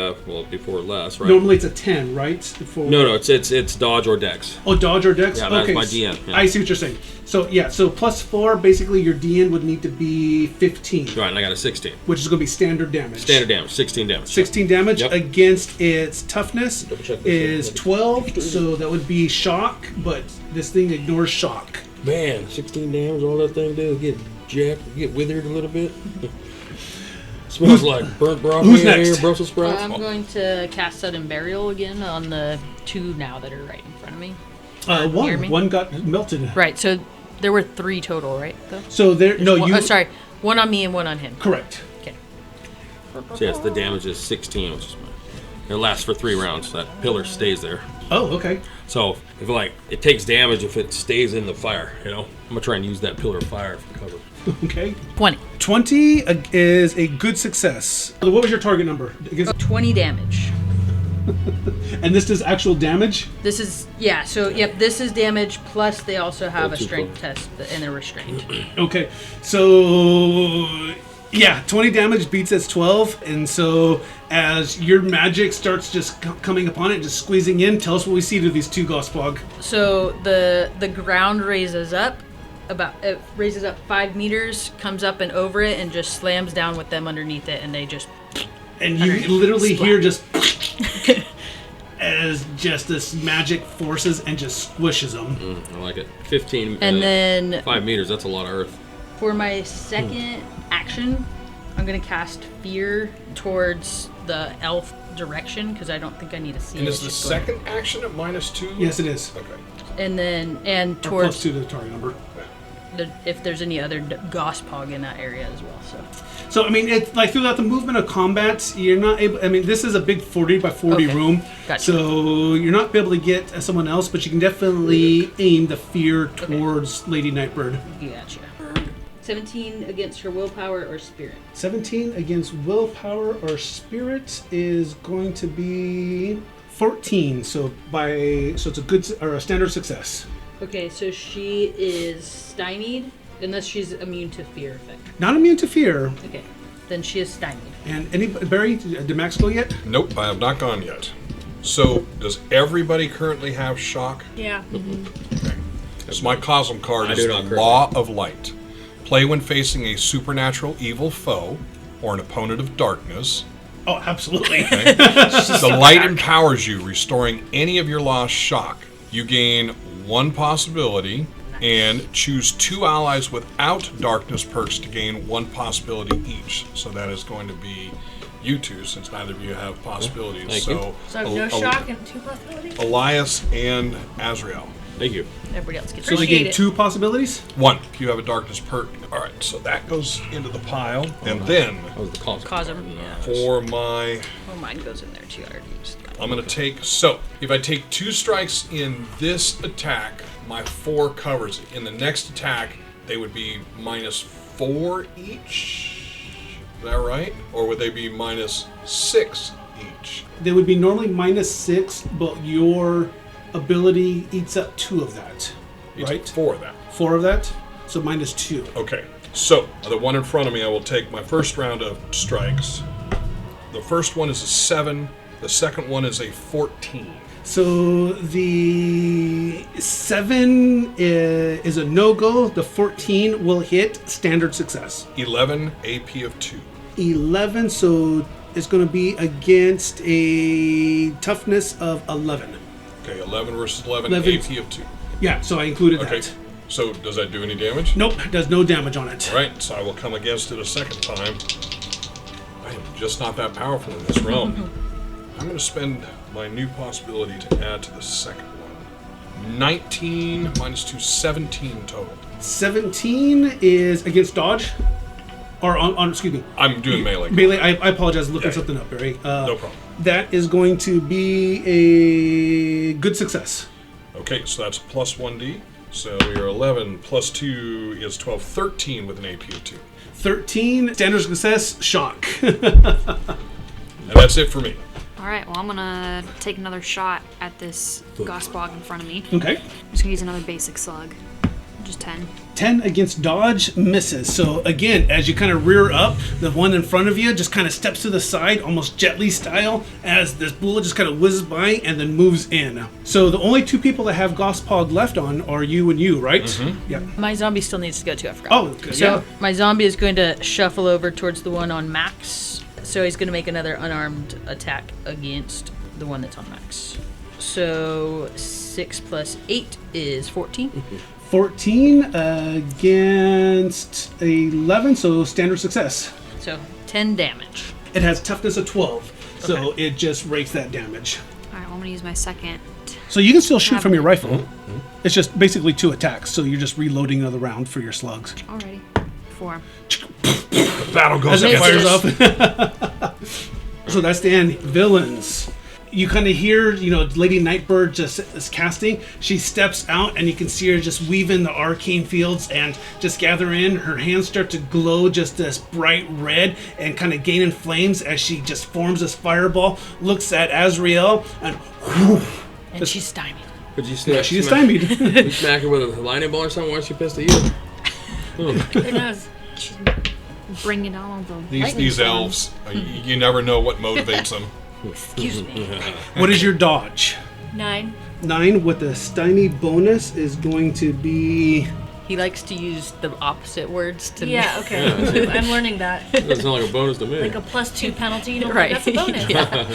before less, right? normally it's a 10, right? No, it's dodge or dex. Oh, dodge or dex? Yeah, that's okay. my DN, yeah. I see what you're saying. So so +4, basically your DN would need to be 15, Right, and I got a 16. which is going to be standard damage. Standard damage, 16 damage. 16 damage Yep. against its toughness Double-check this is one. 12, so that would be shock, but this thing ignores shock. Man, 16 damage, all that thing do, get withered a little bit. Smells like burnt broccoli who's in here, next? Brussels sprouts. I'm going to cast Sudden Burial again on the 2 now that are right in front of me. Near me. One got melted. Right, so there were 3 total, right? Though? So there, no, One- you. oh, sorry, 1 on me and 1 on him. Correct. Okay. So yes, the damage is 16, which is it lasts for 3 rounds. That pillar stays there. Oh, okay. So if it takes damage if it stays in the fire, I'm gonna try and use that pillar of fire for cover. Okay. 20. 20 is a good success. What was your target number? 20 damage. And this does actual damage? This is, this is damage, plus they also have a strength test, and they're restrained. Okay, so 20 damage beats its 12, and so as your magic starts just coming upon it, just squeezing in, tell us what we see to these two Gospog. So the ground raises up, it raises up 5 meters, comes up and over it, and just slams down with them underneath it, and they just... And you literally hear just... as just this magic forces and just squishes them. I like it. 15 and then 5 meters, that's a lot of earth. For my second action, I'm going to cast Fear towards the elf direction, because I don't think I need to see it. And is the second action at -2? Yes, it is. Okay. And towards... +2 to the target number. If there's any other Gospog in that area as well, So I mean, it's like throughout the movement of combat, you're not able. I mean, this is a big 40 by 40 room, Gotcha. So you're not able to get someone else, but you can definitely aim the fear towards Lady Nightbird. Gotcha. 17 against her willpower or spirit. 17 against willpower or spirit is going to be 14. So it's a good or a standard success. Okay, so she is stymied, unless she's immune to fear effect. Not immune to fear. Okay, then she is stymied. And Barry, did Max go yet? Nope, I have not gone yet. So, does everybody currently have shock? Yeah. Okay. So my Cosm card I is do the not currently. Law of Light. Play when facing a supernatural evil foe or an opponent of darkness. Oh, absolutely. The light empowers you, restoring any of your lost shock. You gain 1 possibility and choose 2 allies without darkness perks to gain 1 possibility each. So that is going to be you two, since neither of you have possibilities. Thank you. So no shock and 2 possibilities? Elias and Azrael. Thank you. Everybody else gets So they Appreciate gain it. 2 possibilities? 1, if you have a darkness perk. All right, so that goes into the pile. And then That was the cause. Cosm, yeah. for my... Oh, mine goes in there too. I already used that. I'm going to take... So, if I take 2 strikes in this attack, my 4 covers it. In the next attack, they would be -4 each. Is that right? Or would they be -6 each? They would be normally -6, but your ability eats up 2 of that. Each Right? 4 of that. 4 of that, so -2. Okay, so the one in front of me, I will take my first round of strikes. The first one is a 7. The second one is a 14. So the 7 is a no-go. The 14 will hit, standard success. 11 AP of 2. 11, so it's going to be against a toughness of 11. Okay, 11 versus 11, 11. AP of 2. Yeah, so I included Okay, that. so does that do any damage? Nope, does no damage on it. All right, so I will come against it a second time. I am just not that powerful in this realm. I'm going to spend my new possibility to add to the second one. 19 -2, 17 total. 17 is against dodge. Or on excuse me. I'm doing melee. Melee, I apologize, looking Yeah. something up, Barry. No problem. That is going to be a good success. Okay, so that's plus 1d. So you're 11 plus 2 is 12, 13 with an AP of 2. 13, standard success, shock. And that's it for me. Alright, well, I'm gonna take another shot at this Gospog in front of me. Okay. I'm just gonna use another basic slug. Just 10. 10 against dodge, misses. So again, as you kind of rear up, the one in front of you just kind of steps to the side, almost Jet Li style, as this bullet just kind of whizzes by and then moves in. So the only 2 people that have Gospog left on are you and you, right? Mm-hmm. Yeah. My zombie still needs to go too, I forgot. Oh, good. So Yeah. my zombie is going to shuffle over towards the one on max. So he's going to make another unarmed attack against the one that's on max. So 6 plus 8 is 14. 14 against 11, so standard success. So 10 damage. It has toughness of 12, so it just rakes that damage. Alright, well, I'm gonna use my second. So you can still shoot from your rifle. It's just basically 2 attacks, so you're just reloading another round for your slugs. Alrighty. 4. The battle goes As it against fires us. up. So that's the end. Villains. you kind of hear, Lady Nightbird just is casting. She steps out, and you can see her just weaving the arcane fields and just gather in. Her hands start to glow just this bright red and kind of gaining flames as she just forms this fireball, looks at Azrael, and whew, And she's stymied. Could you she's stymied. You smack her with a lightning ball or something? Why is she pissed at you? Who knows? Bringing all of them. These elves, you never know what motivates them. Excuse me. What is your dodge? 9. 9 with the stymie bonus is going to be... He likes to use the opposite words to Yeah, okay. I'm learning that. Doesn't sound like a bonus to me. Like a +2 penalty. You know, Right. that's a bonus. Yeah.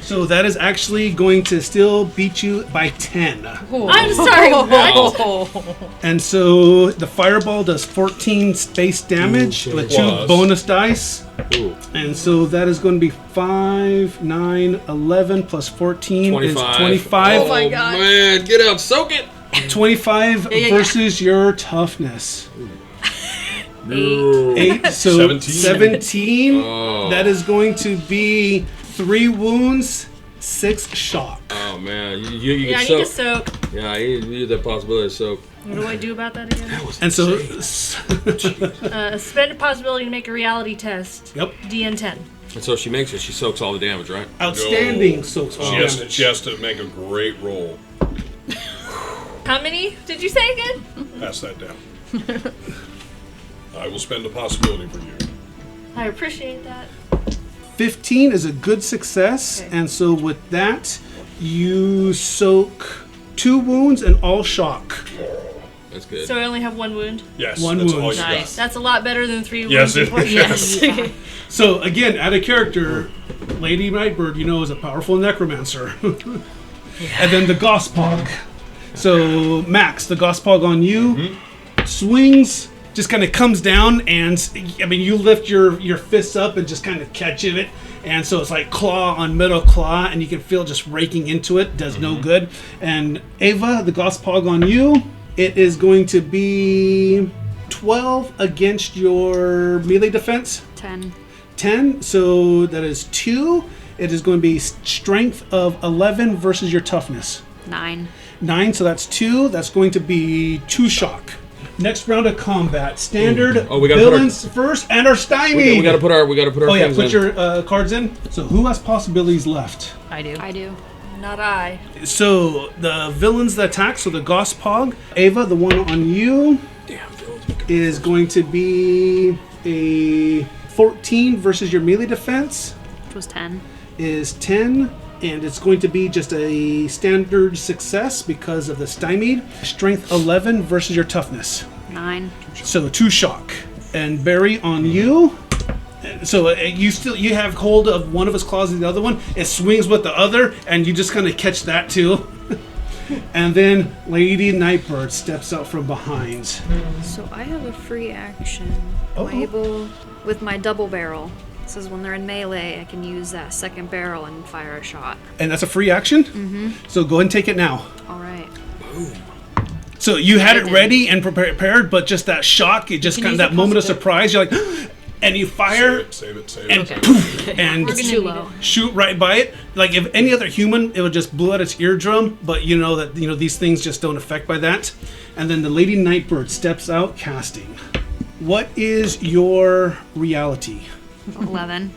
So that is actually going to still beat you by 10. I'm sorry. What? And so the fireball does 14 space damage with 2 Plus. bonus dice. Ooh. And so that is going to be 5, 9, 11 plus 14 25. is 25. Oh, my God. man. Get out. Soak it. 25 yeah. versus your toughness. 8, so 17. 17. Oh. That is going to be 3 wounds, 6 shock. Oh, man. You Yeah, I can need to soak. soak. Yeah, you use that possibility to soak. What do I do about that again? And so, Spend a possibility to make a reality test. yep, DN 10. And so she makes it. She soaks all the damage, right? outstanding No. soaks all She damage. has to make a great roll. How many did you say again? Pass that down. I will spend a possibility for you. I appreciate that. 15 is a good success, Okay. and so with that, you soak 2 wounds and all shock. That's good. So I only have 1 wound. Yes, One that's wound. all you Nice. That's a lot better than 3 Yes, wounds. it before. is. Yes. So again, out of character, Lady Nightbird, is a powerful necromancer. And then the Gospog. So Max, the Gospog on you swings, just kind of comes down, and you lift your fists up and just kind of catch it. And so it's like claw on metal claw, and you can feel just raking into it. Does no good. And Ava, the Gospog on you, it is going to be 12 against your melee defense. 10. 10, so that is 2. It is going to be strength of 11 versus your toughness. 9. 9, so that's 2. That's going to be 2 shock. Next round of combat. Standard Oh, we gotta put our- villains first and our stymied. we gotta put our Oh yeah, things put in. your cards in. So who has possibilities left? I do. I do. Not I. So the villains that attack, so the Gospog, Ava, the one on you, is going to be a 14 versus your melee defense. Which was 10. Is 10, and it's going to be just a standard success because of the stymied. Strength 11 versus your toughness. 9. So 2 shock. And Barry on you. So you have hold of one of his claws and the other one. It swings with the other, and you just kind of catch that too. And then Lady Nightbird steps out from behind. So I have a free action. Uh-oh. I'm able, with my double barrel. It says when they're in melee, I can use that second barrel and fire a shot. And that's a free action? Mm-hmm. So go ahead and take it now. All right. So you had I it did. ready and prepared, but just that shock, it just can kind of use that it moment of possible. surprise, you're like, and you fire Save it. and Okay. poof, and We're gonna Too need low. it. shoot right by it. Like if any other human, it would just blow out its eardrum, but you know that these things just don't affect by that. And then the Lady Nightbird steps out casting. What is your reality? 11.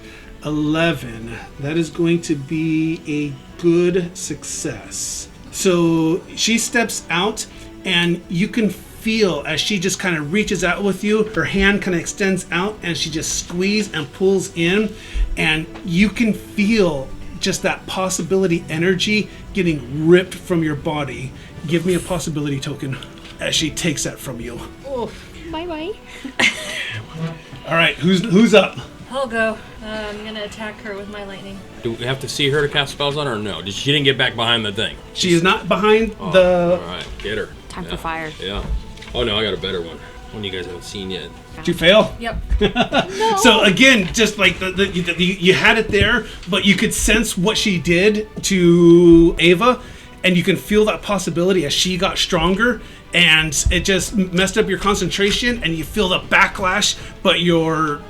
11. That is going to be a good success. So she steps out, and you can feel as she just kind of reaches out with you, her hand kind of extends out, and she just squeezes and pulls in, and you can feel just that possibility energy getting ripped from your body. Give me a possibility token as she takes that from you. Bye-bye. All right, who's up? I'll go. I'm gonna attack her with my lightning. Do we have to see her to cast spells on her or no? She didn't get back behind the thing. She is not behind All the. right, get her. Time Yeah. for fire. Yeah. Oh no, I got a better one. One you guys haven't seen yet. Did you fail? Yep. So again, just like you had it there, but you could sense what she did to Ava, and you can feel that possibility as she got stronger, and it just messed up your concentration, and you feel the backlash, but your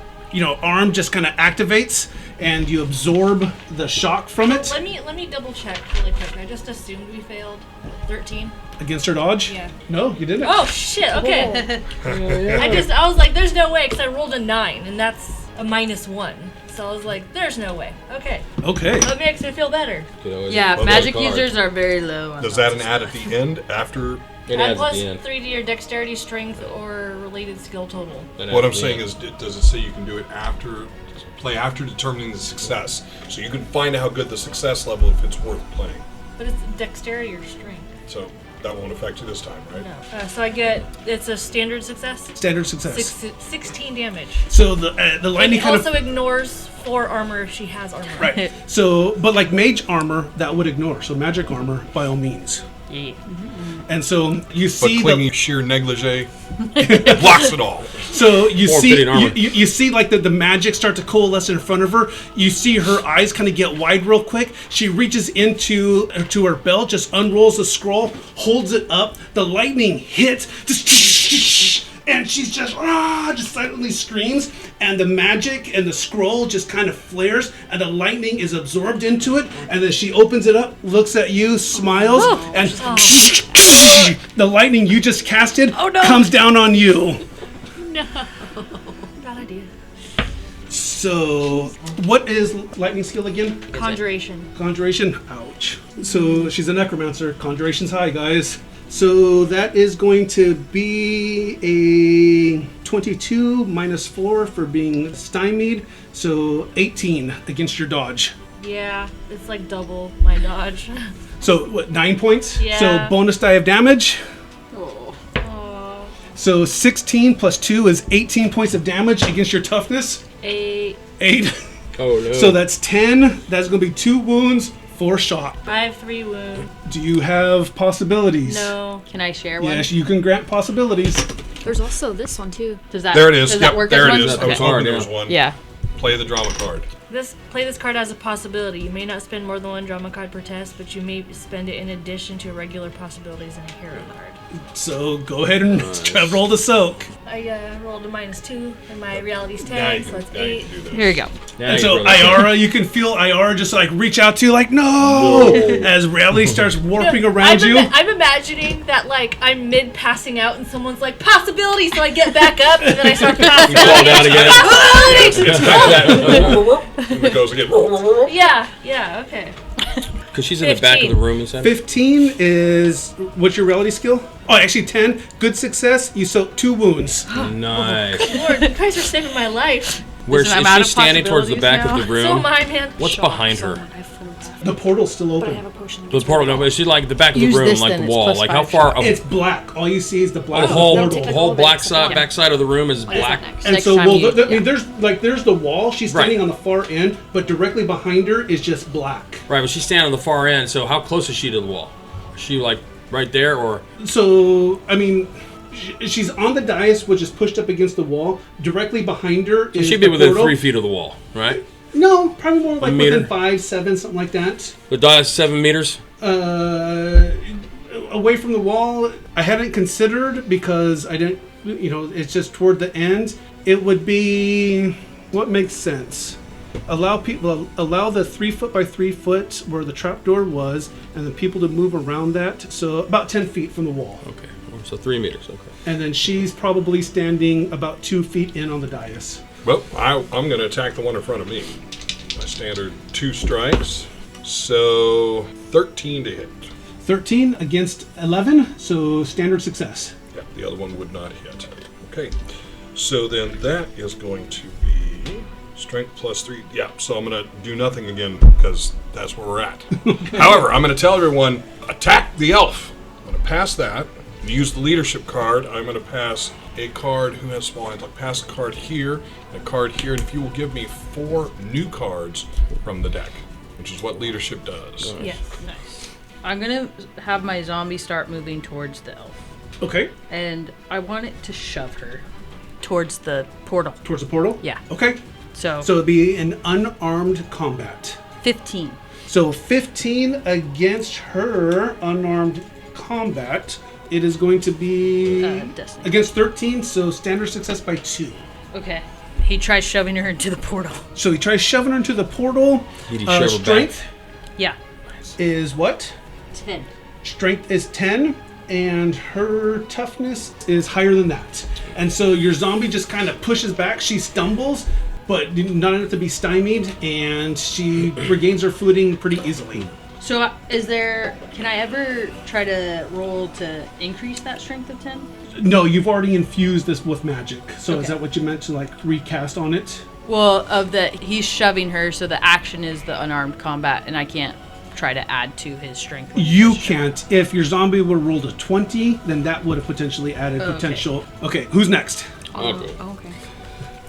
arm just kind of activates, and you absorb the shock from it. Let me double check really quick. I just assumed we failed. 13. Against her dodge? Yeah. No, you didn't. Oh shit. Okay. I was like, there's no way, because I rolled a 9, and that's a -1. So I was like, there's no way. Okay. That makes me feel better. Yeah, magic users are very low. On Does that an add at the end after? It Add adds plus at the end. 3 to your dexterity, strength, or related skill total. What I'm saying is, does it say you can do it play after determining the success? So you can find out how good the success level if it's worth playing. But it's dexterity or strength. So that won't affect you this time, right? No. So it's a standard success? Standard success. 16 damage. So the lightning It kind also ignores 4 armor if she has armor. Right. So, but like mage armor, that would ignore. So magic armor, by all means. Yeah. And so you But see clinging sheer negligee blocks it all. So you Or see, fitting armor. you see like the magic start to coalesce in front of her. You see her eyes kind of get wide real quick. She reaches into to her belt, just unrolls the scroll, holds it up. The lightning hits, and she's just silently screams. And the magic and the scroll just kind of flares, and the lightning is absorbed into it. And then she opens it up, looks at you, smiles, and the lightning you just casted comes down on you. No. Bad idea. So, what is lightning skill again? Conjuration. Conjuration. Ouch. So, she's a necromancer. Conjuration's high, guys. So, that is going to be a 22 minus 4 for being stymied. So, 18 against your dodge. Yeah, it's like double my dodge. So, what, 9 points? Yeah. So, bonus die of damage. Oh. So, 16 plus 2 is 18 points of damage against your toughness. 8. 8. Oh no. So, that's 10. That's going to be 2 wounds, 4 shot. I have 3 wounds. Do you have possibilities? No. Can I share one? Yes, you can grant possibilities. There's also this one too. Does that? There it is. Does Yep, that work there as it one? is. I was Okay. hoping there was one. Yeah. Play the drama card. Play this card as a possibility. You may not spend more than 1 drama card per test, but you may spend it in addition to regular possibilities in a hero card. So go ahead and roll the soak. I rolled a -2, and my reality's 10, Now you so can, it's now you 8. can do this. Here you go. Now And you so roll it. Iara, you can feel Iara just like reach out to you like no, as reality starts warping around you. I'm imagining that like I'm mid passing out and someone's like possibility, so I get back up and then I start passing You fall out. down again. It's back to that. And it goes again. Yeah, okay. Because she's in the back of the 15. room, you said? 15 is what's your reality skill? Oh, actually 10. Good success. You soak 2 wounds. Nice. Lord, you guys are saving my life. Where Listen, I'm is out she of standing towards the back possibilities of the So room? am I, man. What's behind her? The portal's still But I have open. a potion. The portal, no, but she's like the back of the Use room, this like then, the it's wall. plus Like how 5 far? shot. It's black. All you see is the black The whole portal. Take a whole little black bit. side, Yeah. back side of the room is What is black. that next? And Next so, time well, you- I mean, there's the wall. She's standing Right. on the far end, but directly behind her is just black. Right, but she's standing on the far end. So how close is she to the wall? Is she like right there, or So, I mean, she's on the dais, which is pushed up against the wall. Directly behind her is she'd be the within portal. 3 feet of the wall, right? No, probably more like meter? within 5, 7, something like that. The die is 7 meters. Away from the wall, I hadn't considered because I didn't, it's just toward the end. It would be what makes sense. Allow the 3 foot by 3 foot where the trapdoor was, and the people to move around that. So about 10 feet from the wall. Okay, so 3 meters. Okay. And then she's probably standing about 2 feet in on the dais. Well, I'm going to attack the one in front of me. My standard 2 strikes. So 13 to hit. 13 against 11, so standard success. Yeah, the other one would not hit. Okay, so then that is going to be strength plus 3. Yeah, so I'm going to do nothing again because that's where we're at. However, I'm going to tell everyone, attack the elf. I'm going to pass that. Use the leadership card. I'm going to pass a card who has small hands. I'll pass a card here, and a card here, and if you will give me 4 new cards from the deck, which is what leadership does. Yes. Nice. I'm gonna have my zombie start moving towards the elf, Okay, and I want it to shove her towards the portal. towards the portal? Yeah. Okay, So so it'd be an unarmed combat. 15. So 15 against her unarmed combat. It is going to be Destiny. against 13, so standard success by 2. Okay. He tries shoving her into the portal. So he tries shoving her into the portal. Did he shove her Strength Yeah. is what? 10. Strength is 10, and her toughness is higher than that. And so your zombie just kind of pushes back. She stumbles, but not enough to be stymied, and she regains her footing pretty easily. So can I ever try to roll to increase that strength of 10? No, you've already infused this with magic. So Okay. is that what you meant to like recast on it? Well, he's shoving her, so the action is the unarmed combat, and I can't try to add to his strength. with You his strength. can't. If your zombie would have rolled a 20, then that would have potentially added Okay. potential. Okay, who's next? Okay. Okay.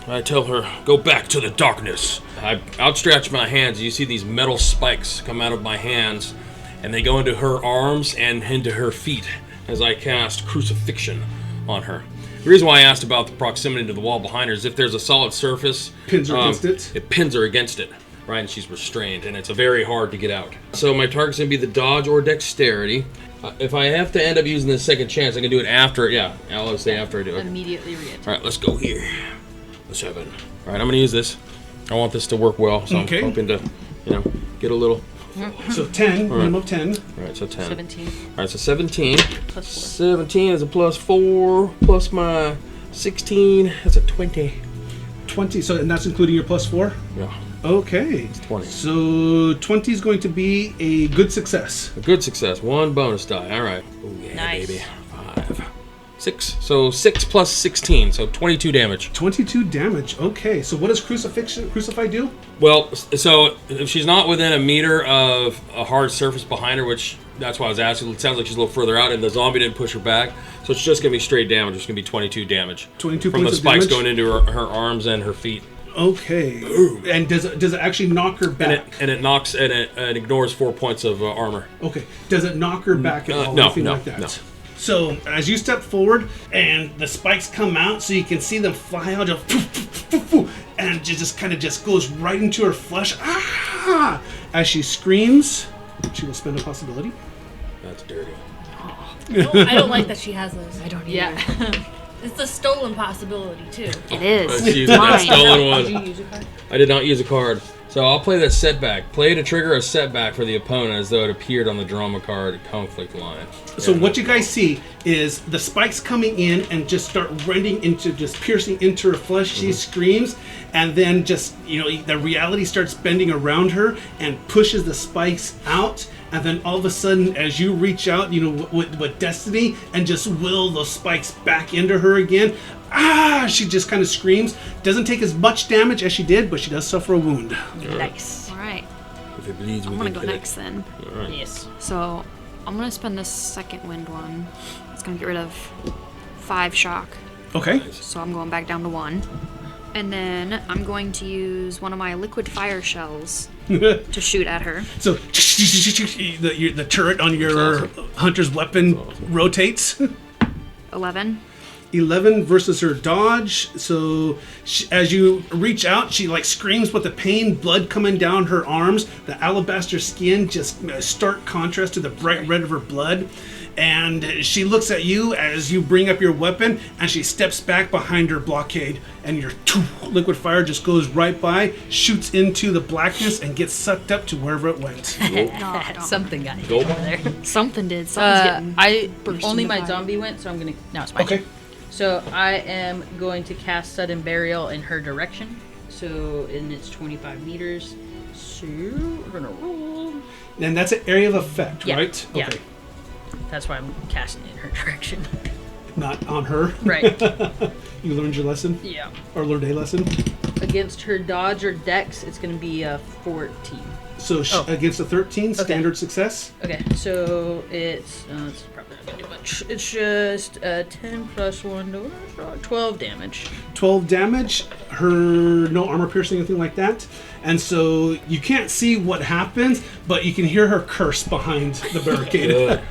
I tell her, go back to the darkness. I outstretch my hands. You see these metal spikes come out of my hands, and they go into her arms and into her feet as I cast crucifixion on her. The reason why I asked about the proximity to the wall behind her is if there's a solid surface, Pins her against it? It pins her against it, right? And she's restrained, and it's very hard to get out. So my target's gonna be the dodge or dexterity. If I have to end up using this second chance, I can do it after. Yeah, I'll say after I do it. Immediately re-attack. All right, let's go here. The 7. All right, I'm gonna use this. I want this to work well, so Okay. I'm hoping to, get a little. So 10, minimum of 10. All right, so 10. 17 All right, so 17. plus 4. 17 is a plus 4 plus my 16. That's a 20. 20, so and that's including your plus 4? Yeah, Okay. 20. So 20 is going to be a good success. A good success. 1 bonus die. All right. Oh yeah, Nice. baby. 5. 6. So 6 plus 16. So 22 damage. 22 damage. Okay, so what does Crucify do? Well, so if she's not within a meter of a hard surface behind her, which that's why I was asking, it sounds like she's a little further out, and the zombie didn't push her back, so it's just going to be straight damage. It's going to be 22 damage. 22 from the points of spikes damage? going into her arms and her feet. Okay. And does it actually knock her back? And it knocks and it ignores 4 points of armor. Okay. Does it knock her back at all? no, Anything no, like that? no. So as you step forward and the spikes come out, so you can see them fly out, and it just kind of just goes right into her flesh. Ah! As she screams, she will spend a possibility. That's dirty. I don't like that she has those. I don't either. Yeah. It's a stolen possibility too. It is. Let's use that Mine. stolen Did you one. use a card? I did not use a card. So I'll play that setback. Play to trigger a setback for the opponent as though it appeared on the drama card conflict line. So Yeah. what you guys see is the spikes coming in and just start rending into, just piercing into her flesh. She screams, and then just, the reality starts bending around her and pushes the spikes out. And then all of a sudden, as you reach out, with destiny, and just will those spikes back into her again, she just kind of screams. Doesn't take as much damage as she did, but she does suffer a wound. Nice. All right. If it bleeds, we I'm gonna can go kill it. next then. All right. Yes. So I'm gonna spend this second wind one. It's gonna get rid of 5 shock. Okay. So I'm going back down to 1. And then I'm going to use one of my liquid fire shells to shoot at her. So the turret on your hunter's weapon rotates. 11. 11 versus her dodge. So as you reach out, she screams with the pain, blood coming down her arms, the alabaster skin, just stark contrast to the bright red of her blood. And she looks at you as you bring up your weapon, and she steps back behind her blockade, and your liquid fire just goes right by, shoots into the blackness, and gets sucked up to wherever it went. Something got hit Go. over there. Something did. Something's getting burst Only into my fire. zombie went, so I'm gonna. Now it's my Okay. turn. So I am going to cast sudden burial in her direction. And it's 25 meters. So we're gonna roll. And that's an area of effect, Yeah, right? yeah. Okay. That's why I'm casting it in her direction. Not on her. Right. You learned your lesson? Yeah. Or learned a lesson? Against her dodge or dex, it's gonna be a 14. So against a 13, standard success. Okay, so it's probably not gonna do much. It's just 10 plus 1, 12 damage. 12 damage. Her no armor piercing, anything like that. And so you can't see what happens, but you can hear her curse behind the barricade. Good.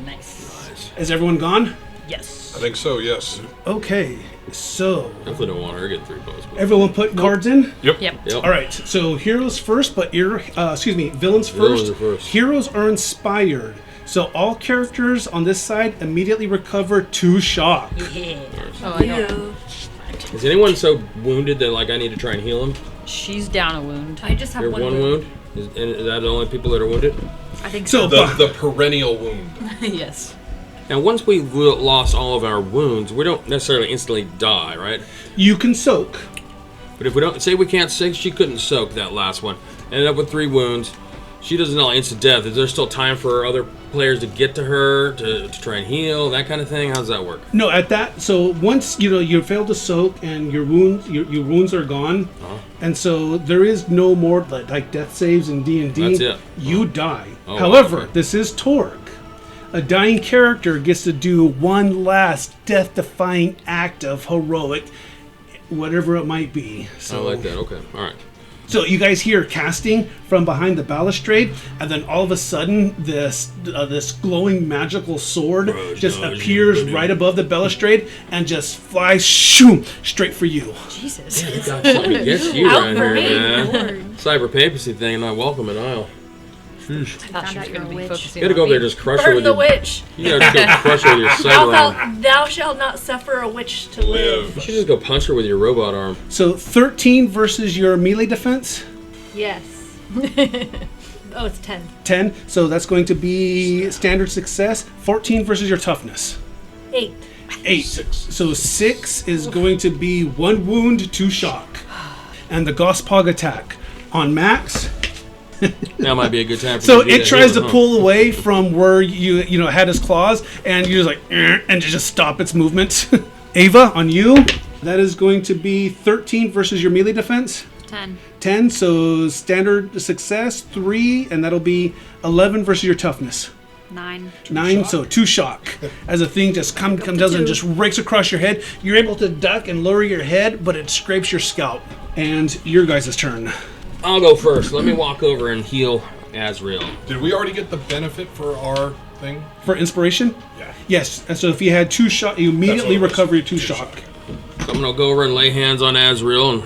Nice. Is everyone gone? Yes. I think so, yes. Okay, so Definitely don't want her to get 3 bows. but- everyone put cards in. Yep. Yep. Yep. All right, so heroes first, but villains Villains first. are first. Heroes are inspired. So all characters on this side immediately recover 2 shock. Yeah. Oh, I know. Is anyone so wounded that like I need to try and heal him? She's down a wound. I just have You're one wound. Is that the only people that are wounded? I think so. The perennial wound. Yes. Now, once we've lost all of our wounds, we don't necessarily instantly die, right? You can soak. But if we don't, say we can't soak, she couldn't soak that last one. Ended up with 3 wounds. She doesn't know instant death. Is there still time for other players to get to her to try and heal, that kind of thing? How does that work? No, at that. So once you fail to soak and your wounds are gone, and so there is no more like death saves in D&D. That's it. You die. Oh, However, okay. this is Torg. A dying character gets to do one last death-defying act of heroic, whatever it might be. So, I like that. Okay. All right. So you guys hear casting from behind the balustrade, and then all of a sudden this glowing magical sword just appears right above the balustrade and just flies straight for you. Jesus. You got something against you Out around for here, me. man. Cyber papacy thing, and I welcome it. I'll. I thought she was going to be focusing You gotta go on over there me. and just crush her Burn with the your... witch. You gotta just go crush her with your sidearm. Thou shalt not suffer a witch to live. You should just go punch her with your robot arm. So 13 versus your melee defense. Yes. Oh, it's 10. 10. So that's going to be standard success. 14 versus your toughness. 8. 8. 6. So 6 is going to be 1 wound, 2 shock. And the Gospog attack on Max. That might be a good time for So you to do it that tries healing, to pull away from where you had his claws, and you're just like, and just stop its movement. Ava, on you, that is going to be 13 versus your melee defense. 10. 10, so standard success, 3, and that'll be 11 versus your toughness. 9. 9, so 2 shock. As the thing just comes down and just rakes across your head, you're able to duck and lower your head, but it scrapes your scalp. And your guys' turn. I'll go first. Let me walk over and heal Azrael. Did we already get the benefit for our thing? For inspiration? Yeah. Yes, and so if you had 2 shock, you immediately That's what it was. recover your 2 2 shock. So I'm gonna go over and lay hands on Azrael and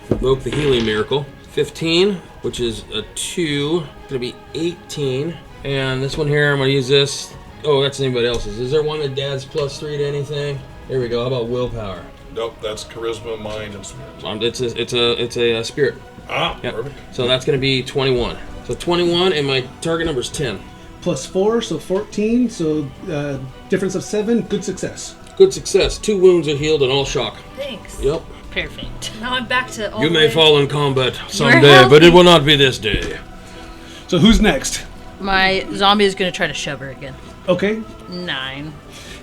invoke the healing miracle. 15, which is a 2. It's gonna be 18. And this one here, I'm gonna use this. Oh, that's anybody else's. Is there one that adds +3 to anything? There we go. How about willpower? Nope, that's charisma, mind, and spirit. It's a spirit. Ah, Yep. perfect. So that's gonna be 21. So 21, and my target number is 10. Plus 4, so 14, so difference of 7, good success. Good success. 2 wounds are healed and all shock. Thanks. Yep. Perfect. Now I'm back to all You the may way- fall in combat someday, but it will not be this day. So who's next? My zombie is going to try to shove her again. Okay, 9.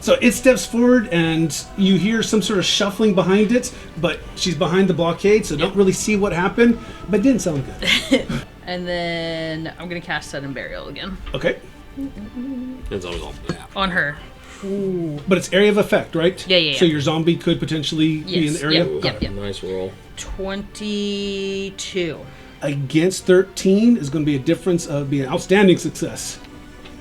so it steps forward and you hear some sort of shuffling behind it, but she's behind the blockade, so don't really see what happened, but it didn't sound good. And then I'm going to cast Sudden Burial again. Okay, It's always all bad. On her. but it's area of effect, right? Yeah. So your zombie could potentially be in Yes, the area? yep, Got yep. it. Nice roll. 22. Against 13 is going to be a difference of be an outstanding success.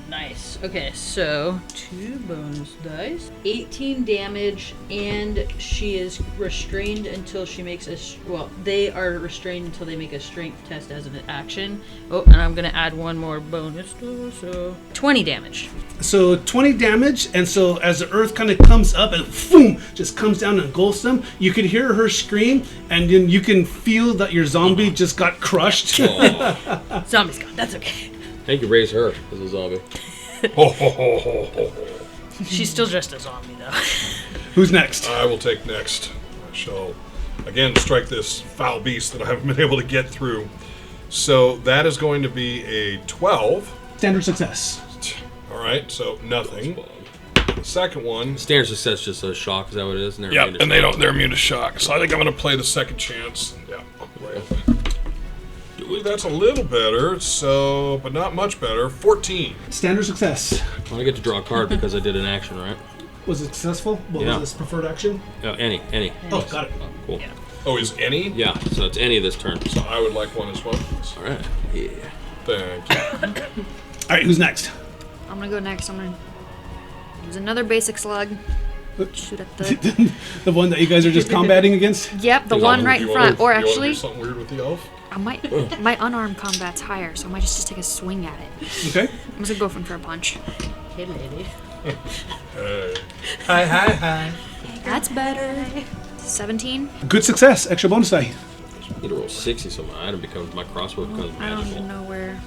Nice. Okay, so 2 bonus dice. 18 damage, and she is restrained until she makes a... Well, they are restrained until they make a strength test as an action. Oh, and I'm going to add 1 more bonus, so 20 damage. So 20 damage, and so as the earth kind of comes up and boom, just comes down and engulfs them, you can hear her scream, and then you can feel that your zombie just got crushed. Zombie's gone. That's okay. I think you raise her as a zombie. Ho, ho, ho, ho, ho. She's still just a zombie, though. Who's next? I will take next. I shall again strike this foul beast that I haven't been able to get through. So that is going to be a 12. Standard success. All right, so nothing. The second one. Standard success just a shock. Is that what it is? Yeah, and they're immune to shock. So I think I'm going to play the second chance. Yeah. I believe that's a little better, so but not much better. 14. Standard success. Well, I get to draw a card because I did an action, right? Was it successful? What Yeah. was this preferred action? Any. Oh, got it. Cool. Oh, is any? Yeah, so it's any this turn. So I would like one as well. All right. Yeah. Thank you. All right, who's next? I'm gonna go next. I'm gonna use another basic slug. Shoot at the. The one that you guys are just combating against? Yep, the Is one that- right You in wanna- front. Or you wanna do actually, something weird with the elf? I might. My unarmed combat's higher, so I might just take a swing at it. Okay. I'm just gonna go for a punch. Hey, lady. Hey. Hi. That's better. 17. Good success. Extra bonus die. I need to roll 60 so my item becomes, my crossbow becomes I don't magical. even know where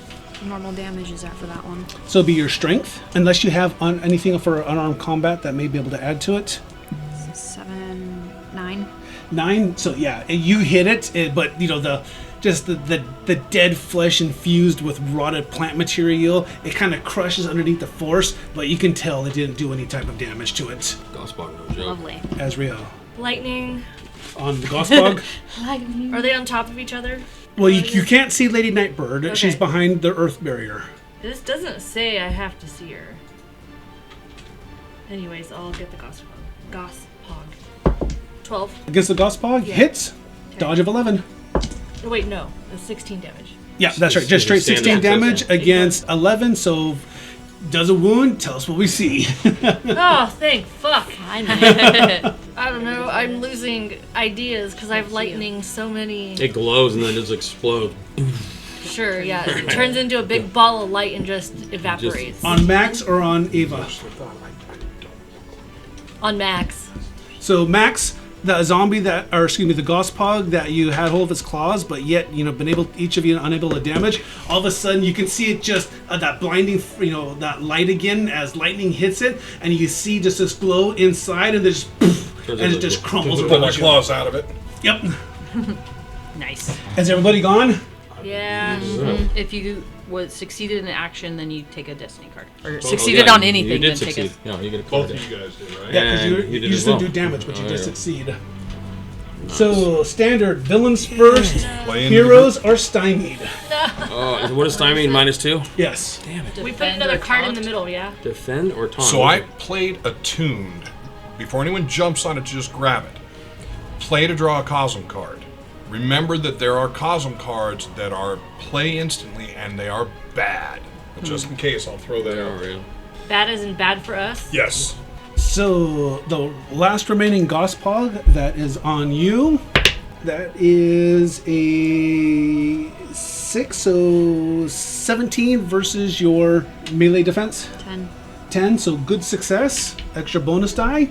normal damage is at for that one. So it'll be your strength, unless you have anything for unarmed combat that may be able to add to it. 7, 9. 9. So yeah, you hit it, but you know the dead flesh infused with rotted plant material. It kind of crushes underneath the force, but you can tell it didn't do any type of damage to it. Gospel, no joke. Lovely. Azrael. Lightning. On the Gospog. Are they on top of each other? Well, you can't see Lady Nightbird. Okay. She's behind the earth barrier. This doesn't say I have to see her. Anyways, I'll get the Gospog. 12. Against the Gospog, hits. Okay. Dodge of 11. Oh, wait, no. That's 16 damage. Yeah, that's right. Just straight 16 damage against 11. So does a wound. Tell us what we see. Oh, thank fuck. I don't know. I'm losing ideas because I've lightning so many. It glows and then just explodes. Sure, yeah. It turns into a big ball of light and just evaporates. On Max or on Ava? On Max. So Max, the zombie the Gospog that you had hold of its claws, but yet each of you unable to damage. All of a sudden, you can see it just that blinding, that light again as lightning hits it, and you see just this glow inside, and there's and it just crumbles Pull my around you. claws out of it. Yep. Nice. Has everybody gone? Yeah. If you succeeded in action, then you take a destiny card. Or Oh, succeeded yeah, on anything, you did then succeed. take a... No, you get a card. Both of you guys did, right? Yeah, because And you did just as didn't well. do damage, but you Oh, did yeah. succeed. So, standard, villains first, Playing heroes are stymied. Oh, what does timing -2? Yes. We put another card in the middle, yeah? Defend or taunt? So I played attuned. Before anyone jumps on it, just grab it. Play to draw a Cosm card. Remember that there are Cosm cards that are play instantly and they are bad. But just in case, I'll throw that out. Yeah. Bad as in bad for us? Yes. So, the last remaining Gospog that is on you, that is a 6, so 17 versus your melee defense. 10. 10, so good success. Extra bonus die.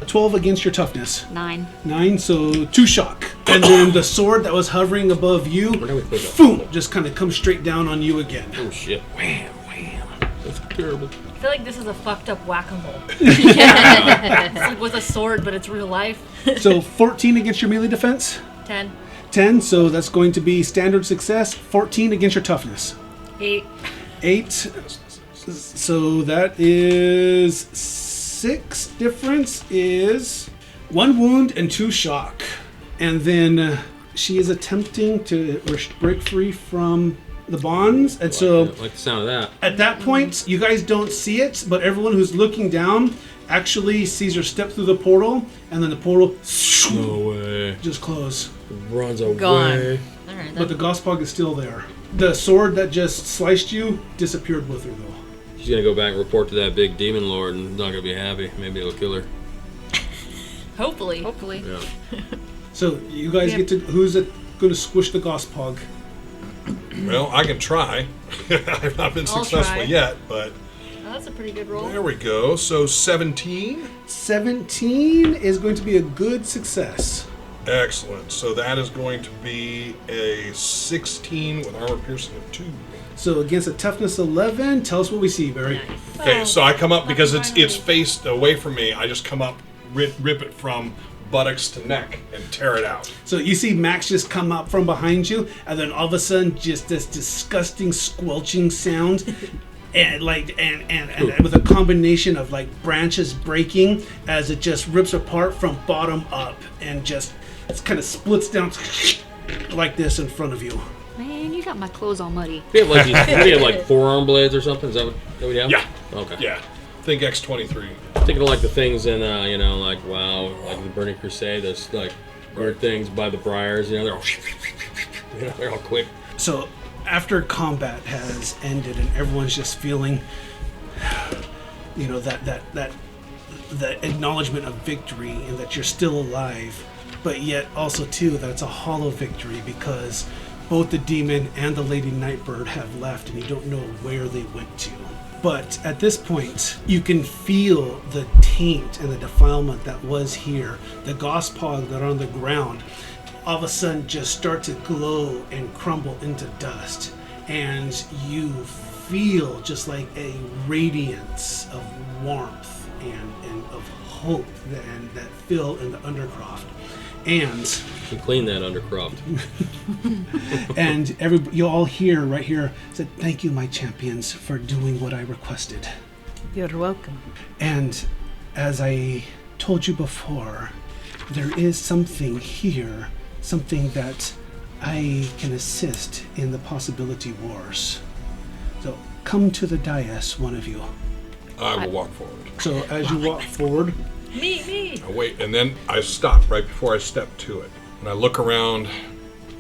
12 against your toughness. 9. 9, so 2 shock. And then the sword that was hovering above you, Where do we put that? boom, just kind of comes straight down on you again. Oh shit. Wham, wham. That's terrible. I feel like this is a fucked up whack-a-mole. It's like with a sword, but it's real life. So 14 against your melee defense. 10. 10, so that's going to be standard success. 14 against your toughness. 8. 8, so that is 6. Difference is 1 wound and 2 shock. And then she is attempting to break free from the bonds. And so I like the sound of that. at that point, you guys don't see it, but everyone who's looking down actually sees her step through the portal, and then the portal No way. just close. Runs away. Gone. All right, But the Gospog is still there. The sword that just sliced you disappeared with her, though. She's gonna go back and report to that big demon lord and not gonna be happy. Maybe it'll kill her. Hopefully. Hopefully. Yeah. So you guys Yep. get to who's it going to squish the Gospog? Well, I can try. I've not been I'll successful try. yet, but Oh, that's a pretty good roll. there we go. So 17. 17 is going to be a good success. Excellent. So that is going to be a 16 with armor piercing of 2. So against a toughness 11, tell us what we see, Barry. Okay, so I come up because it's finally. faced away from me. I just come up, rip it from buttocks to neck, and tear it out. So you see Max just come up from behind you, and then all of a sudden, just this disgusting squelching sound, and with a combination of like branches breaking as it just rips apart from bottom up, and just it kind of splits down like this in front of you. Man, you got my clothes all muddy. We have like we have like forearm blades or something. Is that what we have? Yeah. Okay. Yeah. Think X-23. Thinking of like the things in like WoW, like the Burning Crusade. There's like weird things by the briars. They're all they're all quick. So after combat has ended and everyone's just feeling, that the acknowledgement of victory and that you're still alive, but yet also too that it's a hollow victory because both the demon and the Lady Nightbird have left and you don't know where they went to. But at this point, you can feel the taint and the defilement that was here. The gospog that are on the ground all of a sudden just start to glow and crumble into dust. And you feel just like a radiance of warmth and of hope that fill in the Undercroft. And You clean that Undercroft. and you all here, right here, said, "Thank you, my champions, for doing what I requested." You're welcome. And as I told you before, there is something here, something that I can assist in the possibility wars. So come to the dais, one of you. I will walk forward. So as you walk forward, Me. I wait, and then I stop right before I step to it. And I look around,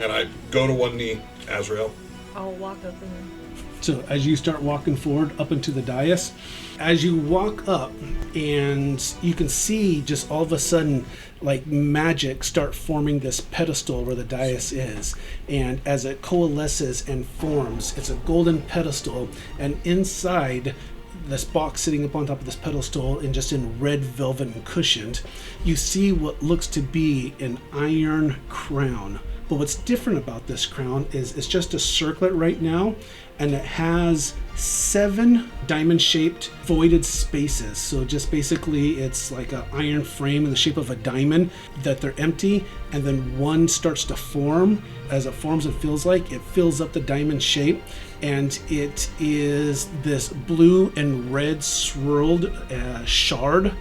and I go to one knee. Azrael. I'll walk up and so as you start walking forward up into the dais, as you walk up, and you can see just all of a sudden, like magic start forming this pedestal where the dais is. And as it coalesces and forms, it's a golden pedestal, and inside this box sitting up on top of this pedestal and just in red velvet and cushioned, you see what looks to be an iron crown. But what's different about this crown is it's just a circlet right now, and it has 7 diamond-shaped voided spaces. So just basically it's like an iron frame in the shape of a diamond that they're empty, and then one starts to form. As it forms and fills it fills up the diamond shape, and it is this blue and red swirled shard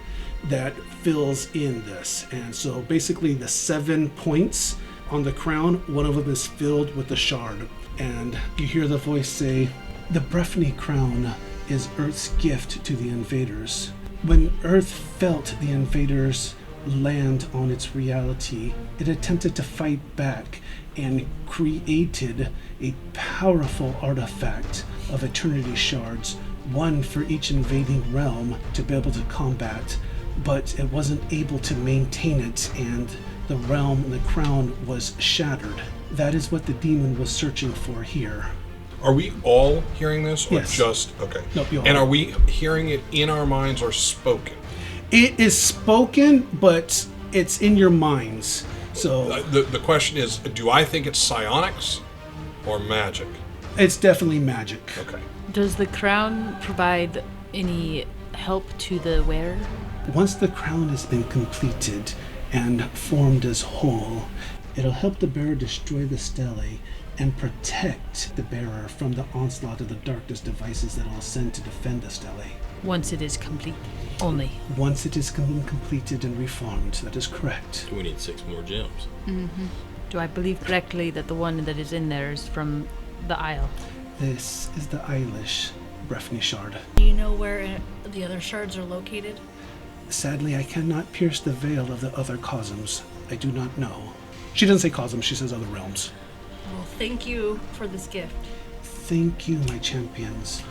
that fills in this. And so basically the 7 points on the crown, one of them is filled with the shard. And you hear the voice say, "The Breifne Crown is Earth's gift to the invaders. When Earth felt the invaders land on its reality, it attempted to fight back and created a powerful artifact of eternity shards, one for each invading realm to be able to combat, but it wasn't able to maintain it, and the realm and the crown was shattered. That is what the demon was searching for here." Are we all hearing this, or Yes. just okay? Nope, you all. And are we hearing it in our minds or spoken? It is spoken, but it's in your minds. So The question is, do I think it's psionics or magic? it's definitely magic. Okay. Does the crown provide any help to the wearer? Once the crown has been completed and formed as whole, it'll help the bearer destroy the stele and protect the bearer from the onslaught of the darkness devices that it'll send to defend the stele. Once it is complete. Only. Once it is completed and reformed, that is correct. We need 6 more gems. Do I believe correctly that the one that is in there is from the Isle? This is the Eilish Breifne shard. do you know where the other shards are located? Sadly, I cannot pierce the veil of the other cosms. I do not know. She doesn't say cosms, she says other realms. Well, thank you for this gift. Thank you, my champions.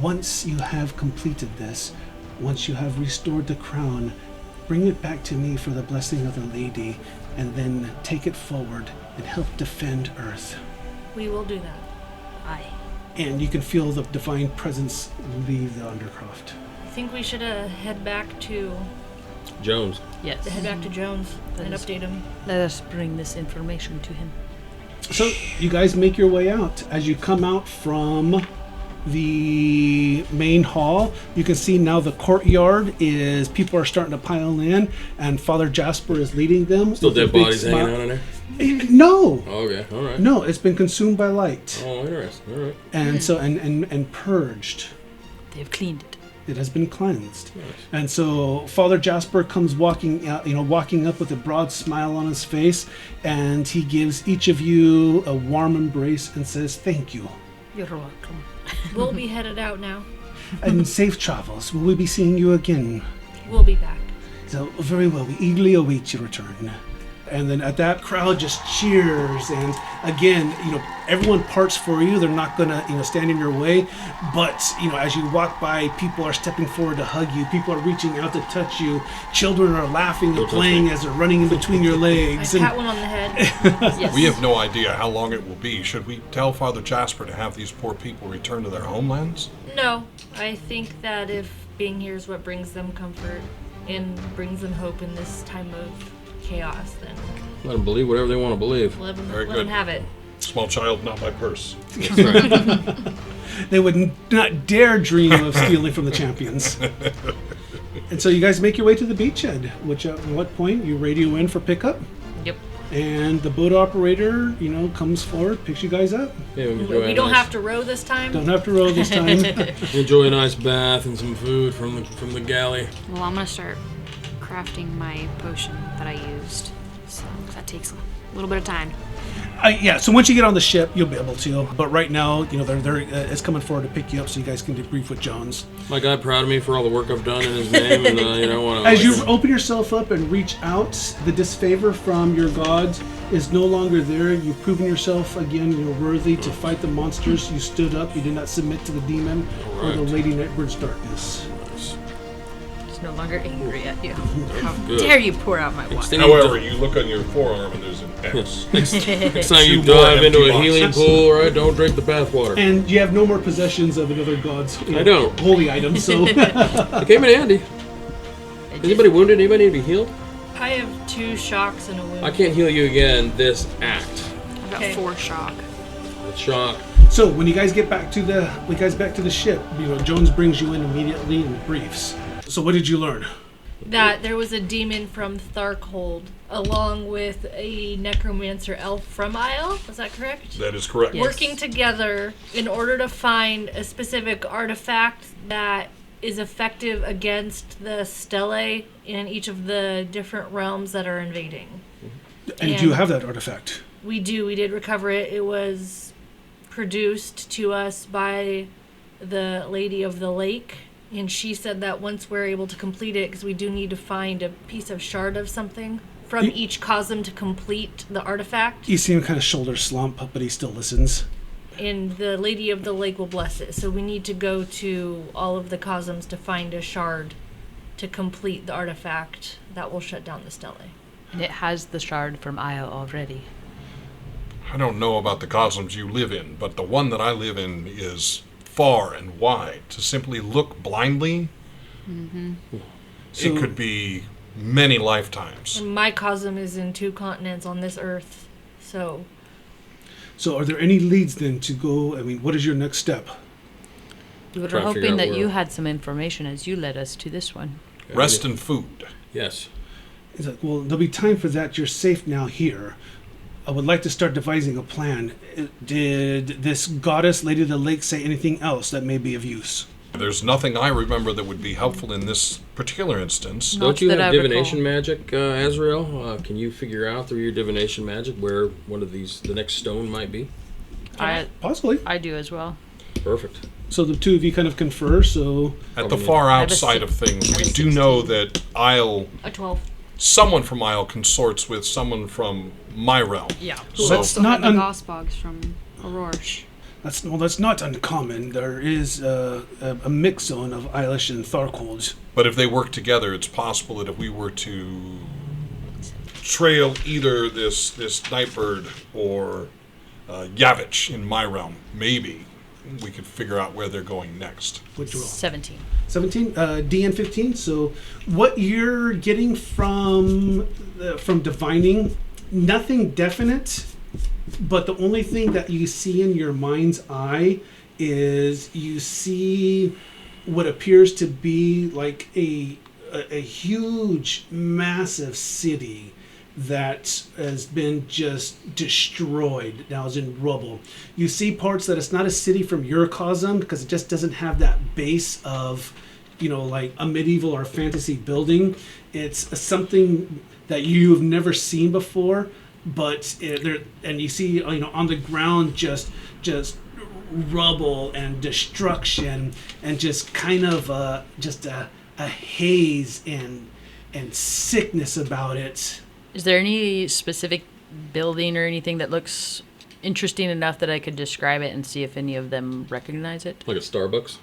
Once you have completed this, once you have restored the crown, bring it back to me for the blessing of the lady, and then take it forward and help defend Earth. We will do that. Aye. And you can feel the divine presence leave the Undercroft. I think we should head back to Jones. Yes. Jones That and is- update him. Let us bring this information to him. So you guys make your way out. As you come out from the main hall, you can see now the courtyard is, people are starting to pile in, and Father Jasper is leading them. Still with a dead big bodies hanging smile. out in there? No, Okay, alright. no, it's been consumed by light, Oh, interesting. Alright. and so and purged. They've cleaned it. It has been cleansed. Nice. And so Father Jasper comes walking out, walking up with a broad smile on his face, and he gives each of you a warm embrace and says, "Thank you, You're welcome. We'll be headed out now. and safe travels. Will we be seeing you again?" We'll be back. So very well. We eagerly await your return. And then at that, crowd just cheers. And again, everyone parts for you. They're not going to, stand in your way. But, as you walk by, people are stepping forward to hug you. People are reaching out to touch you. Children are laughing and playing as they're running in between your legs. I pat one on the head. Yes. We have no idea how long it will be. Should we tell Father Jasper to have these poor people return to their homelands? No, I think that if being here is what brings them comfort and brings them hope in this time of chaos, then Let them believe whatever they want to believe. let Very them good. have it. Small child, not my purse. That's right. They would not dare dream of stealing from the champions. And so you guys make your way to the beachhead, which at what point you radio in for pickup. Yep. And the boat operator, comes forward, picks you guys up. Yeah, we We don't have to row this time. Don't have to row this time. enjoy a nice bath and some food from the galley. Well, I'm gonna start crafting my potion that I used. So that takes a little bit of time. Yeah, so once you get on the ship, you'll be able to. But right now, they're it's coming forward to pick you up so you guys can debrief with Jones. My guy proud of me for all the work I've done in his name, and As you open yourself up and reach out, the disfavor from your gods is no longer there. You've proven yourself again. You're worthy to fight the monsters. You stood up. You did not submit to the demon or the Lady Nightbird's darkness. He's no longer angry at you. How Good. dare you pour out my wine? However, you look on your forearm and there's an X. Next time you Two more dive into empty a healing boxes. pool, right? Don't drink the bathwater. And you have no more possessions of another god's I don't. holy items. So It came in handy. Anybody wounded? Anybody need to be healed? I have 2 shocks and a wound. I can't heal you again this act. I've got Okay. 4 shock. It's shock. So when you guys get back to the ship, Jones brings you in immediately and briefs. So what did you learn? That there was a demon from Tharkhold, along with a necromancer elf from Isle. Is that correct? That is correct. Yes. Working together in order to find a specific artifact that is effective against the stelae in each of the different realms that are invading. And do you have that artifact? We do. We did recover it. It was produced to us by the Lady of the Lake. And she said that once we're able to complete it, because we do need to find a piece of shard of something from each cosm to complete the artifact. You see him kind of shoulder slump, but he still listens. And the Lady of the Lake will bless it. So we need to go to all of the cosms to find a shard to complete the artifact that will shut down the stelae. And it has the shard from Isle already. I don't know about the cosmos you live in, but the one that I live in is far and wide. To simply look blindly, So- it could be many lifetimes. And my cosm is in 2 continents on this earth. So So are there any leads then to go? I mean, what is your next step? We were Try to figure hoping out that you where- had some information as you led us to this one. Rest and food. Yes. He's like, well, there'll be time for that. You're safe now here. I would like to start devising a plan. Did this goddess, Lady of the Lake, say anything else that may be of use? There's nothing I remember that would be helpful in this particular instance. No. Don't you that have I divination recall. magic, Azrael? Can you figure out through your divination magic where one of these, the next stone might be? Possibly. I do as well. Perfect. So the two of you kind of confer. So At the far I have a outside of six- things, I have we a do know that Isle, a 12. someone from Isle consorts with someone from my realm. Yeah. So That's Still not have the un- Gosbogs from Aurora. that's not uncommon. There is a mix zone of Eilish and Tharkhold. But if they work together, it's possible that if we were to trail either this Nightbird or Yavich in my realm, maybe we could figure out where they're going next. Which roll? 17. 17, DN 15. So what you're getting from divining, nothing definite, but the only thing that you see in your mind's eye is you see what appears to be like a huge, massive city that has been just destroyed, now is in rubble. You see parts that it's not a city from your cosm because it just doesn't have that base of, like a medieval or fantasy building. It's something that you've never seen before, but and you see, on the ground just rubble and destruction and just kind of just a haze and sickness about it. Is there any specific building or anything that looks interesting enough that I could describe it and see if any of them recognize it? Like a Starbucks?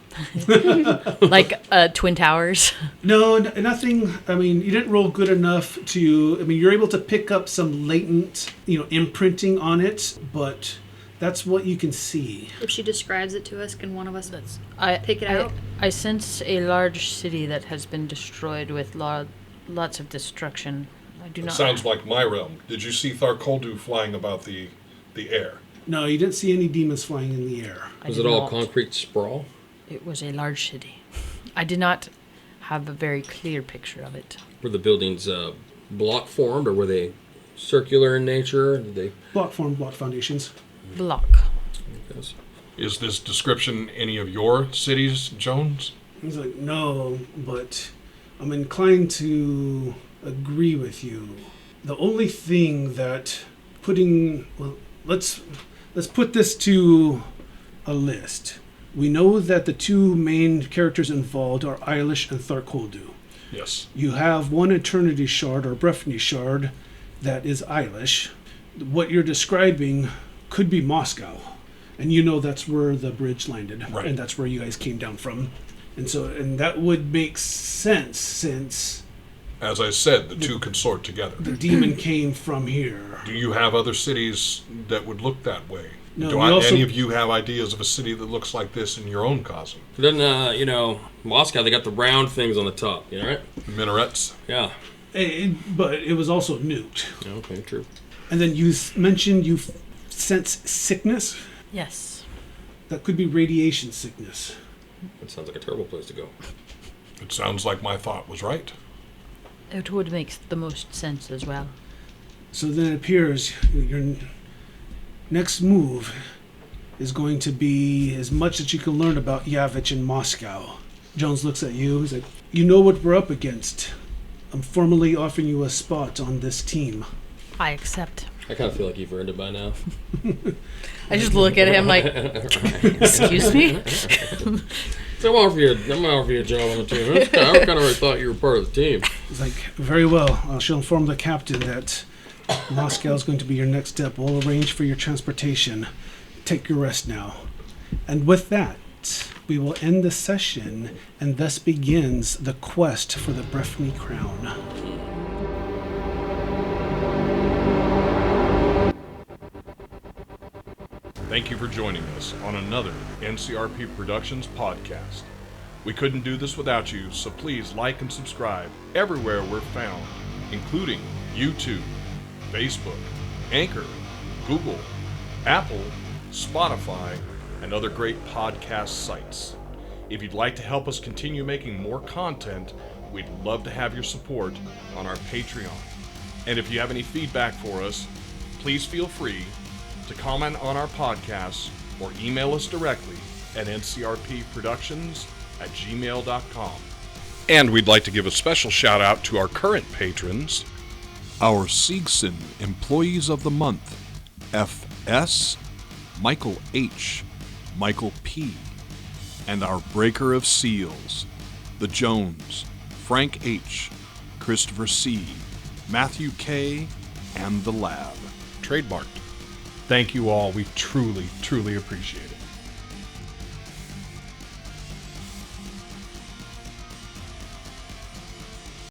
Like Twin Towers? No, nothing. I mean, you didn't roll good enough to. I mean, you're able to pick up some latent, imprinting on it, but that's what you can see. If she describes it to us, can one of us pick it I, out? I sense a large city that has been destroyed with lots of destruction. I do not. Sounds like my realm. Did you see Tharkoldu flying about the air? No, you didn't see any demons flying in the air. Was it all concrete sprawl? It was a large city. I did not have a very clear picture of it. Were the buildings block formed, or were they circular in nature? Did they Block foundations. Block. Yes. Is this description any of your cities, Jones? He's like, no, but I'm inclined to agree with you. The only thing that let's put this to a list. We know that the two main characters involved are Eilish and Tharkoldu. Yes. You have one Eternity Shard or Breifne Shard that is Eilish. What you're describing could be Moscow. And that's where the bridge landed. Right. And that's where you guys came down from. And that would make sense since, As I said, the two consort together. the demon came from here. Do you have other cities that would look that way? No, Do we also- any of you have ideas of a city that looks like this in your own cosm? Then, Moscow, they got the round things on the top, right? Minarets? Yeah. But it was also nuked. Yeah, okay, true. And then you mentioned you sense sickness. Yes. That could be radiation sickness. That sounds like a terrible place to go. It sounds like my thought was right. It would make the most sense as well. So then it appears your next move is going to be as much as you can learn about Yavich in Moscow. Jones looks at you. He's like, you know what we're up against. I'm formally offering you a spot on this team. I accept. I kind of feel like you've earned it by now. I just look at him like, excuse me? So I'm gonna offer you a job on the team. I kind of already thought you were part of the team. He's like, very well. I shall inform the captain that Moscow is going to be your next step. We'll arrange for your transportation. Take your rest now. And with that, we will end the session, and thus begins the quest for the Breifne Crown. Thank you for joining us on another NCRP Productions podcast. We couldn't do this without you, so please like and subscribe everywhere we're found, including YouTube, Facebook, Anchor, Google, Apple, Spotify, and other great podcast sites. If you'd like to help us continue making more content, we'd love to have your support on our Patreon. And if you have any feedback for us, please feel free to comment on our podcasts or email us directly at ncrpproductions@gmail.com. And we'd like to give a special shout out to our current patrons, our Siegson Employees of the Month, FS, Michael H., Michael P., and our Breaker of Seals, the Jones, Frank H., Christopher C., Matthew K., and the Lab. Trademarked. Thank you all. We truly, truly appreciate it.